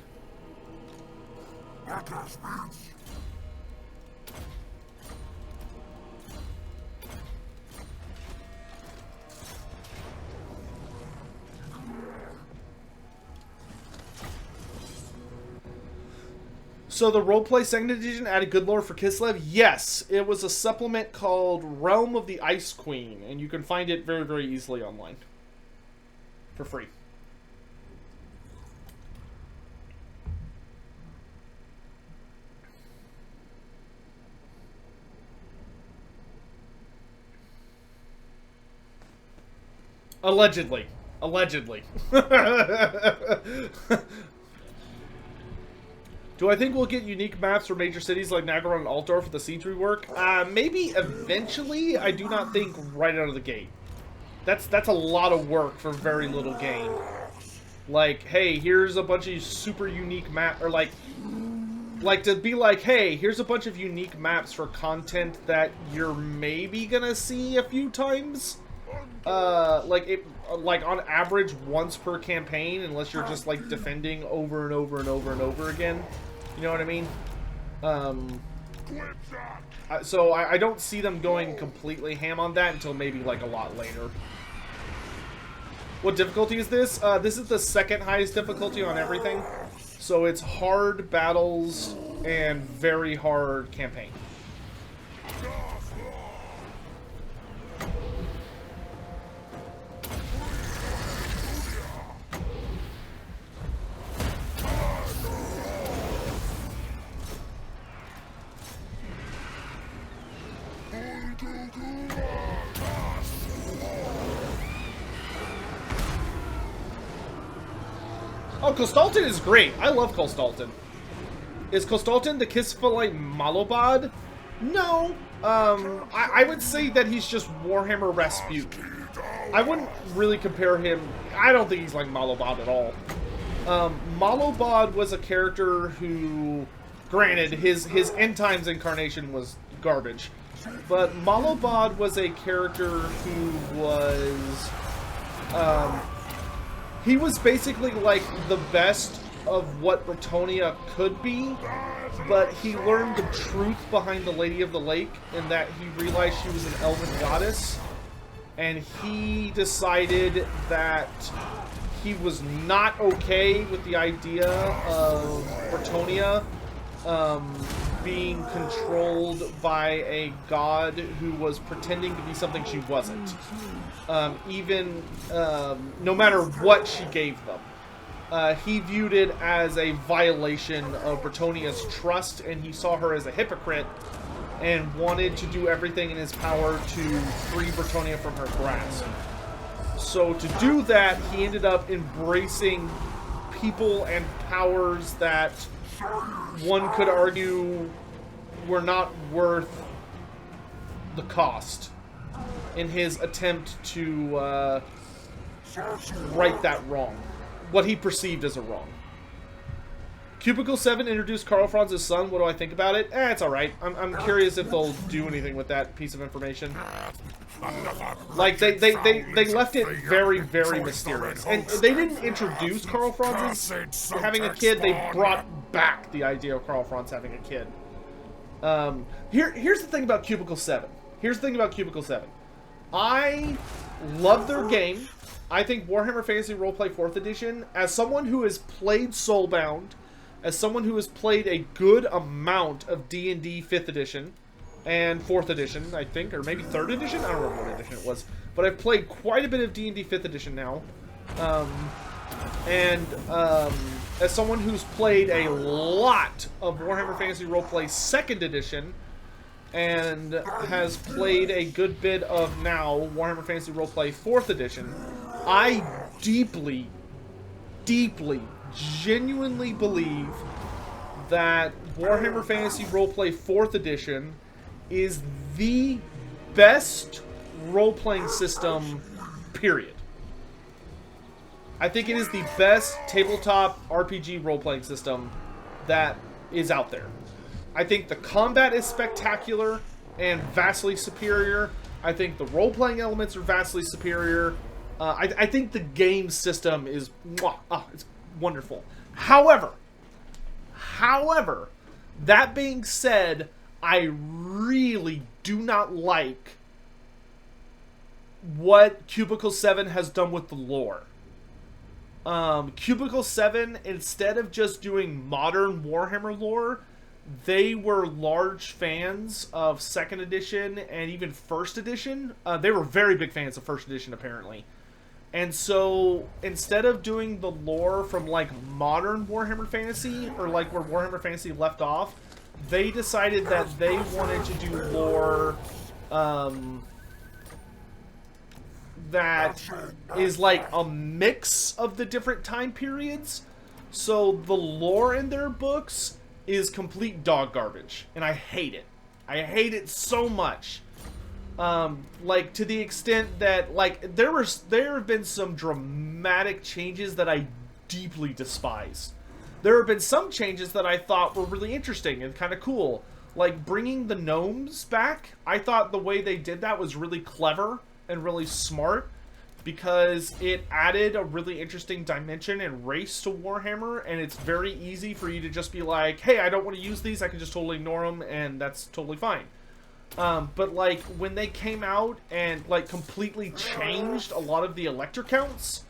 So the roleplay 2nd edition added good lore for Kislev? Yes, it was a supplement called Realm of the Ice Queen, and you can find it very, very easily online. For free. Allegedly. Allegedly. Do I think we'll get unique maps for major cities like Nagara and Altdorf for the siege rework? Maybe eventually. I do not think right out of the gate. That's a lot of work for very little gain. Like, hey, here's a bunch of super unique map, or like to be like, hey, here's a bunch of unique maps for content that you're maybe gonna see a few times. Like on average once per campaign, unless you're just like defending over and over and over and over again. You know what I mean? So I don't see them going completely ham on that until maybe like a lot later. What difficulty is this? This is the 2nd highest difficulty on everything. So it's hard battles and very hard campaign. Oh, Kostaltin is great. I love Kostaltin. Is Kostaltin the Kisfalite Malobod? No. I would say that he's just Warhammer Rasputin. I wouldn't really compare him. I don't think he's like Malobod at all. Malobod was a character who, granted, his End Times incarnation was garbage. But Malobod was a character who was... he was basically like the best of what Bretonnia could be, but he learned the truth behind the Lady of the Lake, and that he realized she was an elven goddess, and he decided that he was not okay with the idea of Bretonnia being controlled by a god who was pretending to be something she wasn't. No matter what she gave them. He viewed it as a violation of Bretonnia's trust, and he saw her as a hypocrite, and wanted to do everything in his power to free Bretonnia from her grasp. So to do that, he ended up embracing people and powers that one could argue were not worth the cost in his attempt to right that wrong. What he perceived as a wrong. Cubicle 7 introduced Karl Franz's son. What do I think about it? It's alright. I'm curious if they'll do anything with that piece of information. Like, they left it very, very mysterious. And they didn't introduce Karl Franz having a kid. They brought back the idea of Karl Franz having a kid. Here's the thing about Cubicle 7. I love their game. I think Warhammer Fantasy Roleplay 4th Edition, as someone who has played Soulbound, as someone who has played a good amount of D&D 5th Edition, and 4th Edition, I think, or maybe 3rd Edition? I don't remember what edition it was. But I've played quite a bit of D&D 5th Edition now. As someone who's played a lot of Warhammer Fantasy Roleplay 2nd Edition, and has played a good bit of now Warhammer Fantasy Roleplay 4th Edition, I deeply, deeply, genuinely believe that Warhammer Fantasy Roleplay 4th Edition is the best role-playing system, period. I think it is the best tabletop RPG role-playing system that is out there. I think the combat is spectacular and vastly superior. I think the role-playing elements are vastly superior. I think the game system is it's wonderful. However, that being said, I really do not like what Cubicle 7 has done with the lore. Cubicle 7, instead of just doing modern Warhammer lore, they were large fans of 2nd Edition and even 1st Edition. They were very big fans of 1st Edition, apparently. And so, instead of doing the lore from, like, modern Warhammer Fantasy, or, like, where Warhammer Fantasy left off, they decided that they wanted to do lore, that is, like, a mix of the different time periods. So, the lore in their books is complete dog garbage, and I hate it. I hate it so much. Like, to the extent that, like, there have been some dramatic changes that I deeply despise. There have been some changes that I thought were really interesting and kind of cool. Like, bringing the gnomes back. I thought the way they did that was really clever and really smart, because it added a really interesting dimension and race to Warhammer, and it's very easy for you to just be like, hey, I don't want to use these, I can just totally ignore them, and that's totally fine. But, like, when they came out and, like, completely changed a lot of the elector counts,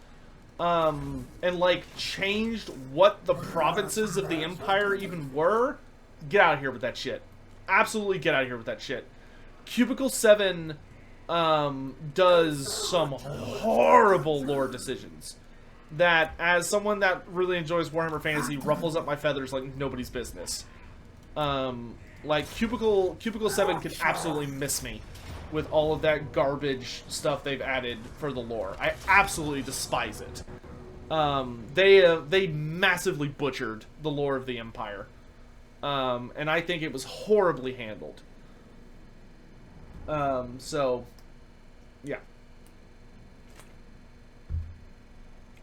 and, like, changed what the provinces of the Empire even were, get out of here with that shit. Absolutely get out of here with that shit. Cubicle 7 does some horrible lore decisions that, as someone that really enjoys Warhammer Fantasy, ruffles up my feathers like nobody's business. Like, Cubicle 7 can absolutely miss me with all of that garbage stuff they've added for the lore. I absolutely despise it. They massively butchered the lore of the Empire. And I think it was horribly handled. So, yeah.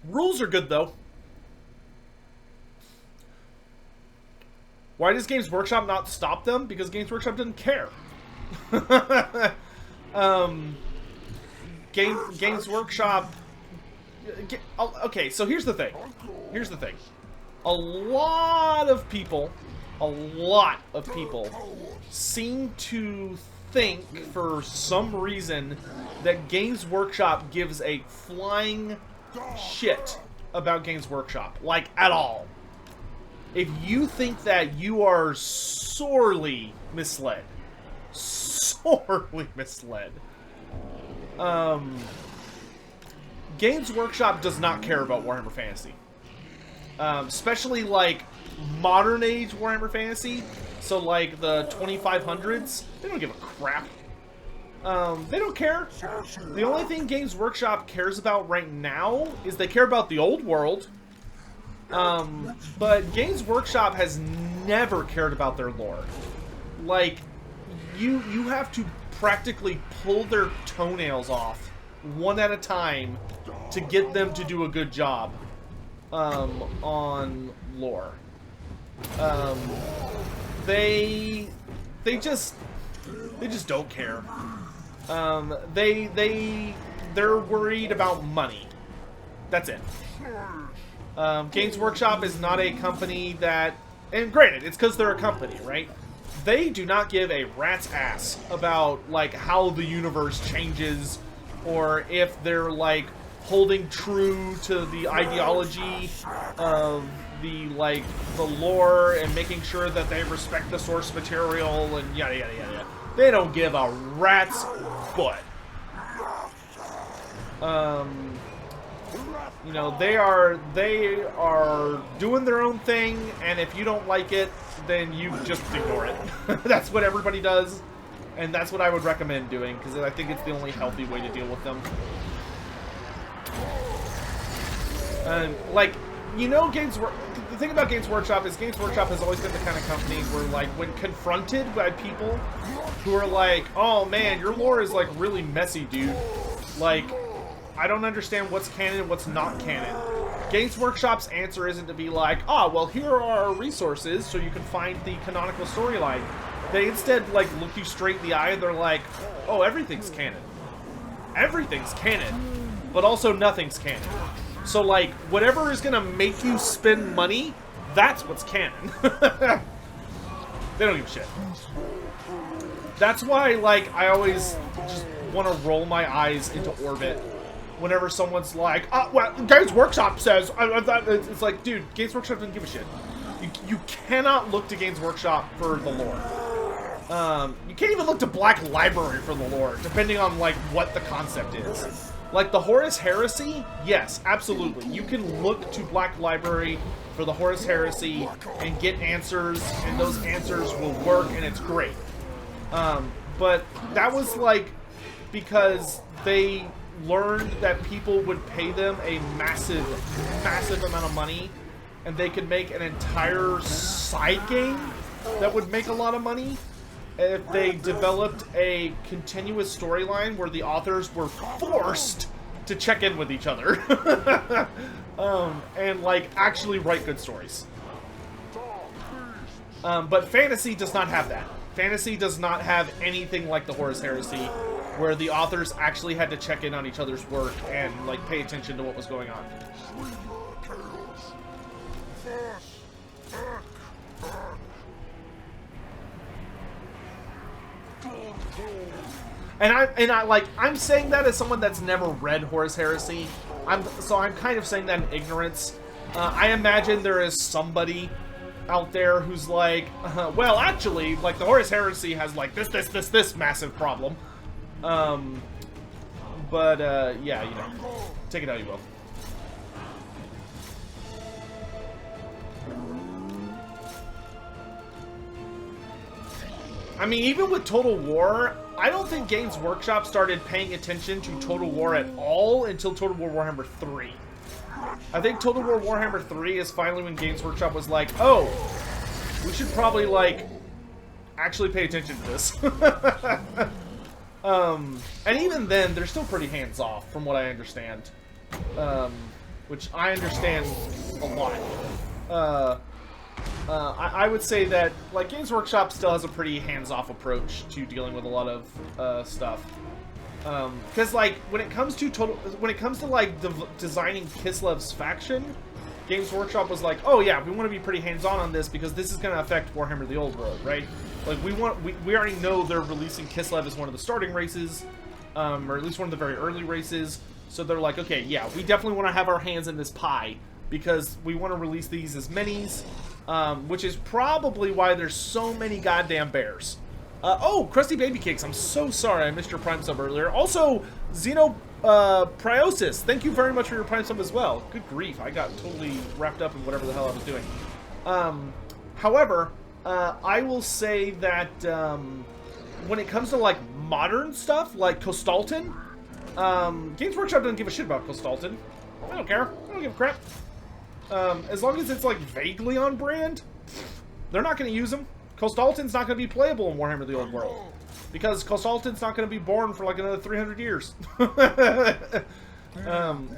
Rules are good, though. Why does Games Workshop not stop them? Because Games Workshop doesn't care. Games Workshop... Okay, so here's the thing. A lot of people a lot of people seem to think, for some reason, that Games Workshop gives a flying shit about Games Workshop. Like, at all. If you think that, you are sorely misled. Sorely misled. Games Workshop does not care about Warhammer Fantasy. Especially, like, modern age Warhammer Fantasy. So, like, the 2500s. They don't give a crap. They don't care. The only thing Games Workshop cares about right now is they care about the old world. But Games Workshop has never cared about their lore. Like, you have to practically pull their toenails off one at a time to get them to do a good job on lore. They just don't care. They're worried about money. That's it. Games Workshop is not a company that, and granted, it's because they're a company, right? They do not give a rat's ass about, like, how the universe changes, or if they're, like, holding true to the ideology of the lore and making sure that they respect the source material and yada yada yada. They don't give a rat's butt. You know, they are doing their own thing, and if you don't like it, then you just ignore it. That's what everybody does, and that's what I would recommend doing, because I think it's the only healthy way to deal with them. Like, you know, the thing about Games Workshop is Games Workshop has always been the kind of company where, like, when confronted by people who are like, oh man, your lore is, like, really messy, dude. Like, I don't understand what's canon and what's not canon. Games Workshop's answer isn't to be like, well, here are our resources so you can find the canonical storyline. They instead, like, look you straight in the eye and they're like, oh, everything's canon. Everything's canon, but also nothing's canon. So, like, whatever is gonna make you spend money, that's what's canon. They don't give a shit. That's why, like, I always just want to roll my eyes into orbit whenever someone's like, well, Games Workshop says, it's like, dude, Games Workshop doesn't give a shit. You cannot look to Games Workshop for the lore. You can't even look to Black Library for the lore, depending on, like, what the concept is. Like, the Horus Heresy, yes, absolutely. You can look to Black Library for the Horus Heresy and get answers, and those answers will work, and it's great. But that was, like, because they learned that people would pay them a massive, massive amount of money, and they could make an entire side game that would make a lot of money if they developed a continuous storyline where the authors were forced to check in with each other. And, like, actually write good stories. But fantasy does not have that. Fantasy does not have anything like the Horus Heresy, where the authors actually had to check in on each other's work and, like, pay attention to what was going on. And I'm saying that as someone that's never read Horus Heresy. I'm kind of saying that in ignorance. I imagine there is somebody out there who's like, well, actually, like, the Horus Heresy has, like, this massive problem. But, yeah, you know, take it how you will. I mean, even with Total War, I don't think Games Workshop started paying attention to Total War at all until Total War Warhammer 3. I think Total War Warhammer 3 is finally when Games Workshop was like, oh, we should probably, like, actually pay attention to this. And even then, they're still pretty hands-off, from what I understand. Which I understand a lot. I would say that, like, Games Workshop still has a pretty hands-off approach to dealing with a lot of stuff. Because, like, when it comes to like designing Kislev's faction, Games Workshop was like, oh yeah, we want to be pretty hands-on on this because this is going to affect Warhammer the Old World, right? Like, we already know they're releasing Kislev as one of the starting races, or at least one of the very early races, so they're like, okay, yeah, we definitely want to have our hands in this pie, because we want to release these as minis, which is probably why there's so many goddamn bears. Oh, Krusty Baby Cakes, I'm so sorry I missed your Prime sub earlier. Also, Priosis, thank you very much for your Prime sub as well. Good grief, I got totally wrapped up in whatever the hell I was doing. However, I will say that when it comes to, like, modern stuff, like Kostalton, Games Workshop doesn't give a shit about Kostalton. I don't care. I don't give a crap. As long as it's, like, vaguely on brand, they're not going to use them. Kostalton's not going to be playable in Warhammer the Old World. Because Kostalton's not going to be born for, like, another 300 years.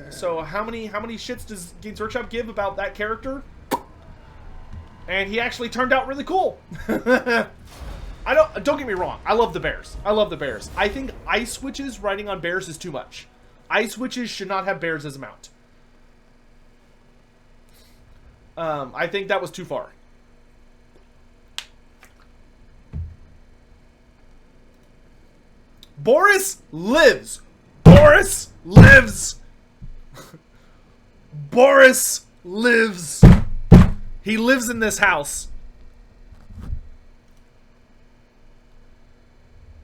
So how many shits does Games Workshop give about that character? And he actually turned out really cool. Don't get me wrong. I love the bears. I love the bears. I think Ice Witches riding on bears is too much. Ice Witches should not have bears as a mount. I think that was too far. Boris lives. Boris lives. Boris lives. He lives in this house.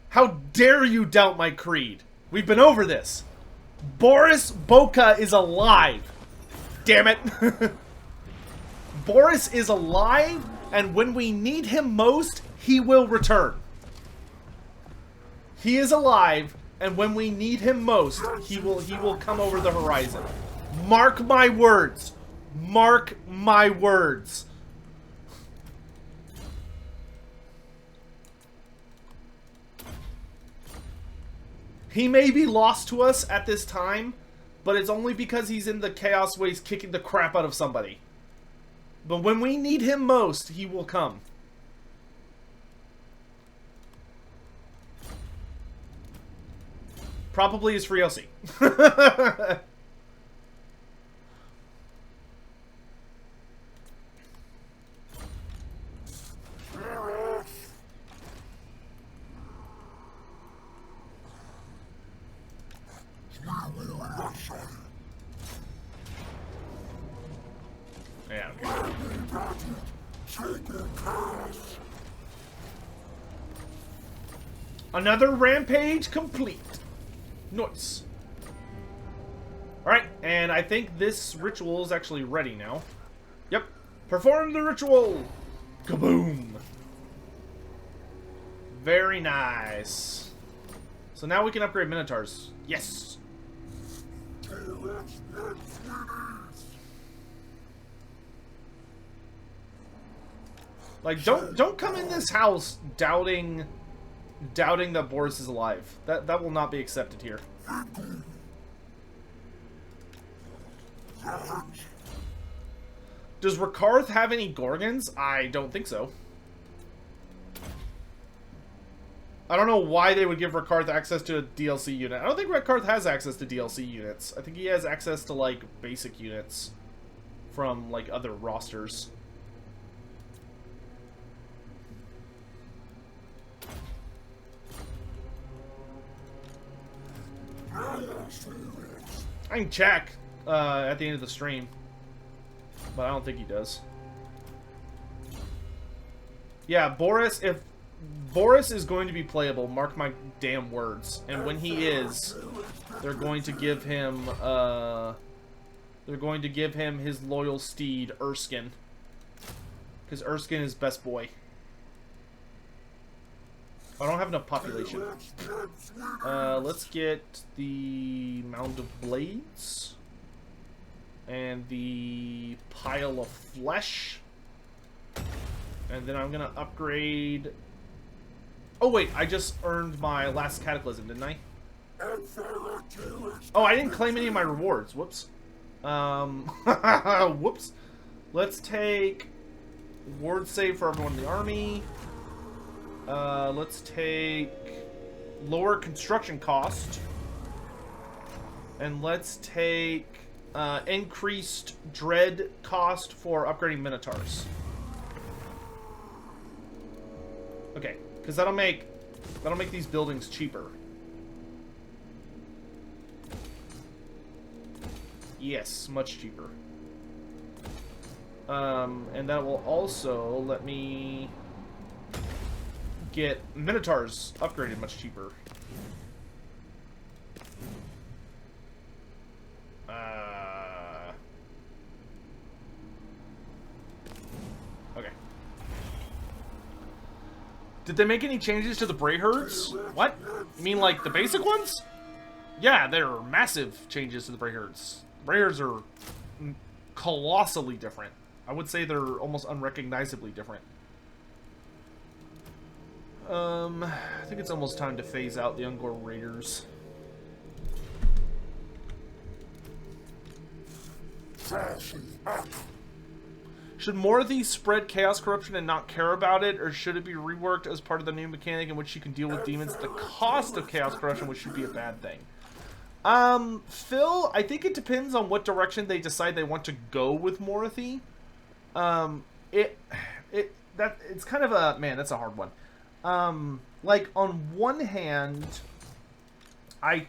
How dare you doubt my creed? We've been over this. Boris Boca is alive. Damn it. Boris is alive, and when we need him most, he will return. He is alive, and when we need him most, he will come over the horizon. Mark my words. Mark my words. He may be lost to us at this time, but it's only because he's in the Chaos Waste kicking the crap out of somebody. But when we need him most, he will come. Probably his free LC. Yeah, okay. Another Rampage complete. Nice. Alright, and I think this ritual is actually ready now. Yep. Perform the ritual! Kaboom! Very nice. So now we can upgrade Minotaurs. Yes! Like, don't come in this house doubting that Boris is alive. That will not be accepted here. Does Rakarth have any Gorgons? I don't think so. I don't know why they would give Rakarth access to a DLC unit. I don't think Rakarth has access to DLC units. I think he has access to, like, basic units from, like, other rosters. I can check at the end of the stream, but I don't think he does. Yeah, Boris, if Boris is going to be playable, mark my damn words. And when he is, they're going to give him his loyal steed, Erskine. Because Erskine is best boy. I don't have enough population. Let's get the Mound of Blades. And the Pile of Flesh. And then I'm gonna upgrade... Oh wait, I just earned my last Cataclysm, didn't I? Oh, I didn't claim any of my rewards. Whoops. Whoops. Let's take... Ward save for everyone in the army. Let's take lower construction cost. And let's take increased dread cost for upgrading Minotaurs. Okay, because that'll make these buildings cheaper. Yes, much cheaper. And that will also let me get Minotaurs upgraded much cheaper. Okay. Did they make any changes to the Bray herds? What? You mean like the basic ones? Yeah, there are massive changes to the Bray herds. Bray herds are colossally different. I would say they're almost unrecognizably different. I think it's almost time to phase out the Ungor Raiders. Should more of these spread chaos corruption and not care about it, or should it be reworked as part of the new mechanic in which you can deal with demons at the cost of chaos corruption, which should be a bad thing? Phil, I think it depends on what direction they decide they want to go with Morathi. It's kind of a, man, that's a hard one. Like, on one hand, I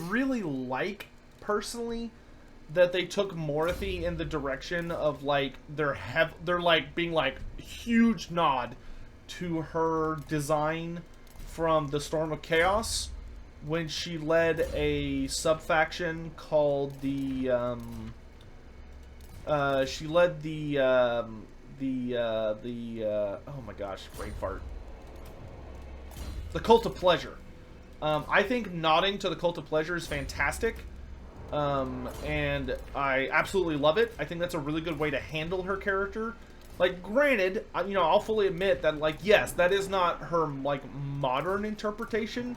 really like, personally, that they took Morathi in the direction of, like, they're like, being, like, huge nod to her design from the Storm of Chaos when she led a sub-faction called the, oh my gosh, brain fart. The Cult of Pleasure. I think nodding to the Cult of Pleasure is fantastic. And I absolutely love it. I think that's a really good way to handle her character. Like, granted, you know, I'll fully admit that, like, yes, that is not her, like, modern interpretation.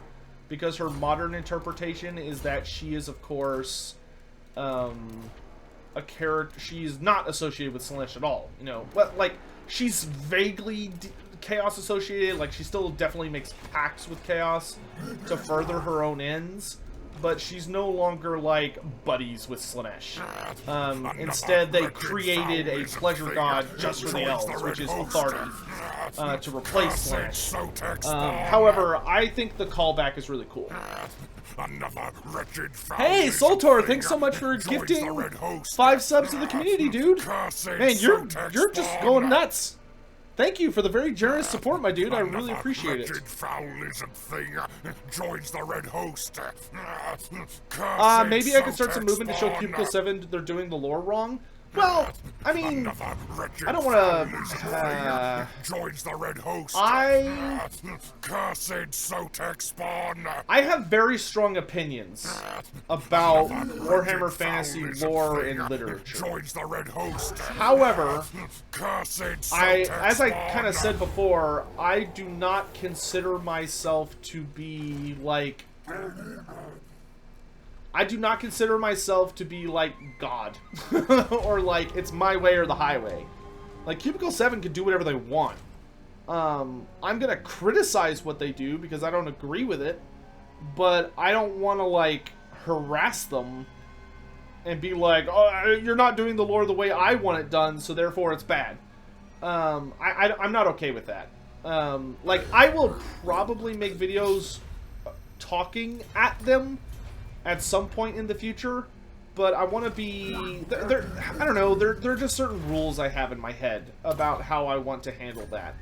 Because her modern interpretation is that she is, of course, a character. She's not associated with Slaanesh at all, you know. But, like, she's vaguely chaos associated. Like, she still definitely makes pacts with chaos to further her own ends. But she's no longer, like, buddies with Slaanesh. Instead, they created a pleasure god just for the elves, which is Authority, to replace Slaanesh. However, I think the callback is really cool. Hey, Soltor, thanks so much for gifting 5 subs to the community, dude. Man, you're just going nuts. Thank you for the very generous support, my dude. I really appreciate it. Maybe I could start some movement to show Cubicle 7 they're doing the lore wrong. Well, I mean, I don't want to. Joins the red host. Cursed Sotek spawn. I have very strong opinions about Warhammer Fantasy lore and literature. Joins the red host. However, Cursed as I kind of said before, I do not consider myself to be like. I do not consider myself to be, like, God. Or, like, it's my way or the highway. Like, Cubicle 7 can do whatever they want. I'm gonna criticize what they do because I don't agree with it. But I don't want to, like, harass them and be like, oh, you're not doing the lore the way I want it done, so therefore it's bad. I'm not okay with that. Like, I will probably make videos talking at them at some point in the future, but I want to be. I don't know. There are just certain rules I have in my head about how I want to handle that.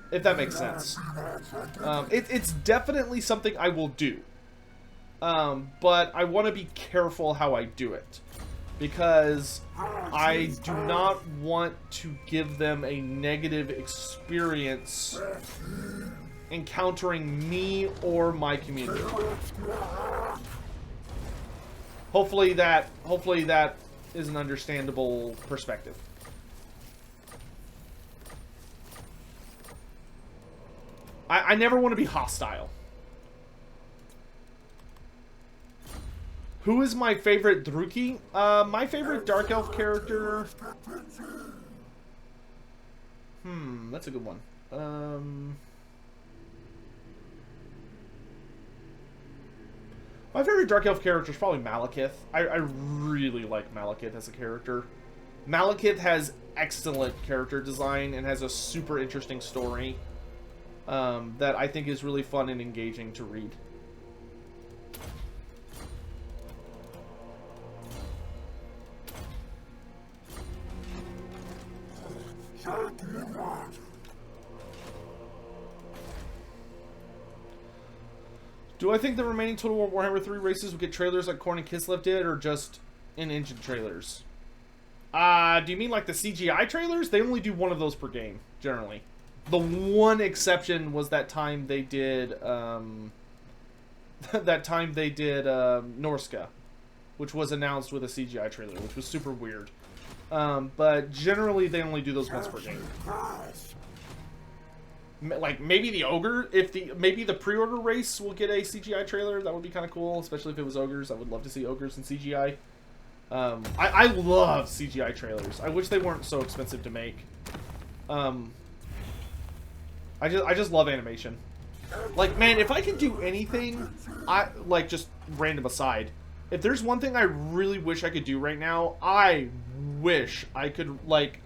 If that makes sense. It's definitely something I will do. But I want to be careful how I do it, because I do not want to give them a negative experience encountering me or my community. Hopefully that is an understandable perspective. I never want to be hostile. Who is my favorite Druki? My favorite Dark Elf character. That's a good one. My favorite Dark Elf character is probably Malekith. I really like Malekith as a character. Malekith has excellent character design and has a super interesting story that I think is really fun and engaging to read. Do I think the remaining Total War Warhammer 3 races will get trailers like Korn and Kislev did, or just in-engine trailers? Do you mean like the CGI trailers? They only do one of those per game, generally. The one exception was that time they did, Norska, which was announced with a CGI trailer, which was super weird. But generally they only do those once per game. Like maybe the ogre, maybe the pre-order race will get a CGI trailer. That would be kind of cool, especially if it was ogres. I would love to see ogres in CGI. I love CGI trailers. I wish they weren't so expensive to make. I just love animation. Like, man, if I can do anything, like, just random aside, if there's one thing I really wish I could do right now, I wish I could, like,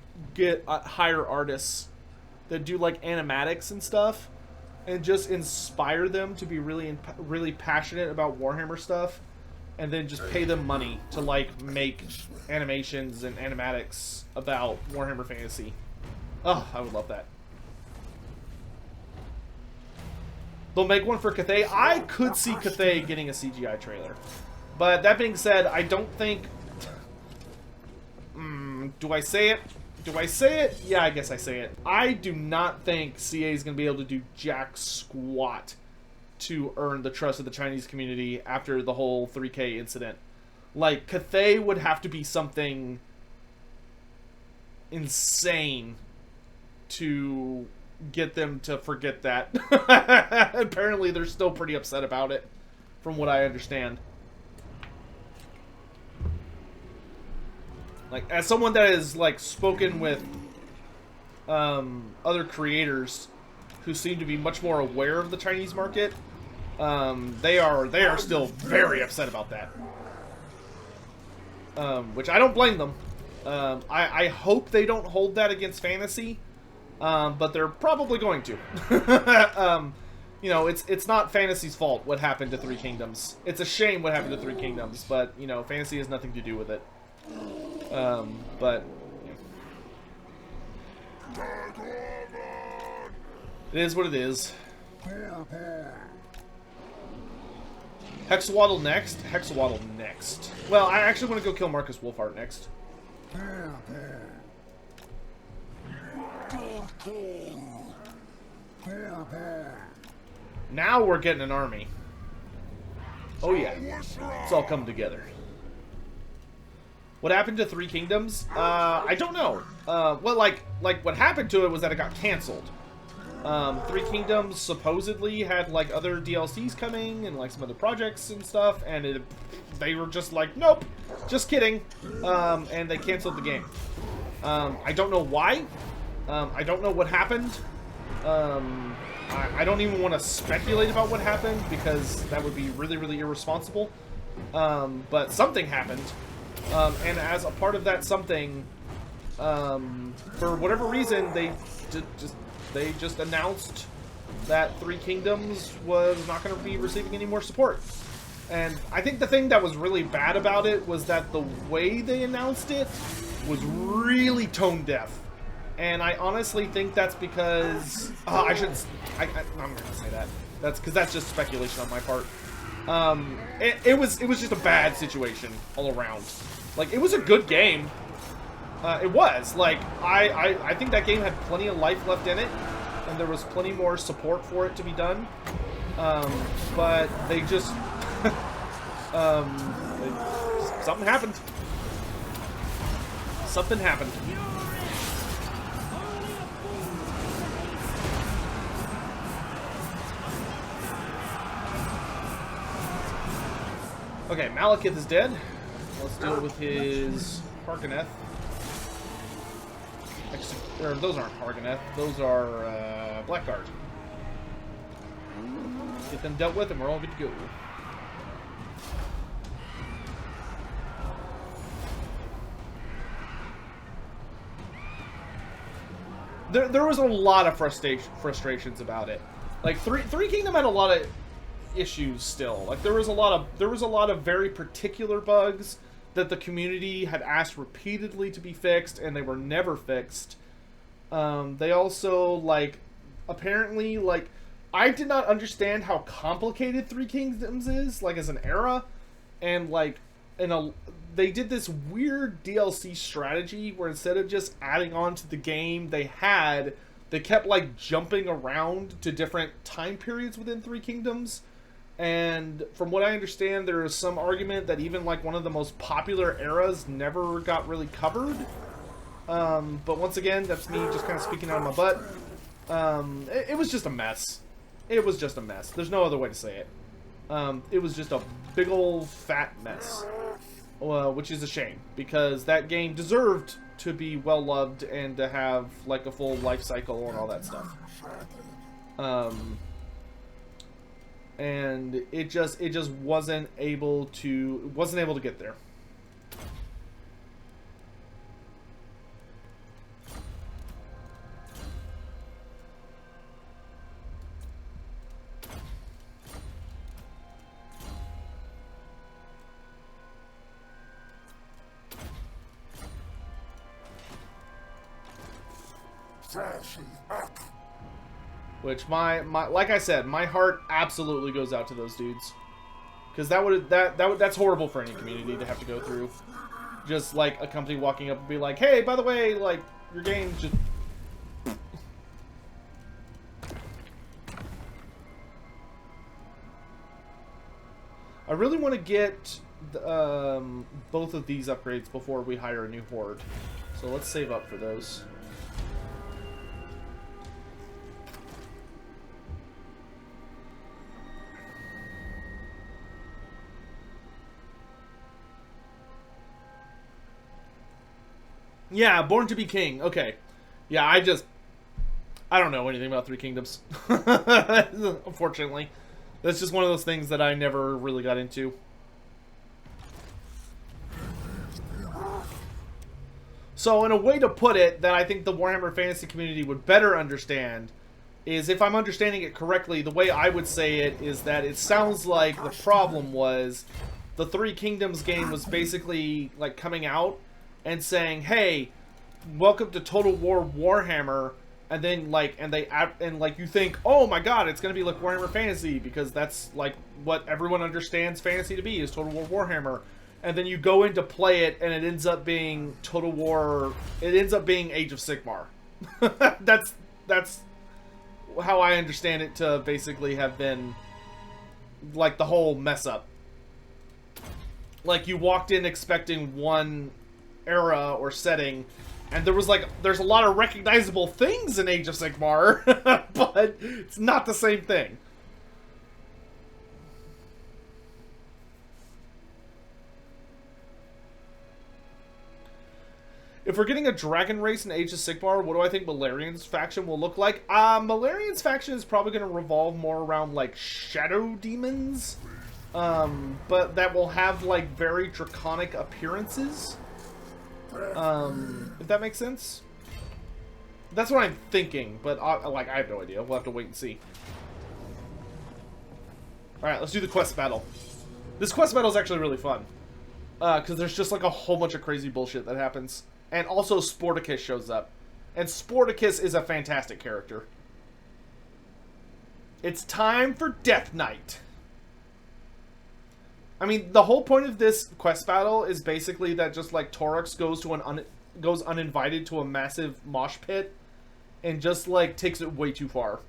hire artists that do, like, animatics and stuff, and just inspire them to be really passionate about Warhammer stuff, and then just pay them money to, like, make animations and animatics about Warhammer Fantasy. Oh, I would love that. They'll make one for Cathay. I could see Cathay getting a CGI trailer. But that being said, I don't think... do I say it? Do I say it? Yeah, I guess I say it. I do not think CA is going to be able to do jack squat to earn the trust of the Chinese community after the whole 3K incident. Like, Cathay would have to be something insane to get them to forget that. Apparently they're still pretty upset about it, from what I understand. Like, as someone that has, like, spoken with other creators who seem to be much more aware of the Chinese market, they are still very upset about that. Which I don't blame them. I hope they don't hold that against Fantasy, but they're probably going to. You know, it's not Fantasy's fault what happened to Three Kingdoms. It's a shame what happened to Three Kingdoms, but, you know, Fantasy has nothing to do with it. But it is what it is. Hexawaddle next? Hexawaddle next. Well, I actually want to go kill Marcus Wolfhart next. Now we're getting an army. Oh yeah. It's all come together. What happened to Three Kingdoms? I don't know. Well, like what happened to it was that it got canceled. Three Kingdoms supposedly had, like, other DLCs coming and, like, some other projects and stuff, and they were just like, nope, just kidding, and they canceled the game. I don't know why. I don't know what happened. I don't even want to speculate about what happened, because that would be really, really irresponsible. But something happened. And as a part of that something, for whatever reason, they just announced that Three Kingdoms was not going to be receiving any more support. And I think the thing that was really bad about it was that the way they announced it was really tone deaf. And I honestly think that's because... I'm not going to say that. That's because that's just speculation on my part. It was just a bad situation all around. Like, it was a good game. It was. Like, I think that game had plenty of life left in it, and there was plenty more support for it to be done. But they just... something happened. Something happened. Okay, Malekith is dead. Let's deal with his Harganeth. Those aren't Harganeth. Those are Blackguard. Get them dealt with, and we're all good to go. there was a lot of frustrations about it. Like Three Kingdom had a lot of issues still. Like there was a lot of very particular bugs that the community had asked repeatedly to be fixed, and they were never fixed. They also, like, apparently, like, I did not understand how complicated Three Kingdoms is, like, as an era, and, like, they did this weird DLC strategy where instead of just adding on to the game they kept, like, jumping around to different time periods within Three Kingdoms. And from what I understand, there is some argument that even, like, one of the most popular eras never got really covered. But once again, that's me just kind of speaking out of my butt. It was just a mess. It was just a mess. There's no other way to say it. It was just a big old fat mess. Which is a shame, because that game deserved to be well loved and to have, like, a full life cycle and all that stuff. And it just wasn't able to get there. Which like I said, my heart absolutely goes out to those dudes, because that's horrible for any community to have to go through. Just like a company walking up and be like, "Hey, by the way, like your game's just." I really want to get both of these upgrades before we hire a new horde, so let's save up for those. Yeah, Born to be King. Okay. Yeah, I don't know anything about Three Kingdoms. Unfortunately. That's just one of those things that I never really got into. So, in a way to put it that I think the Warhammer Fantasy community would better understand is, if I'm understanding it correctly, the way I would say it is that it sounds like the problem was the Three Kingdoms game was basically, like, coming out and saying, "Hey, welcome to Total War Warhammer," and then like, you think, "Oh my God, it's gonna be like Warhammer Fantasy," because that's like what everyone understands fantasy to be, is Total War Warhammer. And then you go in to play it, and it ends up being Age of Sigmar. that's how I understand it to basically have been, like, the whole mess up. Like, you walked in expecting one era or setting, and there's a lot of recognizable things in Age of Sigmar, but it's not the same thing. If we're getting a dragon race in Age of Sigmar, what do I think Malarian's faction will look like? Malarian's faction is probably going to revolve more around, like, shadow demons, but that will have, like, very draconic appearances. If that makes sense. That's what I'm thinking, but I have no idea. We'll have to wait and see. Alright, let's do the quest battle. This quest battle is actually really fun. Because there's just like a whole bunch of crazy bullshit that happens. And also Sporticus shows up. And Sporticus is a fantastic character. It's time for Death Knight. I mean, the whole point of this quest battle is basically that just, like, Taurux goes uninvited to a massive mosh pit and just, like, takes it way too far.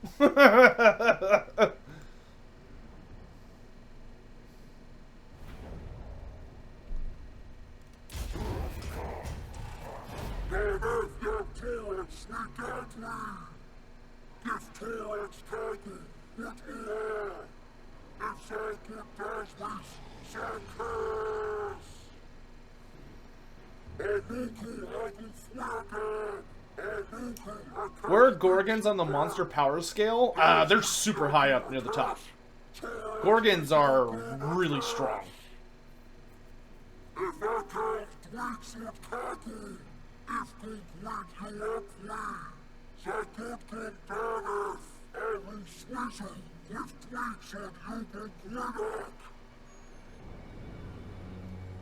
Where are Gorgons on the monster power scale? They're super high up near the top. Gorgons are really strong.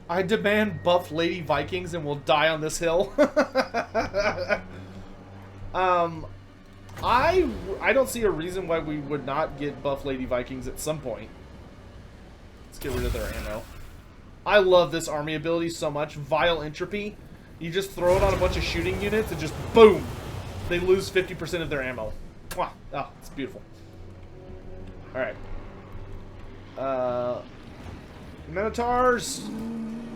I demand buff Lady Vikings and will die on this hill. I don't see a reason why we would not get buff Lady Vikings at some point. Let's get rid of their ammo. I love this army ability so much. Vile Entropy. You just throw it on a bunch of shooting units and just boom! They lose 50% of their ammo. Wow. Oh, it's beautiful. Alright. Minotaurs!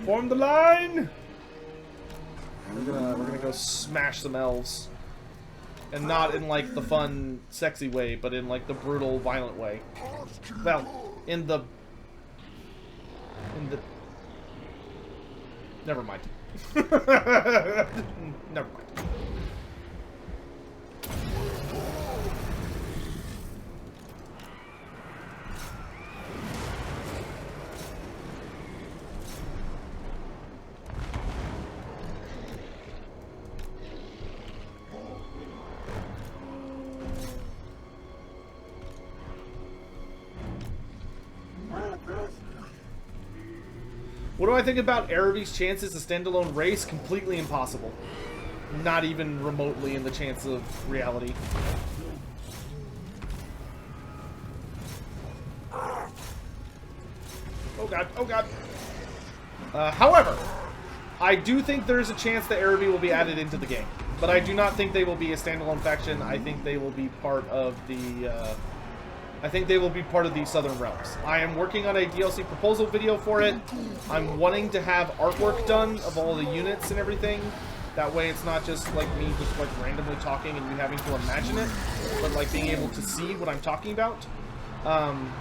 Form the line! We're gonna go smash some elves. And not in, like, the fun, sexy way, but in, like, the brutal, violent way. Well, in the... Never mind. Never mind. What do I think about Araby's chances as a standalone race? Completely impossible. Not even remotely in the chance of reality. Oh god, oh god. However, I do think there's a chance that Araby will be added into the game. But I do not think they will be a standalone faction. I think they will be part of the... I think they will be part of the Southern Realms. I am working on a DLC proposal video for it. I'm wanting to have artwork done of all the units and everything. That way it's not just like me just like randomly talking and you having to imagine it, but like being able to see what I'm talking about.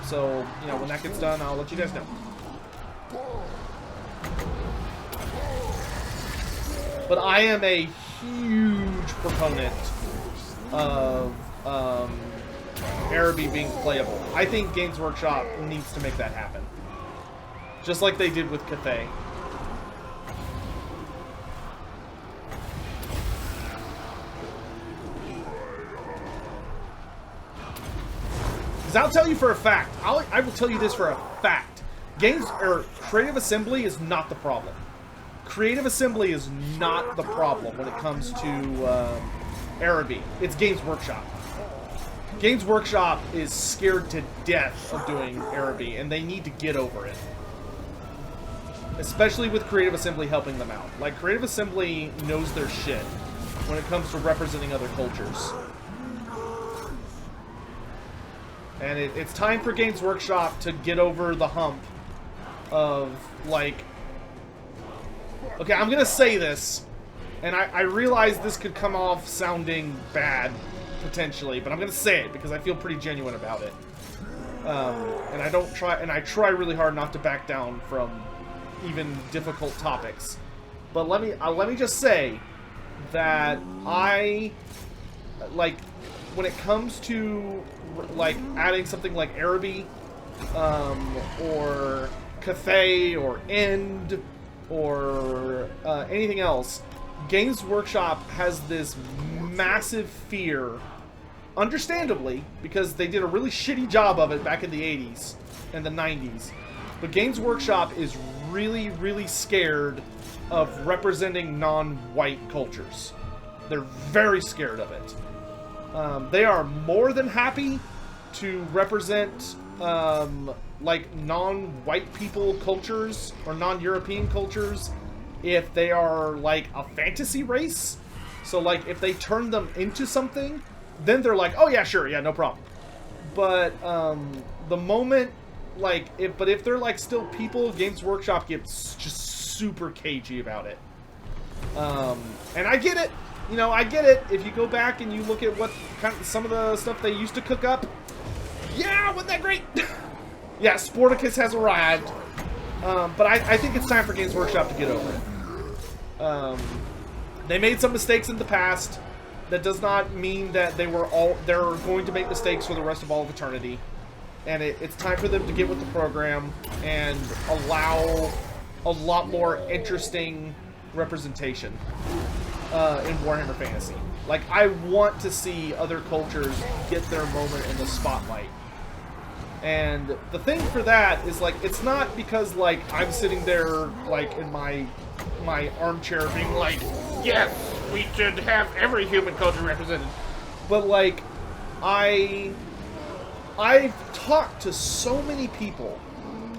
So, you know, when that gets done, I'll let you guys know. But I am a huge proponent of Araby being playable. I think Games Workshop needs to make that happen. Just like they did with Cathay. Because I'll tell you for a fact, I will tell you this for a fact. Creative Assembly is not the problem. Creative Assembly is not the problem when it comes to Araby. It's Games Workshop. Games Workshop is scared to death of doing Araby, and they need to get over it. Especially with Creative Assembly helping them out. Like, Creative Assembly knows their shit when it comes to representing other cultures. And it's time for Games Workshop to get over the hump of, like... Okay, I'm gonna say this, and I realize this could come off sounding bad, potentially, but I'm gonna say it because I feel pretty genuine about it. And I try really hard not to back down from even difficult topics. But let me just say that I like when it comes to like adding something like Araby, or Cathay or End or anything else. Games Workshop has this massive fear, understandably, because they did a really shitty job of it back in the 80s and the 90s. But Games Workshop is really, really scared of representing non-white cultures. They're very scared of it. They are more than happy to represent like non-white people cultures or non-European cultures if they are like a fantasy race. So like if they turn them into something, then they're like, oh yeah, sure, yeah, no problem. But the moment like if they're like still people, Games Workshop gets just super cagey about it. And I get it. You know, I get it. If you go back and you look at what kind of some of the stuff they used to cook up, yeah, wasn't that great? Yeah, Sporticus has arrived. But I think it's time for Games Workshop to get over it. They made some mistakes in the past. That does not mean that they're going to make mistakes for the rest of all of eternity. And it's time for them to get with the program and allow a lot more interesting representation in Warhammer Fantasy. Like, I want to see other cultures get their moment in the spotlight. And the thing for that is, like, it's not because, like, I'm sitting there, like, in my armchair being like, yes, we should have every human culture represented. But, like, I've talked to so many people,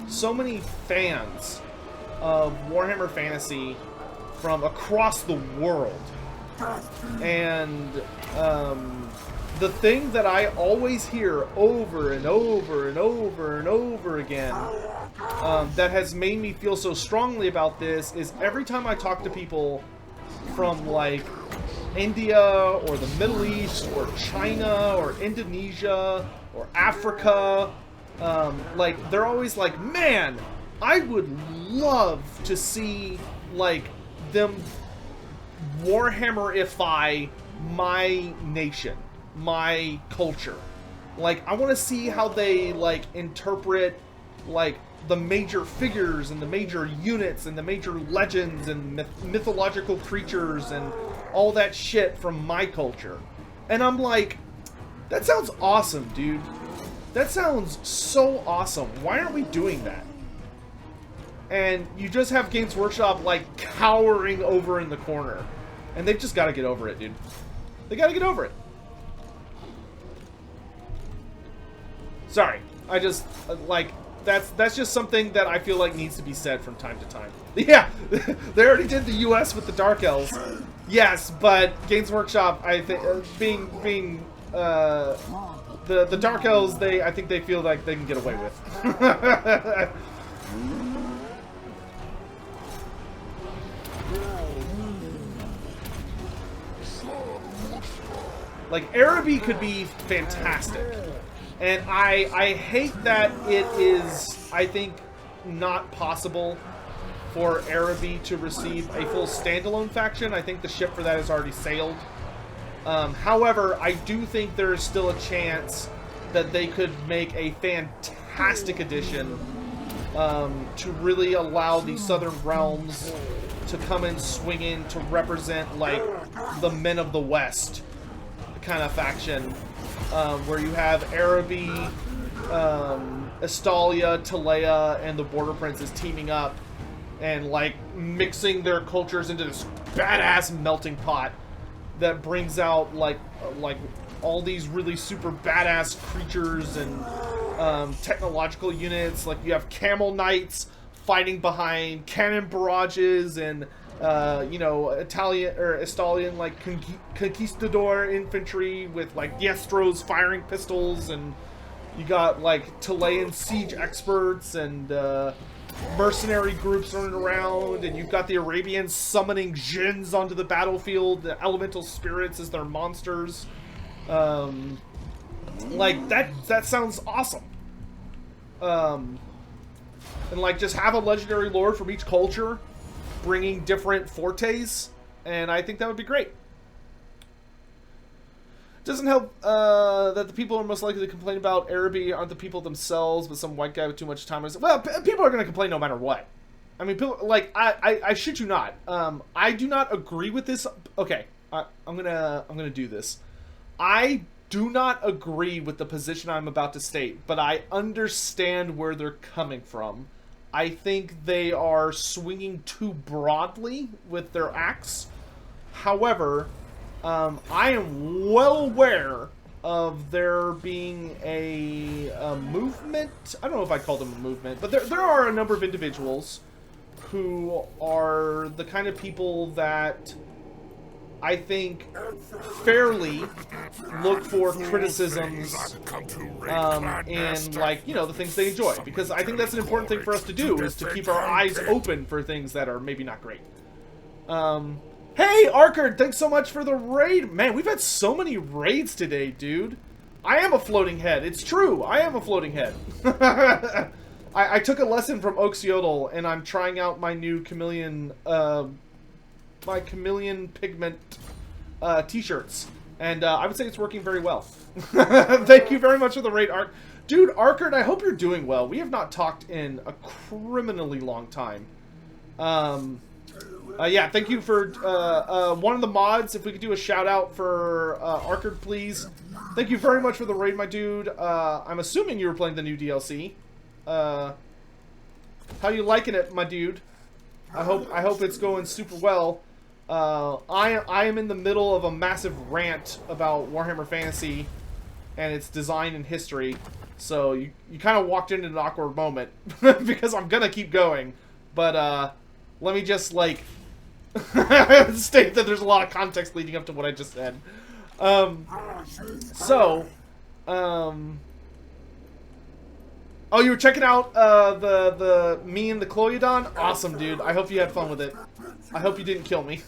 so many fans of Warhammer Fantasy from across the world. And the thing that I always hear over and over and over and over again that has made me feel so strongly about this is every time I talk to people from, like, India or the Middle East or China or Indonesia or Africa, like, they're always like, man, I would love to see, like, them Warhammerify my nation, my culture. Like, I want to see how they, like, interpret, like, the major figures and the major units and the major legends and mythological creatures and all that shit from my culture. And I'm like, that sounds awesome, dude. That sounds so awesome. Why aren't we doing that? And you just have Games Workshop, like, cowering over in the corner. And they've just got to get over it, dude. They got to get over it. Sorry. I just, like, that's just something that I feel like needs to be said from time to time. Yeah, they already did the US with the Dark Elves. Yes, but Games Workshop, I think, being the Dark Elves, I think they feel like they can get away with. Like, Araby could be fantastic. And I hate that it is, I think, not possible for Araby to receive a full standalone faction. I think the ship for that has already sailed. However, I do think there is still a chance that they could make a fantastic addition to really allow the Southern Realms to come in swinging to represent, like, the Men of the West kind of faction, where you have Araby, Estalia, Talea, and the Border Princes teaming up and, like, mixing their cultures into this badass melting pot that brings out, like all these really super badass creatures and technological units. Like, you have Camel Knights fighting behind cannon barrages and you know, Estalian, like, conquistador infantry with, like, diestros firing pistols, and you got, like, Talayan siege experts and mercenary groups running around, and you've got the Arabians summoning djinns onto the battlefield, the elemental spirits as their monsters. Like, that sounds awesome. And, like, just have a legendary lord from each culture bringing different fortes, and I think that would be great. Doesn't help that the people who are most likely to complain about Araby aren't the people themselves, but some white guy with too much time. Well, people are going to complain no matter what. I mean, people, like, I shit you not. I do not agree with this. Okay, I'm gonna do this. I do not agree with the position I'm about to state, but I understand where they're coming from. I think they are swinging too broadly with their axe. However, I am well aware of there being a movement. I don't know if I call them a movement, but there are a number of individuals who are the kind of people that I think fairly look for criticisms and, like, you know, the things they enjoy. Because I think that's an important thing for us to do, is to keep our eyes open for things that are maybe not great. Hey, Arkard, thanks so much for the raid. Man, we've had so many raids today, dude. I am a floating head. It's true. I am a floating head. I took a lesson from Oxiodal, and I'm trying out my new chameleon, my chameleon pigment t-shirts. And I would say it's working very well. Thank you very much for the raid, Ark. Dude, Arkard, I hope you're doing well. We have not talked in a criminally long time. Yeah, thank you for one of the mods. If we could do a shout out for Arkard, please. Thank you very much for the raid, my dude. I'm assuming you were playing the new DLC. How you liking it, my dude? I hope it's going super well. I am in the middle of a massive rant about Warhammer Fantasy and its design and history. So you kind of walked into an awkward moment because I'm gonna keep going. But let me just like state that there's a lot of context leading up to what I just said. Oh, you were checking out the me and the Cloyodon? Awesome, dude. I hope you had fun with it. I hope you didn't kill me.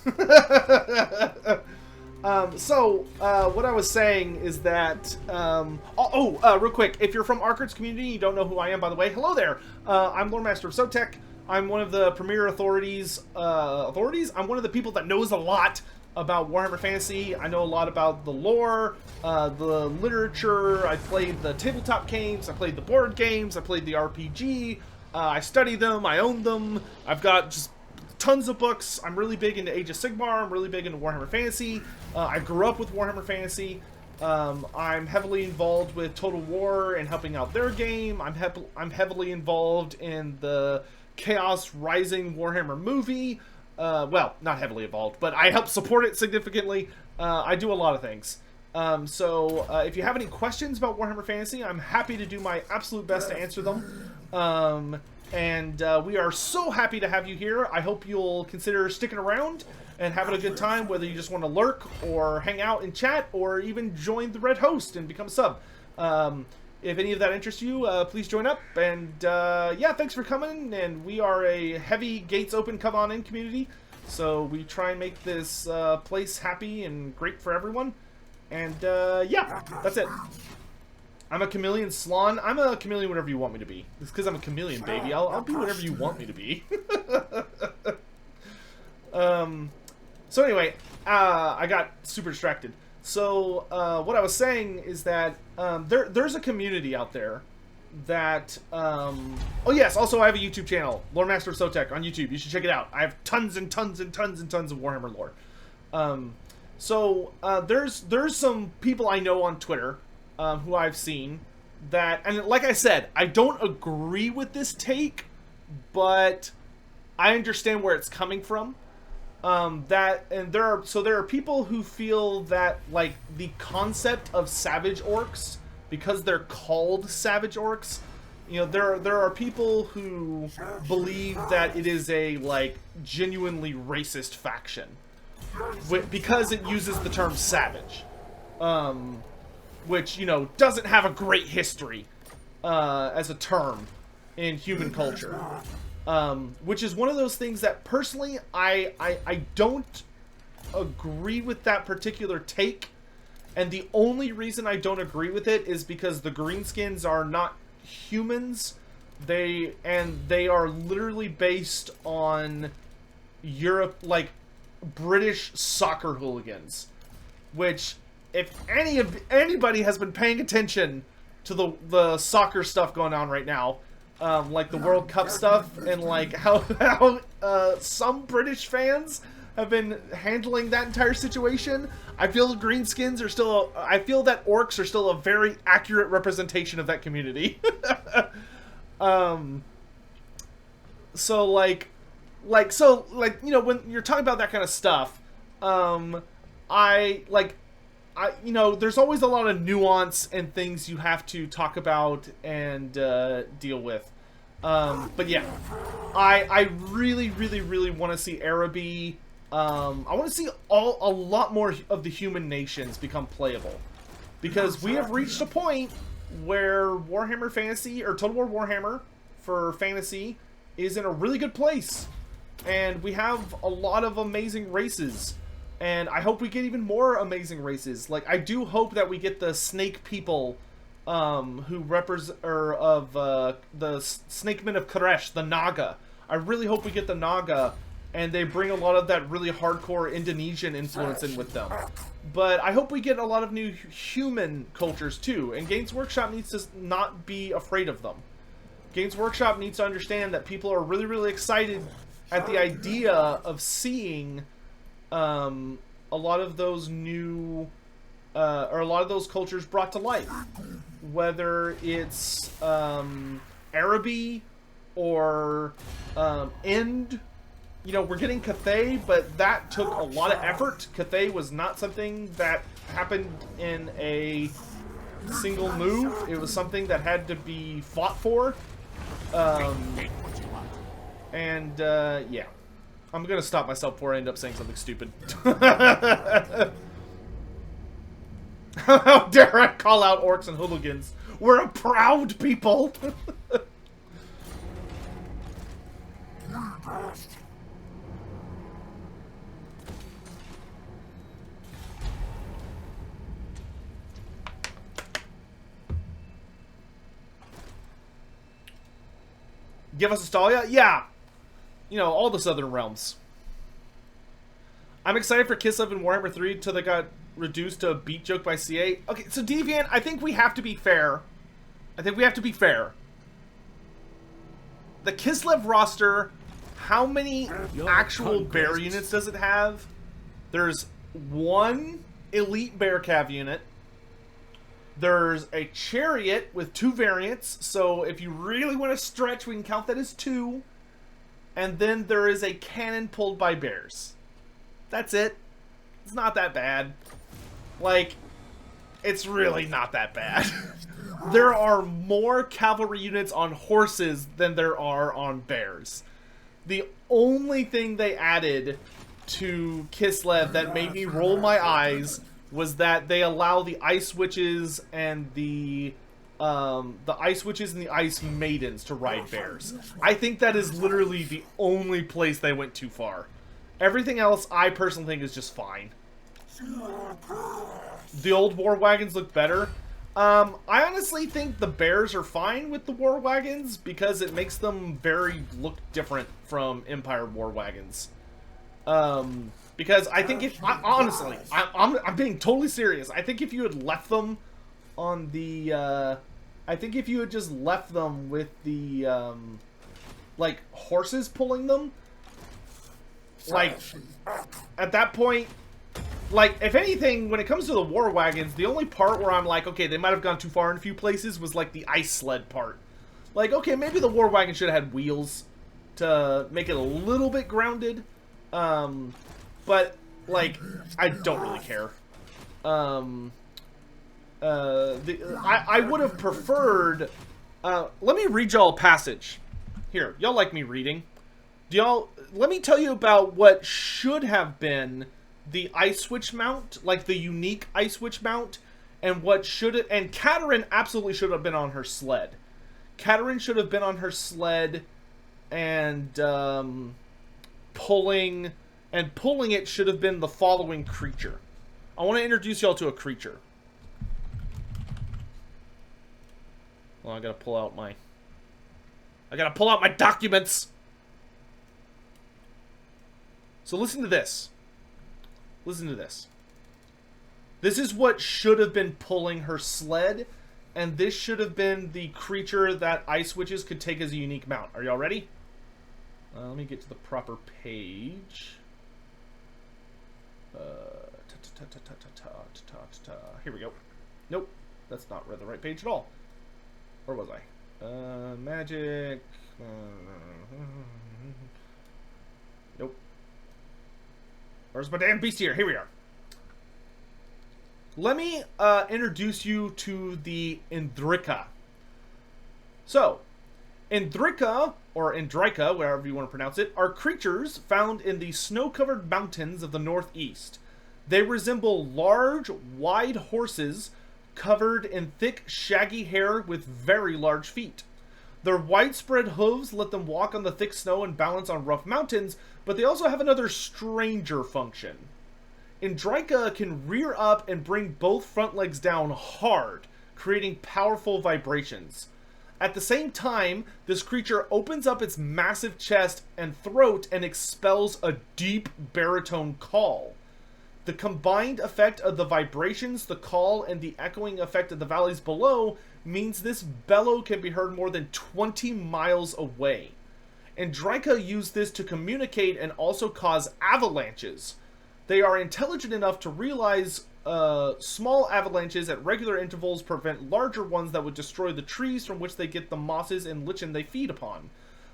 What I was saying is that, real quick, if you're from Arkard's community, you don't know who I am, by the way, hello there. I'm Loremaster of Sotek. I'm one of the premier authorities. I'm one of the people that knows a lot about Warhammer Fantasy. I know a lot about the lore, the literature. I played the tabletop games. I played the board games. I played the RPG. I study them. I own them. I've got just tons of books. I'm really big into Age of Sigmar. I'm really big into Warhammer Fantasy. I grew up with Warhammer Fantasy. I'm heavily involved with Total War and helping out their game. I'm heavily involved in the Chaos Rising Warhammer movie. Well, not heavily involved, but I help support it significantly. I do a lot of things. If you have any questions about Warhammer Fantasy, I'm happy to do my absolute best to answer them. We are so happy to have you here. I hope you'll consider sticking around and having a good time, whether you just want to lurk or hang out and chat or even join the Red Host and become a sub. If any of that interests you, please join up. And yeah, thanks for coming. And we are a heavy gates open, come on in community. So we try and make this place happy and great for everyone. And yeah, that's it. I'm a chameleon Slann. I'm a chameleon whatever you want me to be. It's because I'm a chameleon, baby. I'll be whatever you want me to be. So anyway, I got super distracted. So what I was saying is that there's a community out there that... oh yes, also I have a YouTube channel, Loremaster of Sotek on YouTube. You should check it out. I have tons and tons and tons and tons of Warhammer lore. There's some people I know on Twitter who I've seen that, and like I said, I don't agree with this take, but I understand where it's coming from. There are people who feel that like the concept of savage orcs, because they're called savage orcs, you know, there are people who believe that it is a like genuinely racist faction because it uses the term savage, which, you know, doesn't have a great history as a term in human culture. Which is one of those things that personally I don't agree with that particular take, and the only reason I don't agree with it is because the greenskins are not humans. They are literally based on Europe, like British soccer hooligans, which if anybody has been paying attention to the soccer stuff going on right now, like the World Cup stuff, and like how some British fans have been handling that entire situation, I feel the greenskins are still... I feel that orcs are still a very accurate representation of that community. So like, you know, when you're talking about that kind of stuff, you know, there's always a lot of nuance and things you have to talk about and deal with. But yeah, I really, really, really want to see Araby. I want to see a lot more of the human nations become playable, because we have reached a point where Warhammer Fantasy, or Total War Warhammer for Fantasy, is in a really good place, and we have a lot of amazing races. And I hope we get even more amazing races. Like, I do hope that we get the snake people, who represent, or of the Snakemen of Koresh, the Naga. I really hope we get the Naga, and they bring a lot of that really hardcore Indonesian influence in with them. But I hope we get a lot of new human cultures too. And Games Workshop needs to not be afraid of them. Games Workshop needs to understand that people are really, really excited at the idea of seeing a lot of those new, or a lot of those cultures brought to life. Whether it's Araby or End. You know, we're getting Cathay, but that took a lot of effort. Cathay was not something that happened in a single move. It was something that had to be fought for. Yeah. I'm gonna stop myself before I end up saying something stupid. How dare I call out orcs and hooligans? We're a proud people! Give us Astalia? Yeah! You know, all the Southern Realms. I'm excited for Kislev in Warhammer 3 until they got reduced to a beat joke by CA. Okay, so Deviant, I think we have to be fair. The Kislev roster, how many actual bear units does it have? There's one elite bear cav unit. There's a chariot with 2 variants, so if you really want to stretch, we can count that as 2. And then there is a cannon pulled by bears. That's it. It's not that bad. Like, it's really not that bad. There are more cavalry units on horses than there are on bears. The only thing they added to Kislev that made me roll my eyes was that they allow the Ice Witches and the Ice Maidens to ride bears. I think that is literally the only place they went too far. Everything else, I personally think, is just fine. The old war wagons look better. I honestly think the bears are fine with the war wagons because it makes them look different from Empire war wagons. Because I think if honestly, I'm being totally serious. I think if you had left them on the, I think if you had just left them with the, like horses pulling them, like at that point, like if anything, when it comes to the war wagons, the only part where I'm like, okay, they might have gone too far in a few places was like the ice sled part. Like, okay, maybe the war wagon should have had wheels to make it a little bit grounded. But, like, I don't really care. I would have preferred... let me read y'all a passage. Here, y'all like me reading. Let me tell you about what should have been the Ice Switch mount, like the unique Ice Switch mount, and what should have... And Katerin absolutely should have been on her sled. Katerin should have been on her sled and, pulling it should have been the following creature. I want to introduce y'all to a creature. Well, I gotta pull out my documents. So listen to this. Listen to this. This is what should have been pulling her sled, and this should have been the creature that Ice Witches could take as a unique mount. Are y'all ready? Let me get to the proper page. Here we go. Nope, that's not the right page at all. Where was I? Magic. Nope. Where's my damn beastier? Here we are. Let me introduce you to the Indrika. So, Indrika, or Indrika, wherever you want to pronounce it, are creatures found in the snow-covered mountains of the northeast. They resemble large, wide horses covered in thick, shaggy hair with very large feet. Their widespread hooves let them walk on the thick snow and balance on rough mountains, but they also have another stranger function. Indrika can rear up and bring both front legs down hard, creating powerful vibrations. At the same time, this creature opens up its massive chest and throat and expels a deep baritone call. The combined effect of the vibrations, the call, and the echoing effect of the valleys below means this bellow can be heard more than 20 miles away. and Dryka use this to communicate and also cause avalanches. They are intelligent enough to realize small avalanches at regular intervals prevent larger ones that would destroy the trees from which they get the mosses and lichen they feed upon.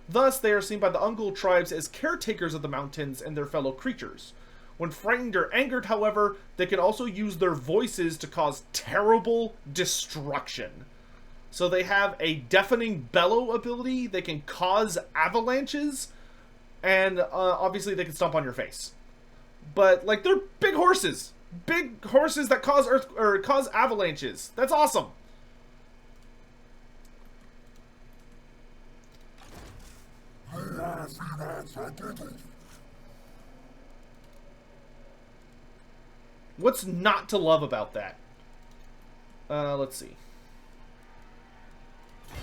Thus, they are seen by the Ungol tribes as caretakers of the mountains and their fellow creatures. When frightened or angered, however, they can also use their voices to cause terrible destruction. So they have a deafening bellow ability, they can cause avalanches, and obviously they can stomp on your face. But, like, they're big horses! Big horses that cause cause avalanches. That's awesome! What's not to love about that? Let's see.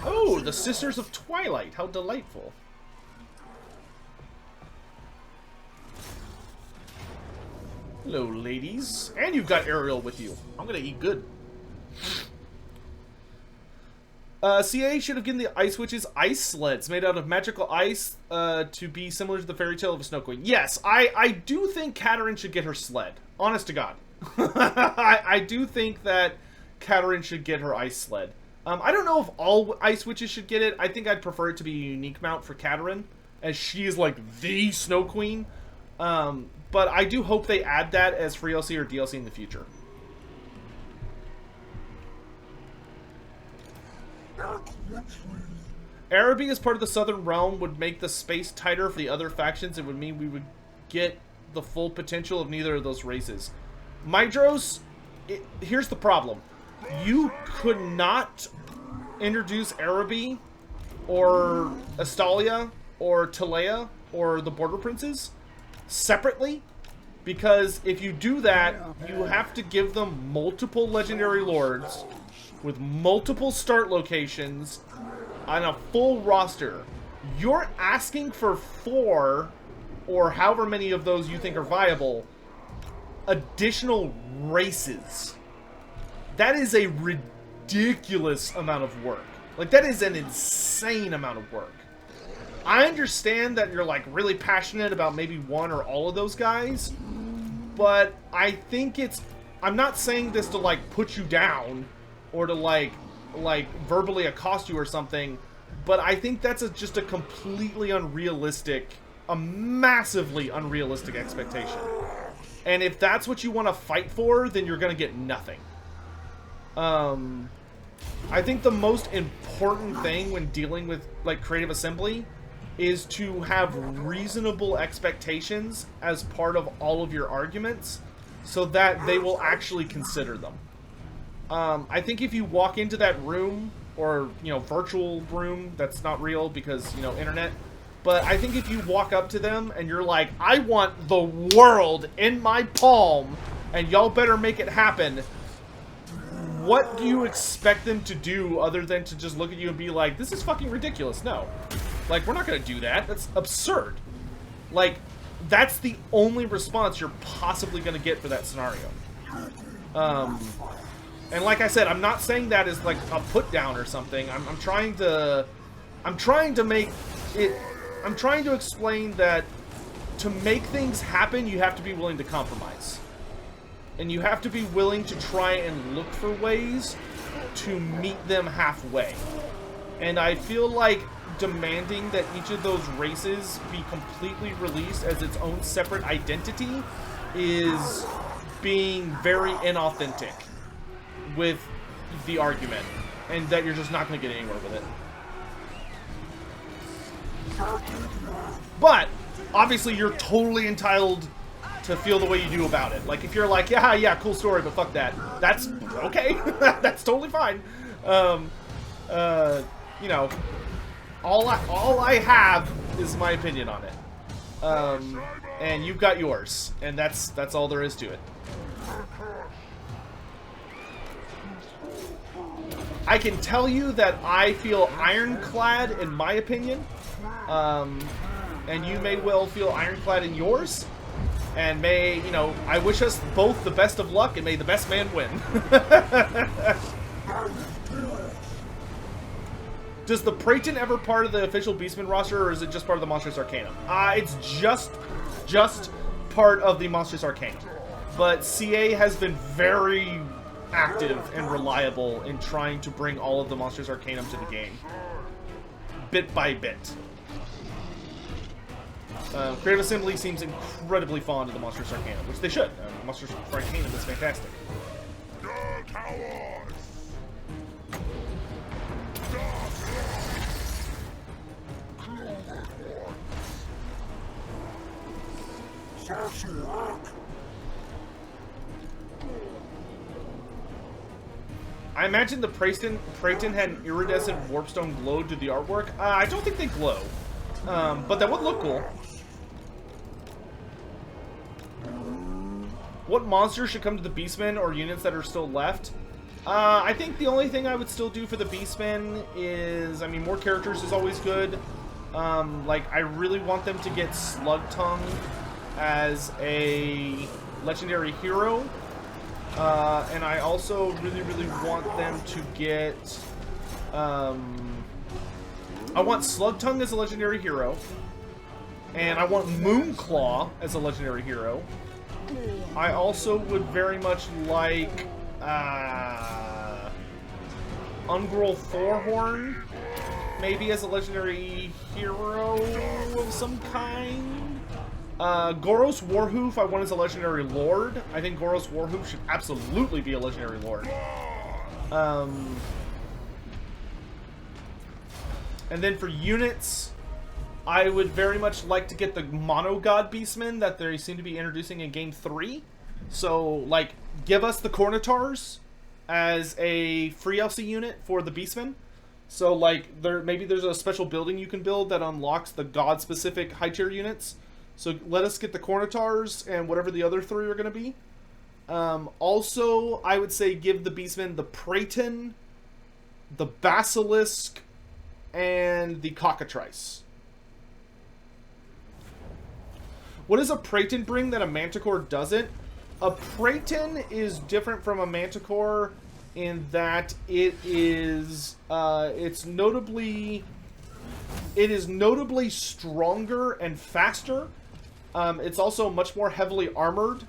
Oh, the Sisters of Twilight. How delightful. Hello, ladies. And you've got Ariel with you. I'm gonna eat good. CA should have given the Ice Witches ice sleds made out of magical ice to be similar to the fairy tale of a Snow Queen. Yes, I do think Katarine should get her sled. Honest to God. I do think that Katarine should get her ice sled. I don't know if all Ice Witches should get it. I think I'd prefer it to be a unique mount for Katarine, as she is like the Snow Queen. But I do hope they add that as free LC or DLC in the future. Araby as part of the Southern Realm would make the space tighter for the other factions. It would mean we would get the full potential of neither of those races. Mydros, here's the problem. You could not introduce Araby or Astalia or Talea or the Border Princes separately, because if you do that, you have to give them multiple legendary lords with multiple start locations on a full roster. You're asking for 4, or however many of those you think are viable, additional races. That is a ridiculous amount of work. Like, that is an insane amount of work. I understand that you're, like, really passionate about maybe one or all of those guys, but I think it's... I'm not saying this to, like, put you down or to, like verbally accost you or something, but I think that's just a completely unrealistic, a massively unrealistic expectation. And if that's what you want to fight for, then you're going to get nothing. I think the most important thing when dealing with, like, creative assembly is to have reasonable expectations as part of all of your arguments so that they will actually consider them. I think if you walk into that room, or, you know, virtual room that's not real because, you know, internet, but I think if you walk up to them and you're like, I want the world in my palm and y'all better make it happen, what do you expect them to do other than to just look at you and be like, this is fucking ridiculous? No. Like, we're not gonna do that. That's absurd. Like, that's the only response you're possibly gonna get for that scenario. And like I said, I'm not saying that as like a put down or something. I'm trying to make it, I'm trying to explain that to make things happen, you have to be willing to compromise. And you have to be willing to try and look for ways to meet them halfway. And I feel like demanding that each of those races be completely released as its own separate identity is being very inauthentic with the argument, and that you're just not going to get anywhere with it. But obviously you're totally entitled to feel the way you do about it. Like, if you're like, yeah, cool story, but fuck that, that's okay. That's totally fine. You know, all I have is my opinion on it. And you've got yours, and that's all there is to it. I can tell you that I feel ironclad in my opinion, and you may well feel ironclad in yours, and may, you know, I wish us both the best of luck, and may the best man win. Does the Praeton ever part of the official Beastman roster, or is it just part of the Monstrous Arcanum? It's just part of the Monstrous Arcanum. But CA has been very active and reliable in trying to bring all of the Monstrous Arcanum to the game. Bit by bit. Creative Assembly seems incredibly fond of the Monstrous Arcanum, which they should. Monstrous Arcanum is fantastic. I imagine the Praeton had an iridescent warpstone glow to the artwork. I don't think they glow, but that would look cool. What monsters should come to the Beastmen or units that are still left? I think the only thing I would still do for the Beastmen is, I mean, more characters is always good. Like, I really want them to get Slug Tongue as a legendary hero. And I also really want them to get... I want Slug Tongue as a legendary hero. And I want Moonclaw as a legendary hero. I also would very much like... Ungroll Thorhorn, maybe as a legendary hero of some kind. Ghorros Warhoof I want as a legendary lord. I think Ghorros Warhoof should absolutely be a legendary lord. And then for units, I would very much like to get the Mono God Beastmen that they seem to be introducing in Game 3. So, like, give us the Cornitars as a free LC unit for the Beastmen. So, like, maybe there's a special building you can build that unlocks the God-specific high-tier units. So let us get the Cornitars and whatever the other three are going to be. Also, I would say give the Beastmen the Praeton, the Basilisk, and the Cockatrice. What does a Praeton bring that a Manticore doesn't? A Praeton is different from a Manticore in that it is notably stronger and faster. It's also much more heavily armored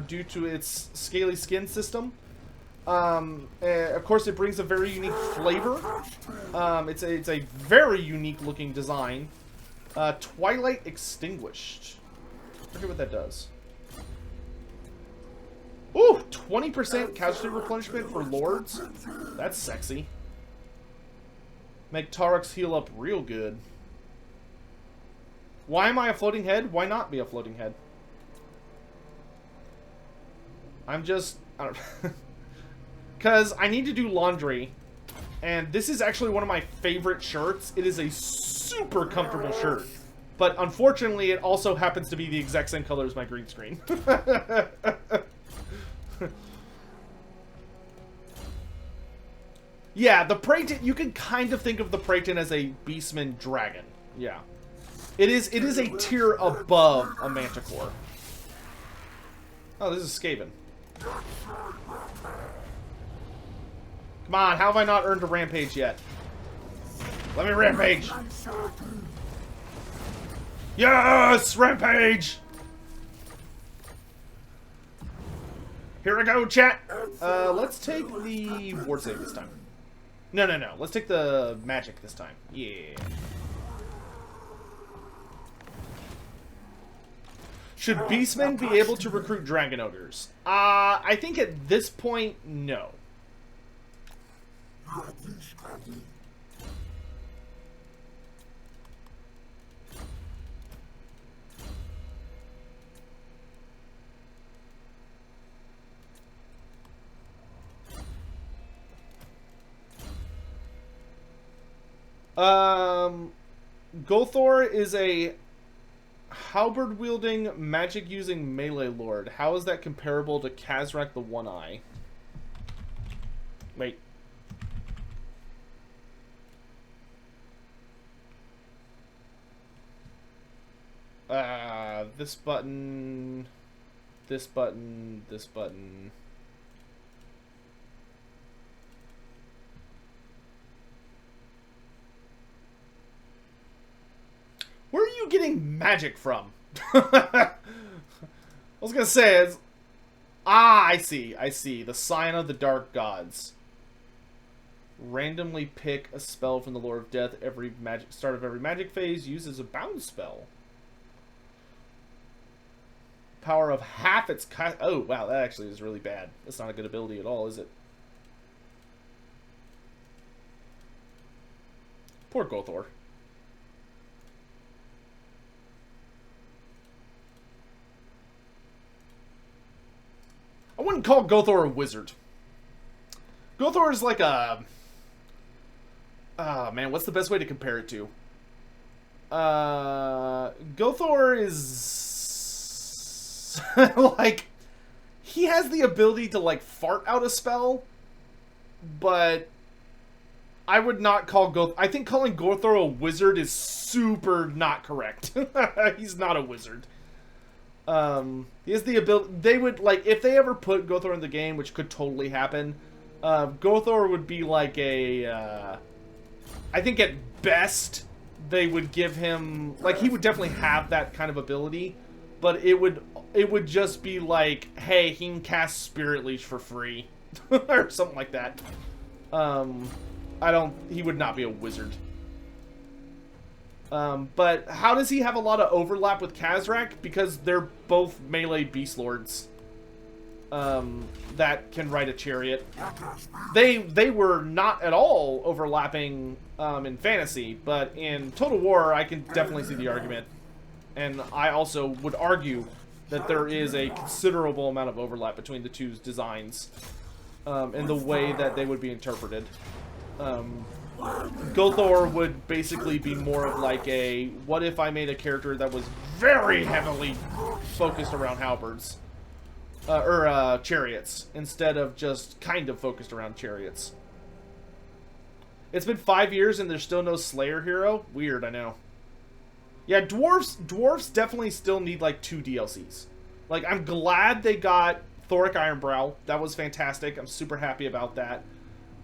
due to its scaly skin system. Of course, it brings a very unique flavor. It's a very unique looking design. Twilight Extinguished. I forget what that does. Ooh, 20% casualty replenishment for lords. That's sexy. Make Taurux heal up real good. Why am I a floating head? Why not be a floating head? I'm just... I don't... Because I need to do laundry. And this is actually one of my favorite shirts. It is a super comfortable shirt. But unfortunately, it also happens to be the exact same color as my green screen. Yeah, the Praeton, you can kind of think of the Praeton as a Beastman dragon. Yeah. It is a tier above a Manticore. Oh, this is Skaven. Come on, how have I not earned a Rampage yet? Let me Rampage! Yes! Rampage! Here we go, chat! Let's take the ward save this time. No. Let's take the magic this time. Yeah. Should Beastmen be able to recruit Dragon Ogres? I think at this point, no. Gothor is a halberd-wielding, magic-using melee lord. How is that comparable to Kazrak the One-Eye? Wait. This button... This button... This button... getting magic from? I was gonna say, it's... Ah, I see. The Sign of the Dark Gods. Randomly pick a spell from the Lord of Death every start of every magic phase. Uses a bound spell. Power of half its... Oh, wow, that actually is really bad. That's not a good ability at all, is it? Poor Gothor. I wouldn't call Gothor a wizard. Gothor is like a... man, what's the best way to compare it to? Gothor is... like... He has the ability to, like, fart out a spell, but... I would not call Gothor... I think calling Gothor a wizard is super not correct. He's not a wizard. He has the ability... They would, like, if they ever put Gothor in the game, which could totally happen, Gothor would be like a... I think at best, they would give him... Like, he would definitely have that kind of ability, but it would just be like, hey, he can cast Spirit Leech for free. Or something like that. He would not be a wizard. But how does he have a lot of overlap with Khazrak? Because they're both melee beast lords. That can ride a chariot. They were not at all overlapping in fantasy, but in Total War, I can definitely see the argument. And I also would argue that there is a considerable amount of overlap between the two designs in the way that they would be interpreted. Gothor would basically be more of like a, what if I made a character that was very heavily focused around halberds? Or chariots, instead of just kind of focused around chariots. It's been 5 years and there's still no Slayer hero? Weird, I know. Yeah, dwarves definitely still need like 2 DLCs. Like, I'm glad they got Thoric Ironbrow. That was fantastic. I'm super happy about that.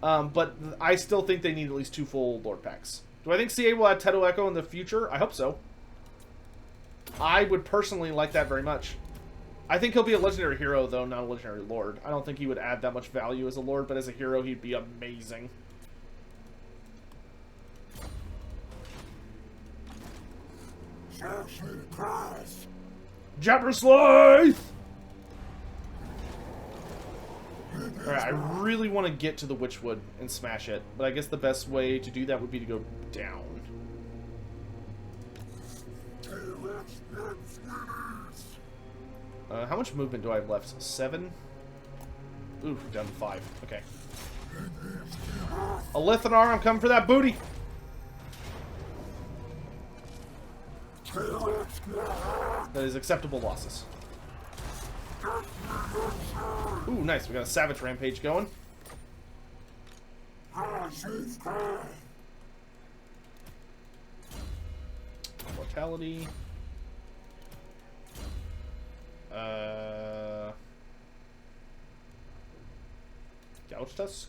But I still think they need at least 2 full Lord packs. Do I think CA will add Teto Echo in the future? I hope so. I would personally like that very much. I think he'll be a legendary hero, though, not a legendary lord. I don't think he would add that much value as a lord, but as a hero, he'd be amazing. Jabberslaith! Alright, I really want to get to the Witchwood and smash it, but I guess the best way to do that would be to go down. How much movement do I have left? 7? Ooh, down to 5. Okay. Alithanar, I'm coming for that booty! That is acceptable losses. Ooh, nice. We got a Savage Rampage going. Mortality. Gouge Tusks.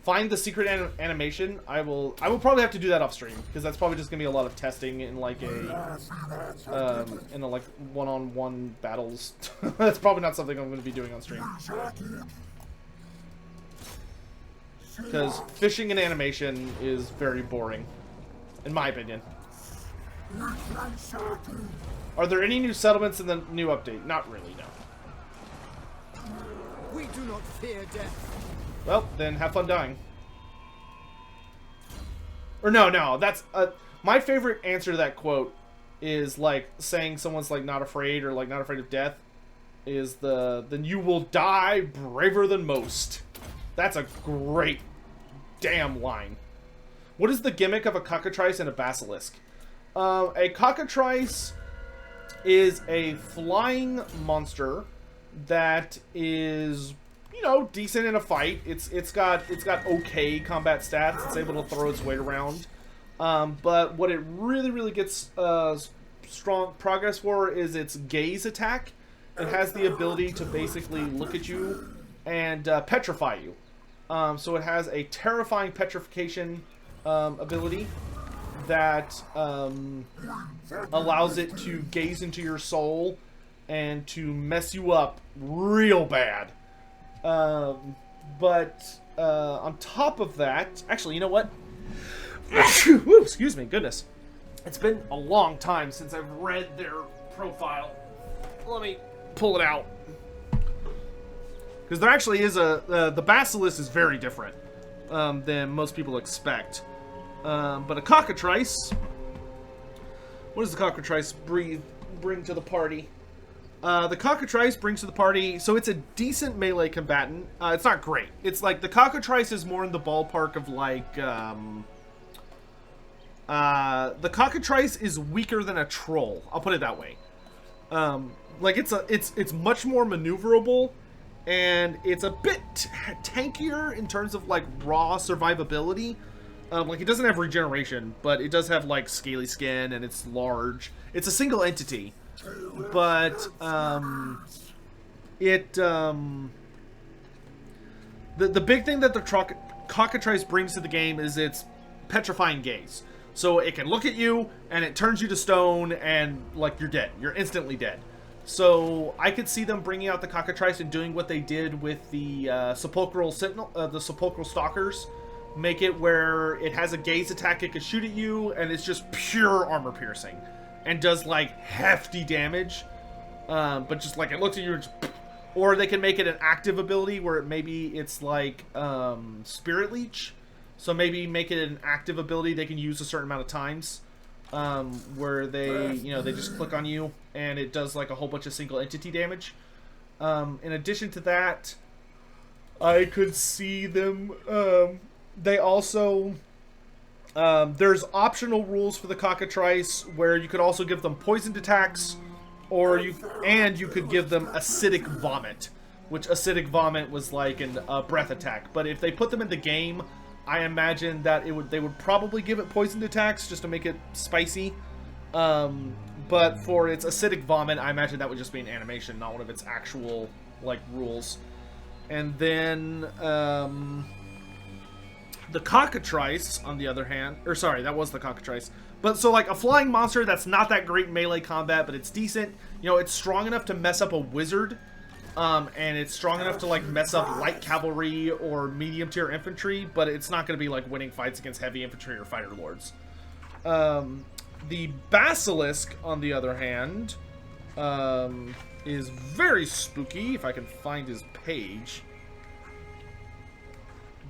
Find the secret animation. I will probably have to do that off stream, because that's probably just gonna be a lot of testing in like a like one-on-one battles. That's probably not something I'm gonna be doing on stream. Because fishing and animation is very boring, in my opinion. Are there any new settlements in the new update? Not really, no. We do not fear death. Well, then have fun dying. Or no, that's... my favorite answer to that quote is, like, saying someone's, like, not afraid or, like, not afraid of death is then you will die braver than most. That's a great damn line. What is the gimmick of a cockatrice and a basilisk? A cockatrice is a flying monster that is... you know, decent in a fight. It's got okay combat stats. It's able to throw its weight around. But what it really gets strong progress for is its gaze attack. It has the ability to basically look at you and petrify you. So it has a terrifying petrification ability that allows it to gaze into your soul and to mess you up real bad. But on top of that, actually, you know what? Woo, excuse me, goodness. It's been a long time since I've read their profile. Let me pull it out. Because there actually is the Basilisk is very different than most people expect. But a cockatrice, what does the cockatrice bring to the party? The cockatrice brings to the party, so it's a decent melee combatant. It's not great. It's like, the cockatrice is more in the ballpark of like, the cockatrice is weaker than a troll. I'll put it that way. Like, it's much more maneuverable, and it's a bit tankier in terms of like raw survivability. Like, it doesn't have regeneration, but it does have like scaly skin, and it's large. It's a single entity, but the big thing that the cockatrice brings to the game is its petrifying gaze. So it can look at you, and it turns you to stone, and like, you're dead. You're instantly dead. So I could see them bringing out the cockatrice and doing what they did with the sepulchral sentinel, the sepulchral stalkers. Make it where it has a gaze attack, it can shoot at you, and it's just pure armor piercing, and does like hefty damage. But just like, it looks at you, and just, or they can make it an active ability where it's like Spirit Leech. So maybe make it an active ability they can use a certain amount of times, where they just click on you and it does like a whole bunch of single entity damage. In addition to that, I could see them. They also there's optional rules for the cockatrice where you could also give them poisoned attacks, or you could give them acidic vomit, which acidic vomit was like a breath attack. But if they put them in the game, I imagine that they would probably give it poisoned attacks just to make it spicy. But for its acidic vomit, I imagine that would just be an animation, not one of its actual like rules. And then the cockatrice, on the other hand, or sorry, that was the cockatrice. But so like a flying monster that's not that great in melee combat, but it's decent. You know, it's strong enough to mess up a wizard. And it's strong enough to like mess up light cavalry or medium tier infantry, but it's not going to be like winning fights against heavy infantry or fighter lords. The Basilisk, on the other hand, is very spooky. If I can find his page.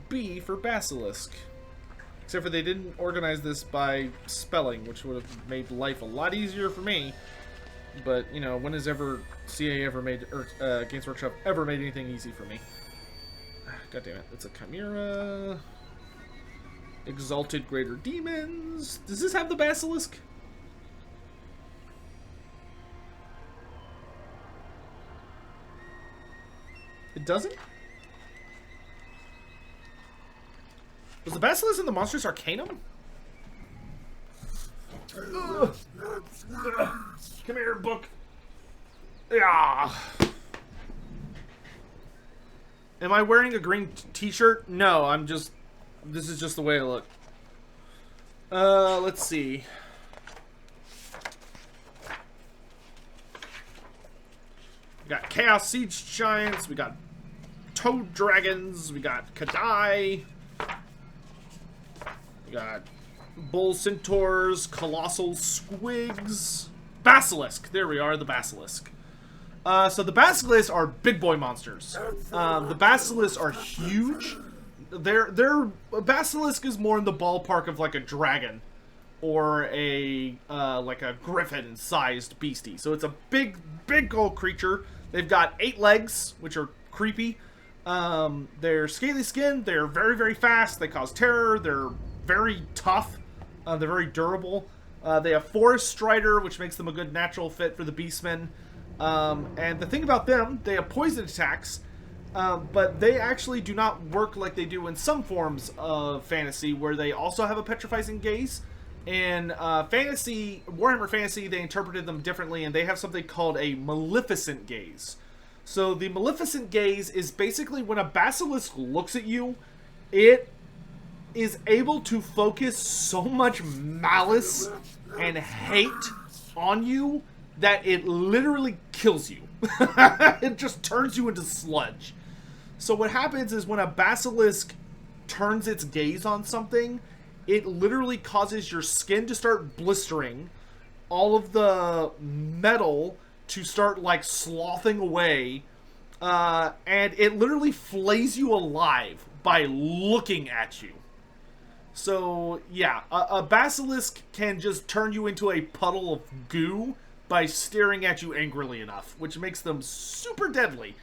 B for Basilisk. Except for they didn't organize this by spelling, which would have made life a lot easier for me. But, you know, when has CA ever made, or Games Workshop ever made anything easy for me? God damn it. It's a Chimera. Exalted Greater Demons. Does this have the Basilisk? It doesn't? Was the Basilisk in the Monstrous Arcanum? Ugh. Come here, book. Yeah. Am I wearing a green t-shirt? No, I'm just... This is just the way I look. Let's see. We got Chaos Siege Giants. We got Toad Dragons. We got Kadai. We got Bull Centaurs, Colossal Squigs, Basilisk. There we are, the Basilisk. So the Basilisks are big boy monsters. The Basilisks are huge. Their Basilisk is more in the ballpark of like a dragon or a like a griffin-sized beastie. So it's a big old creature. They've got 8 legs, which are creepy. They're scaly skin. They're very, very fast. They cause terror. They're very tough. They're very durable. They have Forest Strider, which makes them a good natural fit for the Beastmen. And the thing about them, they have poison attacks, but they actually do not work like they do in some forms of fantasy, where they also have a petrifying gaze. In Warhammer Fantasy, they interpreted them differently, and they have something called a maleficent gaze. So the maleficent gaze is basically when a basilisk looks at you, it is able to focus so much malice and hate on you that it literally kills you. It just turns you into sludge. So what happens is when a basilisk turns its gaze on something, it literally causes your skin to start blistering, all of the metal to start like slothing away, and it literally flays you alive by looking at you. So yeah, a basilisk can just turn you into a puddle of goo by staring at you angrily enough, which makes them super deadly.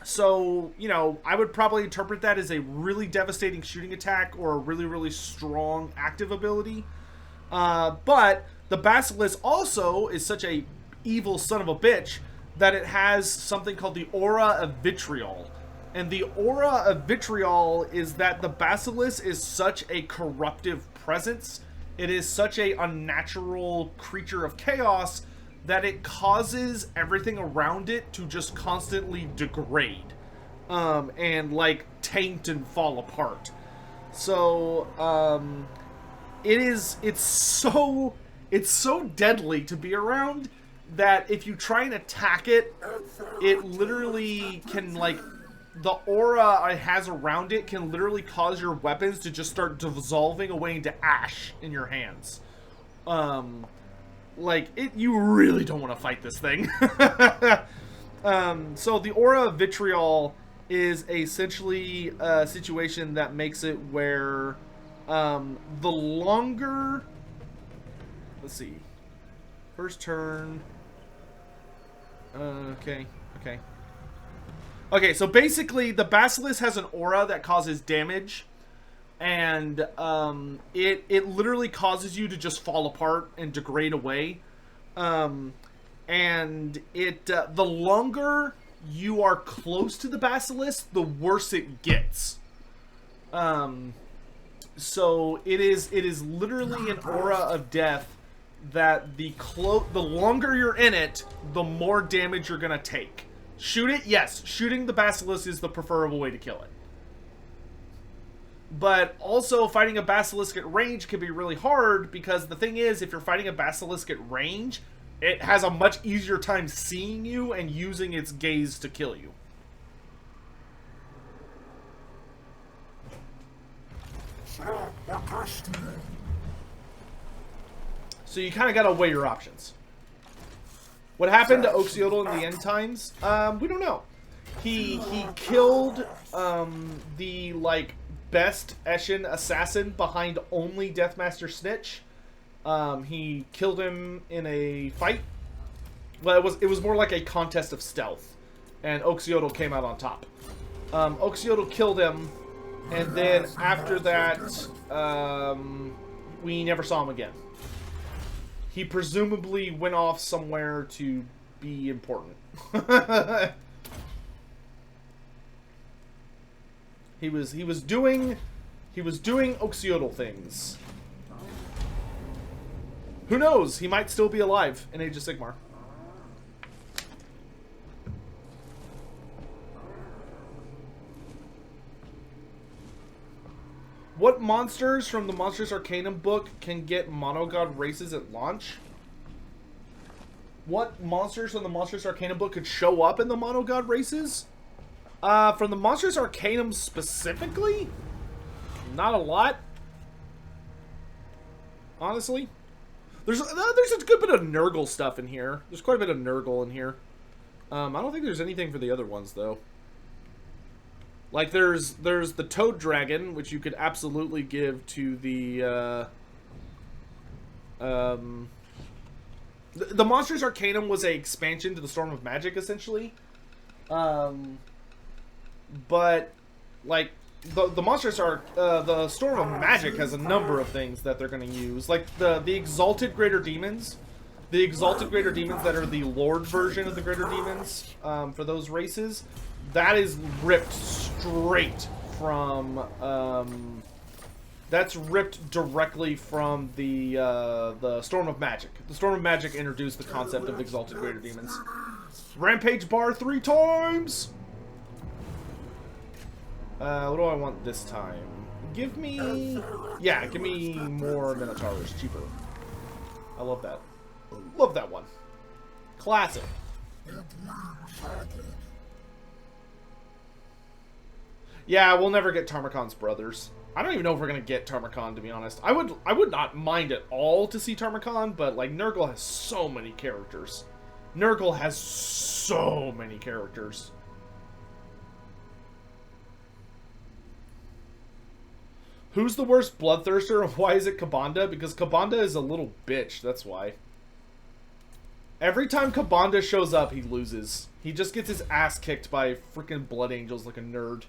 So, you know, I would probably interpret that as a really devastating shooting attack or a really, really strong active ability. But the basilisk also is such a evil son of a bitch that it has something called the aura of vitriol. And the aura of vitriol is that the basilisk is such a corruptive presence. It is such a unnatural creature of chaos that it causes everything around it to just constantly degrade. And like taint and fall apart. So, it's so deadly to be around that if you try and attack it, it literally can, like, the aura it has around it can literally cause your weapons to just start dissolving away into ash in your hands. You really don't want to fight this thing. So the aura of vitriol is essentially a situation that makes it where the longer... Let's see. First turn... Okay, so basically the basilisk has an aura that causes damage, and it literally causes you to just fall apart and degrade away. And it the longer you are close to the basilisk, the worse it gets. So it is literally an aura of death that the longer you're in it, the more damage you're gonna take. Shoot it? Yes, shooting the basilisk is the preferable way to kill it. But also, fighting a basilisk at range can be really hard, because the thing is, if you're fighting a basilisk at range, it has a much easier time seeing you and using its gaze to kill you. So you kind of gotta weigh your options. What happened to Oxiodal in the end times? We don't know. He killed the like best Eshin assassin behind only Deathmaster Snitch. He killed him in a fight. Well, it was more like a contest of stealth, and Oxiodal came out on top. Oxiodal killed him, and then after that, we never saw him again. He presumably went off somewhere to be important. He was doing Oxiodal things. Who knows? He might still be alive in Age of Sigmar. What monsters from the Monsters Arcanum book can get monogod races at launch? What monsters from the Monsters Arcanum book could show up in the monogod races? From the Monsters Arcanum specifically? Not a lot. Honestly. There's a good bit of Nurgle stuff in here. There's quite a bit of Nurgle in here. I don't think there's anything for the other ones, though. Like, there's the Toad Dragon, which you could absolutely give to the Monsters Arcanum was a expansion to the Storm of Magic, essentially. But, like, the Monsters are, the Storm of Magic has a number of things that they're going to use. Like, the Exalted Greater Demons. The Exalted Greater Demons that are the Lord version of the Greater Demons, for those races. That is ripped straight from, that's ripped directly from the Storm of Magic. The Storm of Magic introduced the concept of Exalted Greater Demons. Rampage bar 3 times! What do I want this time? Give me... Yeah, give me more Minotaurs. Cheaper. I love that. Love that one. Classic. Yeah, we'll never get Tarmacon's brothers. I don't even know if we're gonna get Tarmacon, to be honest. I would not mind at all to see Tarmacon, but like Nurgle has so many characters. Nurgle has so many characters. Who's the worst bloodthirster and why is it Kabanda? Because Kabanda is a little bitch, that's why. Every time Kabanda shows up, he loses. He just gets his ass kicked by freaking Blood Angels like a nerd.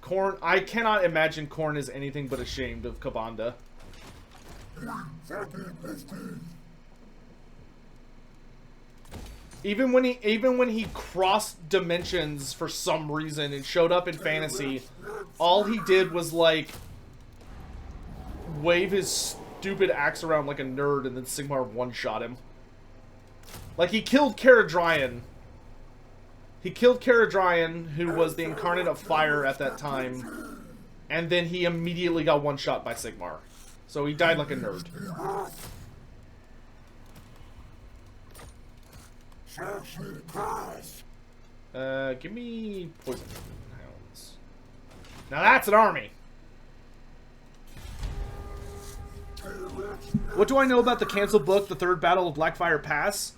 Khorne, I cannot imagine Khorne is anything but ashamed of Kabanda. Even when he crossed dimensions for some reason and showed up in fantasy, all he did was like wave his stupid axe around like a nerd and then Sigmar one-shot him. Like he killed Caradryan. He killed Caradryan, who was the incarnate of fire at that time, and then he immediately got one-shot by Sigmar. So he died like a nerd. Give me poison hounds. Now that's an army. What do I know about the canceled book, The Third Battle of Blackfire Pass?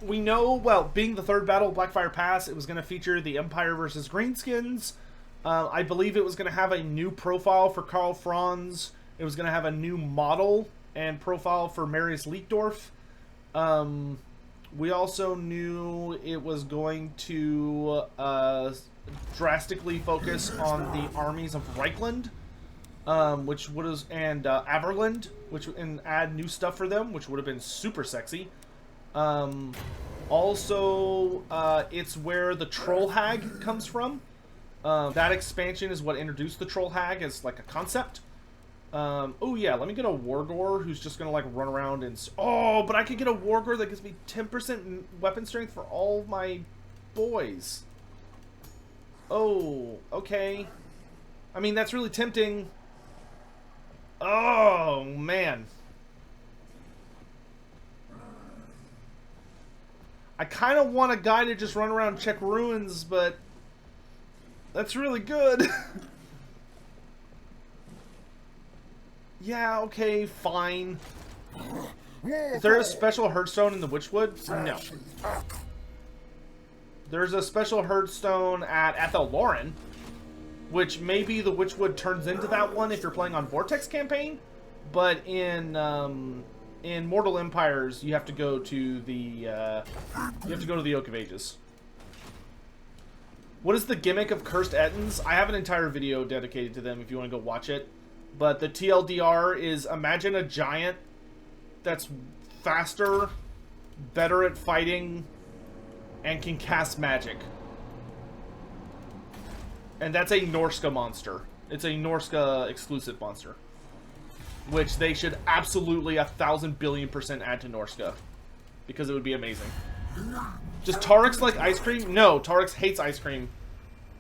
We know, well, being the third battle of Blackfire Pass, it was going to feature the Empire versus Greenskins. I believe it was going to have a new profile for Karl Franz. It was going to have a new model and profile for Marius Leitdorf. We also knew it was going to drastically focus on the armies of Reichland, which would have, and Averland, and add new stuff for them, which would have been super sexy. Also, it's where the Troll Hag comes from. That expansion is what introduced the Troll Hag as like a concept. Oh yeah, let me get a Wargore who's just gonna like run around and... Oh, but I could get a Wargore that gives me 10% weapon strength for all my boys. Oh, okay. I mean, that's really tempting. Oh, man. I kind of want a guy to just run around and check ruins, but that's really good. Yeah, okay, fine. Is there a special Hearthstone in the Witchwood? No. There's a special Hearthstone at Athel Loren, which maybe the Witchwood turns into that one if you're playing on Vortex campaign, but in Mortal Empires you have to go to the Oak of Ages. What is the gimmick of Cursed Ettins? I have an entire video dedicated to them if you want to go watch it. But the TLDR is, imagine a giant that's faster, better at fighting, and can cast magic. And that's a Norska monster. It's a Norska exclusive monster. Which they should absolutely 1,000 billion% add to Norska. Because it would be amazing. Does Taurux like ice cream? No, Taurux hates ice cream.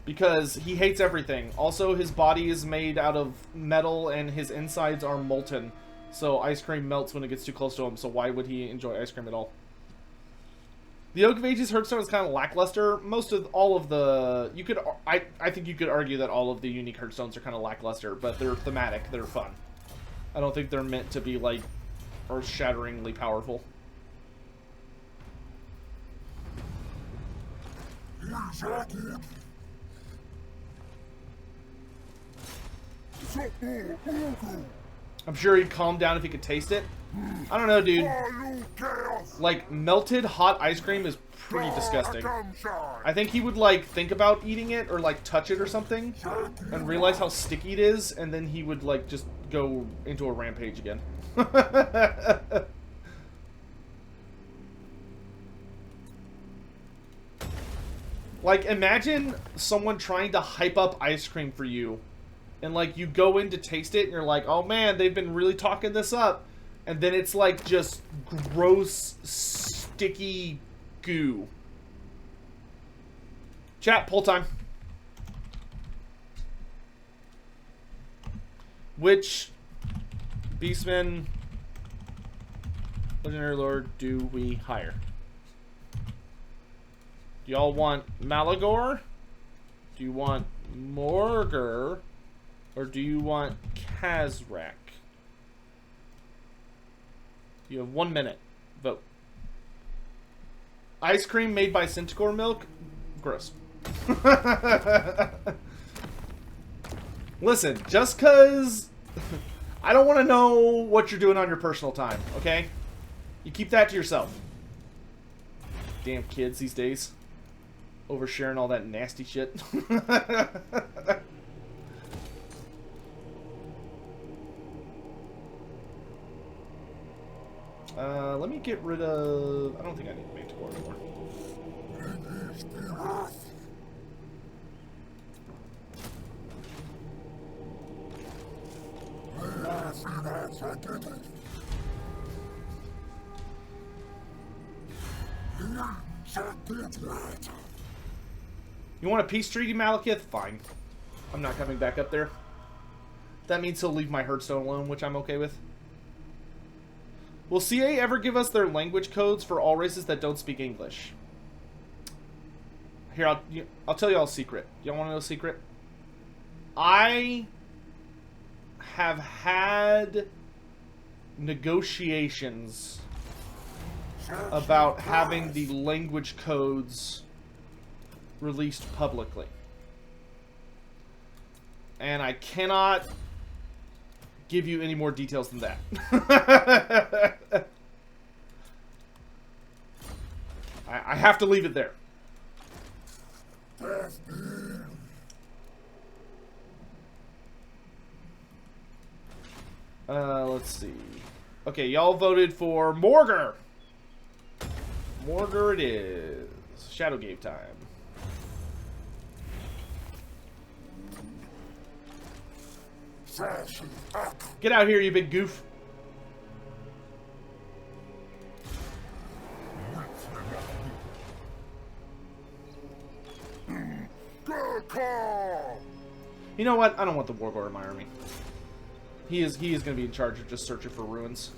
Because he hates everything. Also, his body is made out of metal and his insides are molten. So ice cream melts when it gets too close to him. So why would he enjoy ice cream at all? The Oak of Ages Hearthstone is kind of lackluster. All of the... I think you could argue that all of the unique Hearthstones are kind of lackluster. But they're thematic. They're fun. I don't think they're meant to be, like, earth-shatteringly powerful. I'm sure he'd calm down if he could taste it. I don't know, dude. Like, melted hot ice cream is pretty disgusting. I think he would, like, think about eating it or, like, touch it or something and realize how sticky it is, and then he would, like, just go into a rampage again. Like, imagine someone trying to hype up ice cream for you. And, like, you go in to taste it, and you're like, oh, man, they've been really talking this up. And then it's, like, just gross, sticky goo. Chat, poll time. Which Beastman, Legendary Lord, do we hire? Do y'all want Malagor? Do you want Morgur? Or do you want Kazrak? You have 1 minute. Vote. Ice cream made by Centaur milk? Gross. Listen, just because I don't want to know what you're doing on your personal time, okay? You keep that to yourself. Damn kids these days. Oversharing all that nasty shit. Let me get rid of... I don't think I need to make Tour anymore. You want a peace treaty, Malekith? Fine. I'm not coming back up there. That means he'll leave my Hearthstone alone, which I'm okay with. Will CA ever give us their language codes for all races that don't speak English? Here, I'll tell y'all a secret. Y'all want to know a secret? I have had negotiations about having the language codes released publicly. And I cannot give you any more details than that. I have to leave it there. Let's see. Okay, y'all voted for Morgur. Morgur it is. Shadowgate time. Get out here, you big goof. You know what? I don't want the Wargor in my army. He is going to be in charge of just searching for ruins.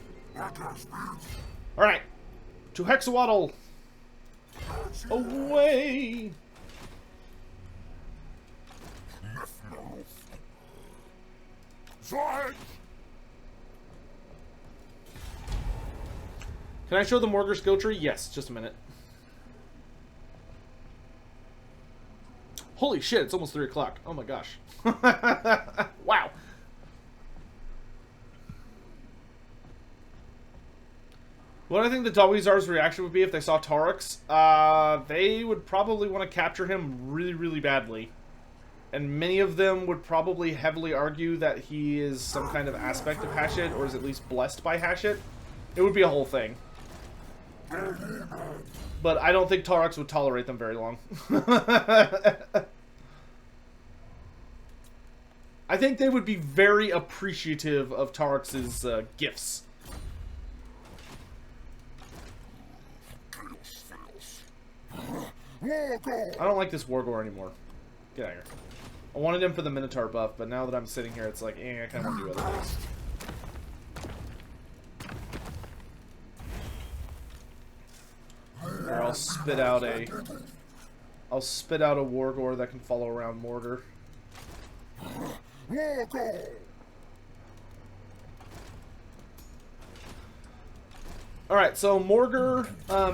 Alright. To Hexawaddle. Away. Can I show the Morgur skill tree? Yes, just a minute. Holy shit, it's almost 3 o'clock. Oh my gosh. Wow. What do I think the Dawizar's reaction would be if they saw Taurux? They would probably want to capture him really, really badly. And many of them would probably heavily argue that he is some kind of aspect of Hashit, or is at least blessed by Hashit. It would be a whole thing. But I don't think Taurux would tolerate them very long. I think they would be very appreciative of Taurux's gifts. I don't like this Wargor anymore. Get out of here. I wanted him for the Minotaur buff, but now that I'm sitting here, it's like, I kind of want to do other things. Or I'll spit out a Wargor that can follow around Morgur. Alright, so Morgur,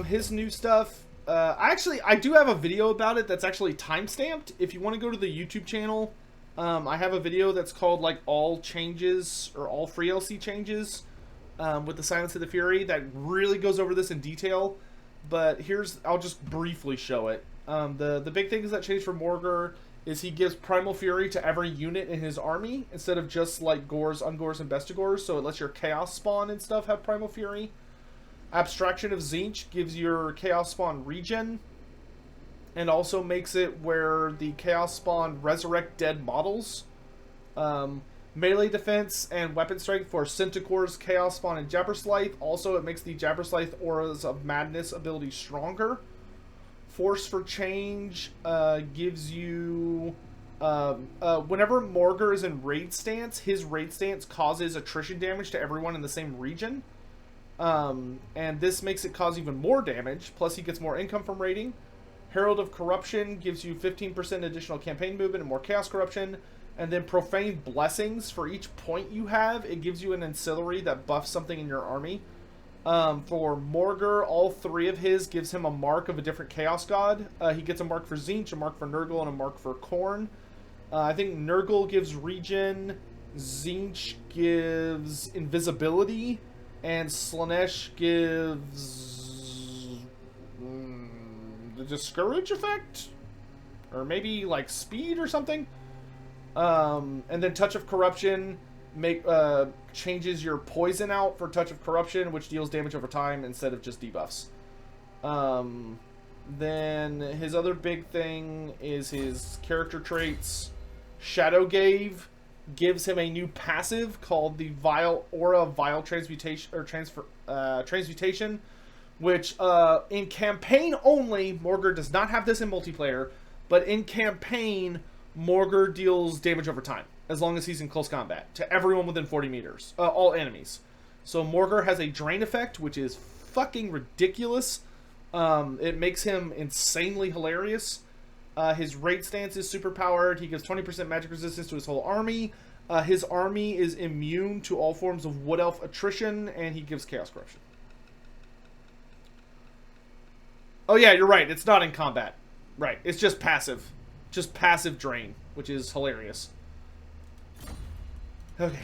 his new stuff. I do have a video about it that's actually time-stamped. If you want to go to the YouTube channel, I have a video that's called, like, all changes, or all free LC changes, with the Silence of the Fury, that really goes over this in detail. But I'll just briefly show it. The big things that change for Morgur is he gives Primal Fury to every unit in his army, instead of just, like, Gors, Ungors, and Bestigors, so it lets your Chaos Spawn and stuff have Primal Fury. Abstraction of Tzeentch gives your Chaos Spawn regen, and also makes it where the Chaos Spawn resurrect dead models. Melee defense and weapon strength for Centaurs, Chaos Spawn, and Jabberslythe. Also, it makes the Jabberslythe Auras of Madness ability stronger. Force for Change gives you whenever Morgur is in raid stance, his raid stance causes attrition damage to everyone in the same region. And this makes it cause even more damage, plus he gets more income from raiding. Herald of Corruption gives you 15% additional campaign movement and more Chaos Corruption. And then Profane Blessings, for each point you have, it gives you an ancillary that buffs something in your army. For Morgur, all 3 of his gives him a mark of a different Chaos God. He gets a mark for Tzeentch, a mark for Nurgle, and a mark for Khorne. I think Nurgle gives regen, Tzeentch gives invisibility, and Slaanesh gives the Discourage effect? Or maybe like speed or something? And then Touch of Corruption changes your poison out for Touch of Corruption, which deals damage over time instead of just debuffs. Then his other big thing is his character traits. Shadowgave gives him a new passive called the Aura Vile Transmutation, or Transmutation, which in campaign only, Morgur does not have this in multiplayer, but in campaign, Morgur deals damage over time, as long as he's in close combat, to everyone within 40 meters, all enemies. So Morgur has a drain effect, which is fucking ridiculous. It makes him insanely hilarious. His raid stance is super powered. He gives 20% magic resistance to his whole army. His army is immune to all forms of Wood Elf attrition, and he gives Chaos Corruption. Oh yeah, you're right. It's not in combat. Right. It's just passive. Just passive drain, which is hilarious. Okay.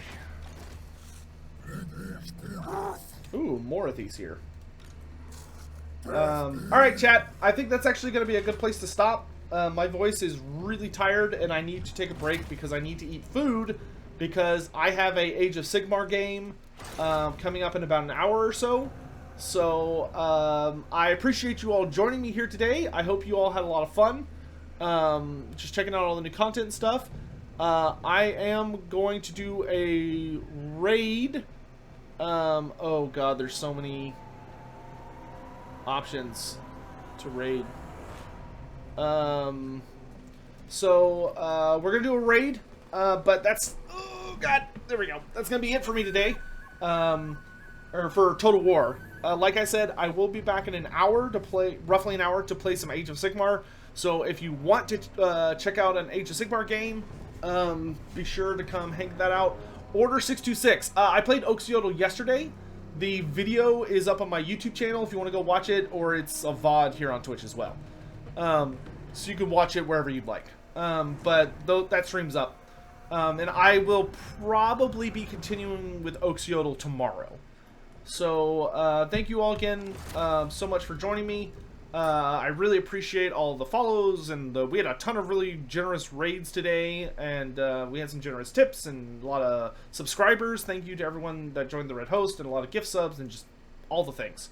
Ooh, more of these here. Alright, chat. I think that's actually going to be a good place to stop. My voice is really tired, and I need to take a break because I need to eat food, because I have a Age of Sigmar game coming up in about an hour or so. So, I appreciate you all joining me here today. I hope you all had a lot of fun. Just checking out all the new content and stuff. I am going to do a raid. Oh god, there's so many options to raid. So we're gonna do a raid, but that's, oh god, there we go. That's gonna be it for me today, or for Total War. Like I said, I will be back in an hour to play, roughly an hour, to play some Age of Sigmar. So if you want to check out an Age of Sigmar game, be sure to come hang that out. Order 626. I played Oxyotl yesterday. The video is up on my YouTube channel if you want to go watch it, or it's a VOD here on Twitch as well. So you can watch it wherever you'd like. But that stream's up. And I will probably be continuing with Oxyotl tomorrow. So, thank you all again so much for joining me. I really appreciate all the follows, and we had a ton of really generous raids today, and we had some generous tips and a lot of subscribers. Thank you to everyone that joined the Red Host, and a lot of gift subs, and just all the things.